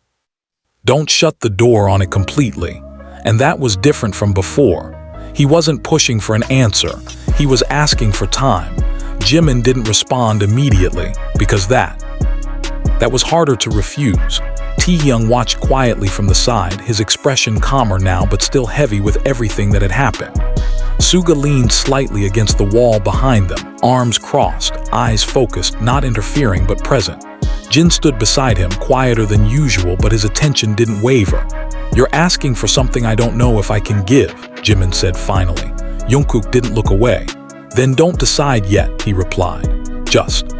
Don't shut the door on it completely." And that was different from before. He wasn't pushing for an answer. He was asking for time. Jimin didn't respond immediately, because that was harder to refuse. Taehyung watched quietly from the side, his expression calmer now but still heavy with everything that had happened. Suga leaned slightly against the wall behind them, arms crossed, eyes focused, not interfering but present. Jin stood beside him, quieter than usual, but his attention didn't waver. "You're asking for something I don't know if I can give," Jimin said finally. Jungkook didn't look away. "Then don't decide yet," he replied. "Just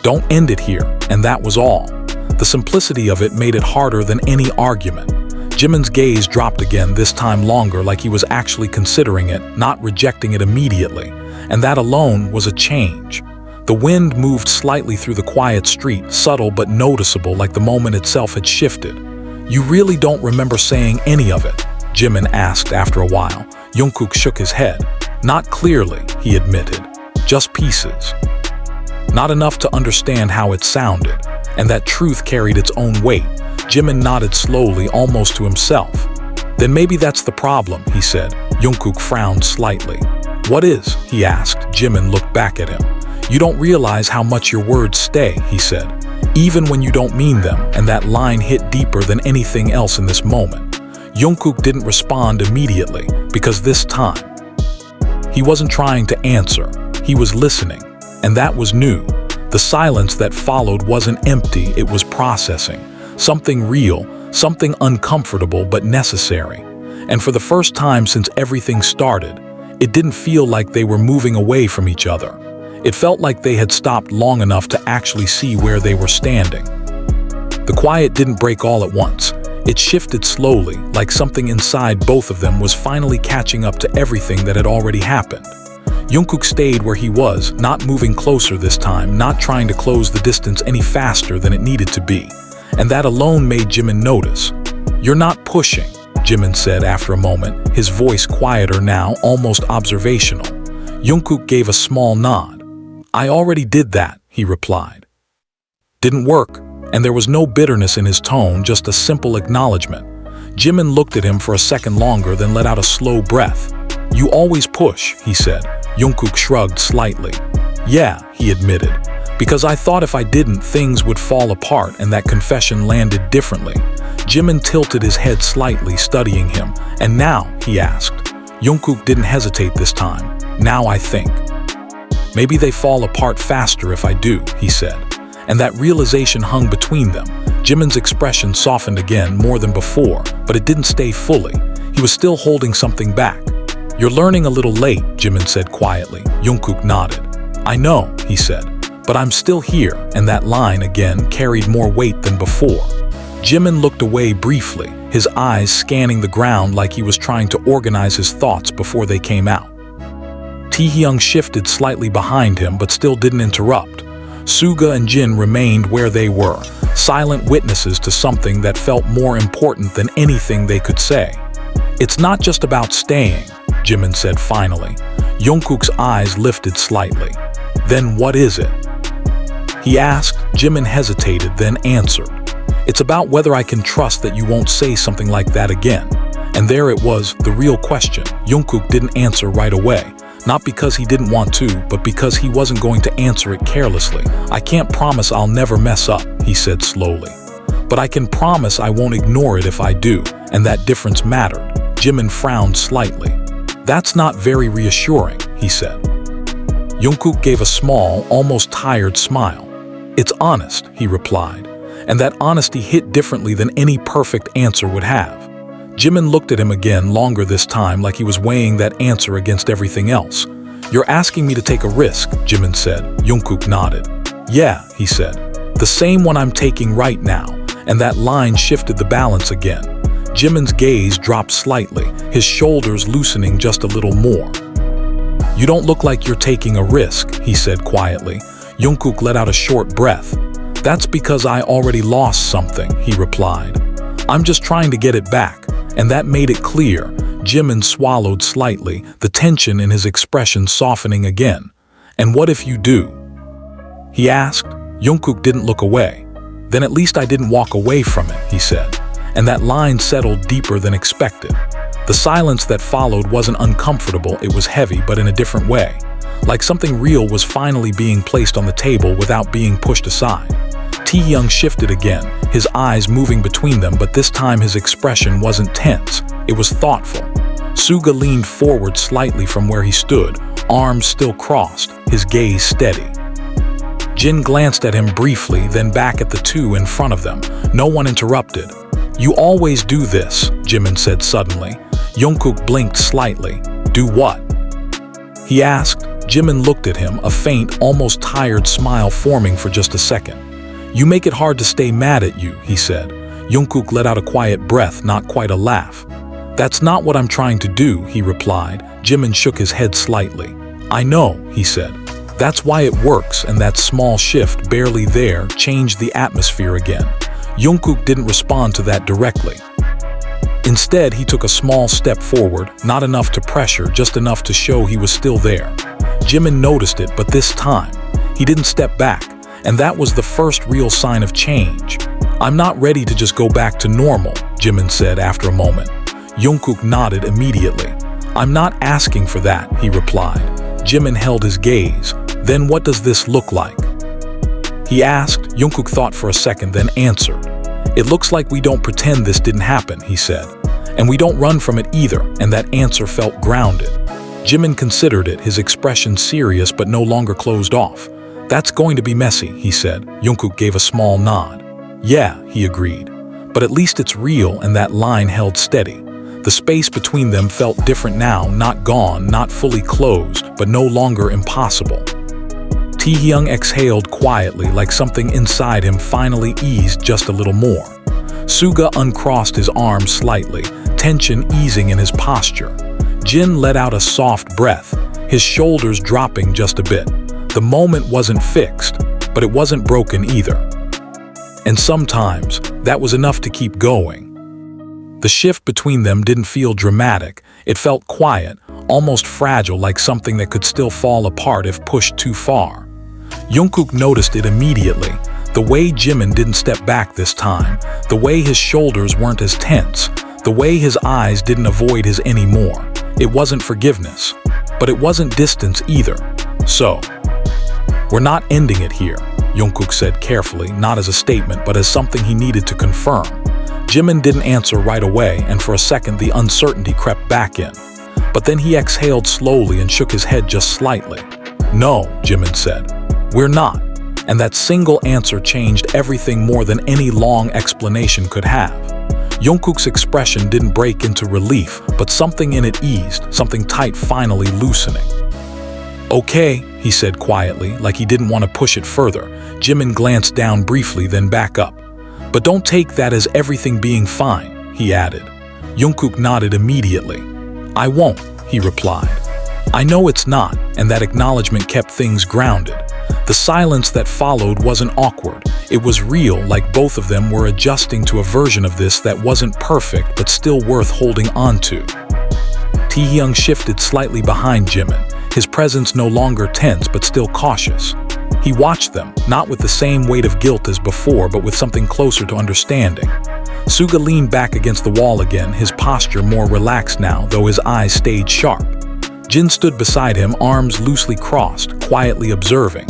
don't end it here," and that was all. The simplicity of it made it harder than any argument. Jimin's gaze dropped again, this time longer, like he was actually considering it, not rejecting it immediately. And that alone was a change. The wind moved slightly through the quiet street, subtle but noticeable, like the moment itself had shifted. "You really don't remember saying any of it?" Jimin asked after a while. Jungkook shook his head. "Not clearly," he admitted. "Just pieces. Not enough to understand how it sounded." And that truth carried its own weight. Jimin nodded slowly, almost to himself. "Then maybe that's the problem," he said. Jungkook frowned slightly. "What is?" he asked. Jimin looked back at him. "You don't realize how much your words stay," he said. "Even when you don't mean them," and that line hit deeper than anything else in this moment. Jungkook didn't respond immediately, because this time, he wasn't trying to answer. He was listening, and that was new. The silence that followed wasn't empty, it was processing. Something real, something uncomfortable but necessary. And for the first time since everything started, it didn't feel like they were moving away from each other. It felt like they had stopped long enough to actually see where they were standing. The quiet didn't break all at once. It shifted slowly, like something inside both of them was finally catching up to everything that had already happened. Jungkook stayed where he was, not moving closer this time, not trying to close the distance any faster than it needed to be. And that alone made Jimin notice. "You're not pushing," Jimin said after a moment, his voice quieter now, almost observational. Jungkook gave a small nod. "I already did that," he replied. "Didn't work," and there was no bitterness in his tone, just a simple acknowledgement. Jimin looked at him for a second longer, then let out a slow breath. "You always push," he said. Jungkook shrugged slightly. "Yeah," he admitted, "because I thought if I didn't, things would fall apart," and that confession landed differently. Jimin tilted his head slightly, studying him. "And now?" he asked. Jungkook didn't hesitate this time. "Now I think maybe they fall apart faster if I do," he said. And that realization hung between them. Jimin's expression softened again, more than before, but it didn't stay fully. He was still holding something back. "You're learning a little late," Jimin said quietly. Jungkook nodded. "I know," he said, "but I'm still here," and that line again carried more weight than before. Jimin looked away briefly, his eyes scanning the ground like he was trying to organize his thoughts before they came out. Taehyung shifted slightly behind him but still didn't interrupt. Suga and Jin remained where they were, silent witnesses to something that felt more important than anything they could say. "It's not just about staying," Jimin said finally. Jungkook's eyes lifted slightly. "Then what is it?" he asked. Jimin hesitated, then answered. "It's about whether I can trust that you won't say something like that again." And there it was, the real question. Jungkook didn't answer right away. Not because he didn't want to, but because he wasn't going to answer it carelessly. "I can't promise I'll never mess up," he said slowly. "But I can promise I won't ignore it if I do," and that difference mattered. Jimin frowned slightly. "That's not very reassuring," he said. Jungkook gave a small, almost tired smile. "It's honest," he replied, and that honesty hit differently than any perfect answer would have. Jimin looked at him again, longer this time, like he was weighing that answer against everything else. "You're asking me to take a risk," Jimin said. Jungkook nodded. "Yeah," he said, "the same one I'm taking right now," and that line shifted the balance again. Jimin's gaze dropped slightly, his shoulders loosening just a little more. "You don't look like you're taking a risk," he said quietly. Jungkook let out a short breath. "That's because I already lost something," he replied. "I'm just trying to get it back." And that made it clear. Jimin swallowed slightly, the tension in his expression softening again. "And what if you do?" he asked. Jungkook didn't look away. Then at least I didn't walk away from it, he said. And that line settled deeper than expected. The silence that followed wasn't uncomfortable, it was heavy, but in a different way. Like something real was finally being placed on the table without being pushed aside. Taehyung shifted again, his eyes moving between them, but this time his expression wasn't tense, it was thoughtful. Suga leaned forward slightly from where he stood, arms still crossed, his gaze steady. Jin glanced at him briefly, then back at the two in front of them. No one interrupted. "You always do this," Jimin said suddenly. Jungkook blinked slightly. "Do what?" he asked. Jimin looked at him, a faint, almost tired smile forming for just a second. "You make it hard to stay mad at you," he said. Jungkook let out a quiet breath, not quite a laugh. "That's not what I'm trying to do," he replied. Jimin shook his head slightly. "I know," he said. "That's why it works, and that small shift, barely there, changed the atmosphere again." Jungkook didn't respond to that directly. Instead, he took a small step forward, not enough to pressure, just enough to show he was still there. Jimin noticed it, but this time, he didn't step back, and that was the first real sign of change. "I'm not ready to just go back to normal," Jimin said after a moment. Jungkook nodded immediately. "I'm not asking for that," he replied. Jimin held his gaze. "Then what does this look like?" he asked. Jungkook thought for a second, then answered. "It looks like we don't pretend this didn't happen," he said. "And we don't run from it either," and that answer felt grounded. Jimin considered it, his expression serious but no longer closed off. "That's going to be messy," he said. Jungkook gave a small nod. "Yeah," he agreed. "But at least it's real," and that line held steady. The space between them felt different now, not gone, not fully closed, but no longer impossible. Taehyung exhaled quietly, like something inside him finally eased just a little more. Suga uncrossed his arms slightly, tension easing in his posture. Jin let out a soft breath, his shoulders dropping just a bit. The moment wasn't fixed, but it wasn't broken either. And sometimes, that was enough to keep going. The shift between them didn't feel dramatic, it felt quiet, almost fragile, like something that could still fall apart if pushed too far. Jungkook noticed it immediately, the way Jimin didn't step back this time, the way his shoulders weren't as tense, the way his eyes didn't avoid his anymore. It wasn't forgiveness, but it wasn't distance either. "So, we're not ending it here," Jungkook said carefully, not as a statement but as something he needed to confirm. Jimin didn't answer right away, and for a second the uncertainty crept back in. But then he exhaled slowly and shook his head just slightly. "No," Jimin said. "We're not." And that single answer changed everything more than any long explanation could have. Jungkook's expression didn't break into relief, but something in it eased, something tight finally loosening. "Okay," he said quietly, like he didn't want to push it further. Jimin glanced down briefly, then back up. "But don't take that as everything being fine," he added. Jungkook nodded immediately. "I won't," he replied. "I know it's not," and that acknowledgement kept things grounded. The silence that followed wasn't awkward. It was real, like both of them were adjusting to a version of this that wasn't perfect but still worth holding on to. Taehyung shifted slightly behind Jimin, his presence no longer tense but still cautious. He watched them, not with the same weight of guilt as before, but with something closer to understanding. Suga leaned back against the wall again, his posture more relaxed now, though his eyes stayed sharp. Jin stood beside him, arms loosely crossed, quietly observing.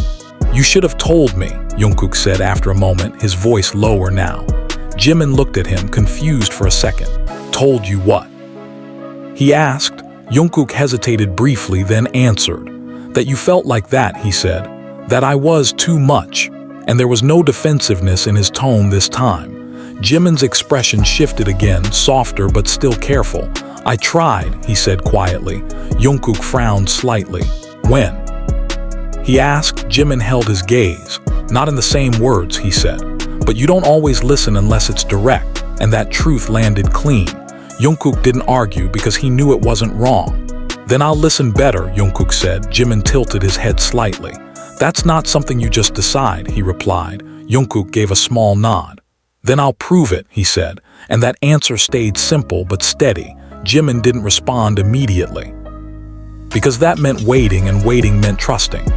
"You should have told me," Jungkook said after a moment, his voice lower now. Jimin looked at him, confused for a second. "Told you what?" he asked. Jungkook hesitated briefly, then answered. "That you felt like that," he said. "That I was too much." And there was no defensiveness in his tone this time. Jimin's expression shifted again, softer but still careful. "I tried," he said quietly. Jungkook frowned slightly. "When?" he asked. Jimin held his gaze. "Not in the same words," he said. "But you don't always listen unless it's direct," and that truth landed clean. Jungkook didn't argue because he knew it wasn't wrong. "Then I'll listen better," Jungkook said. Jimin tilted his head slightly. "That's not something you just decide," he replied. Jungkook gave a small nod. "Then I'll prove it," he said, and that answer stayed simple but steady. Jimin didn't respond immediately. Because that meant waiting, and waiting meant trusting.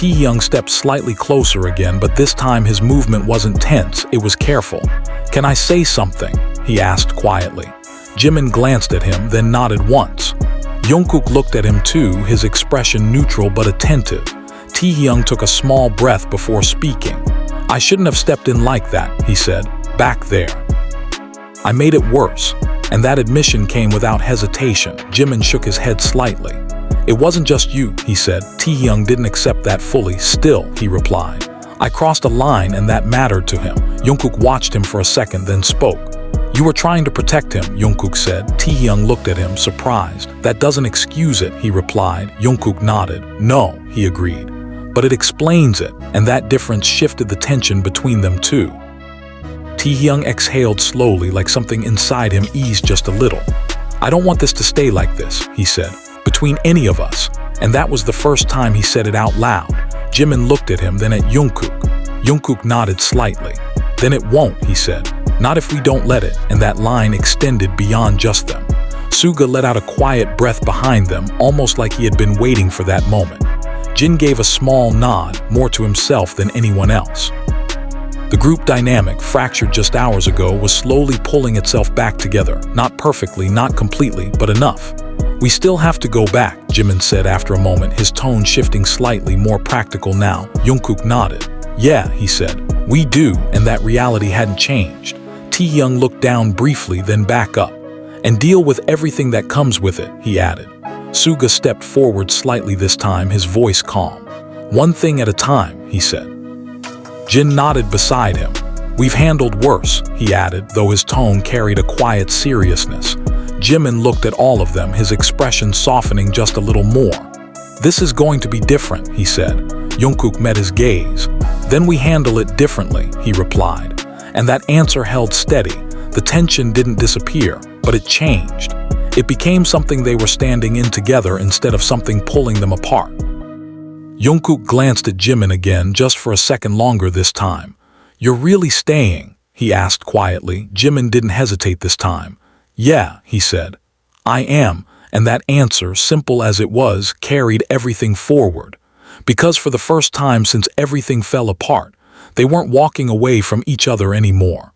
Taehyung stepped slightly closer again, but this time his movement wasn't tense, it was careful. "Can I say something?" he asked quietly. Jimin glanced at him, then nodded once. Jungkook looked at him too, his expression neutral but attentive. Taehyung took a small breath before speaking. "I shouldn't have stepped in like that," he said, "back there. I made it worse." And that admission came without hesitation. Jimin shook his head slightly. "It wasn't just you," he said. Taehyung didn't accept that fully. "Still," he replied, "I crossed a line and that mattered to him." Jungkook watched him for a second, then spoke. "You were trying to protect him," Jungkook said. Taehyung looked at him, surprised. "That doesn't excuse it," he replied. Jungkook nodded. "No," he agreed. "But it explains it," and that difference shifted the tension between them too. Taehyung exhaled slowly, like something inside him eased just a little. "I don't want this to stay like this," he said, "between any of us." And that was the first time he said it out loud. Jimin looked at him, then at Jungkook. Jungkook nodded slightly. "Then it won't," he said. "Not if we don't let it," and that line extended beyond just them. Suga let out a quiet breath behind them, almost like he had been waiting for that moment. Jin gave a small nod, more to himself than anyone else. The group dynamic, fractured just hours ago, was slowly pulling itself back together. Not perfectly, not completely, but enough. "We still have to go back," Jimin said after a moment, his tone shifting slightly, more practical now. Jungkook nodded. "Yeah," he said, "we do," and that reality hadn't changed. Taehyung looked down briefly, then back up. "And deal with everything that comes with it," he added. Suga stepped forward slightly this time, his voice calm. "One thing at a time," he said. Jin nodded beside him. "We've handled worse," he added, though his tone carried a quiet seriousness. Jimin looked at all of them, his expression softening just a little more. "This is going to be different," he said. Jungkook met his gaze. "Then we handle it differently," he replied. And that answer held steady. The tension didn't disappear, but it changed. It became something they were standing in together instead of something pulling them apart. Jungkook glanced at Jimin again, just for a second longer this time. "You're really staying?" he asked quietly. Jimin didn't hesitate this time. "Yeah," he said. "I am," and that answer, simple as it was, carried everything forward. Because for the first time since everything fell apart, they weren't walking away from each other anymore.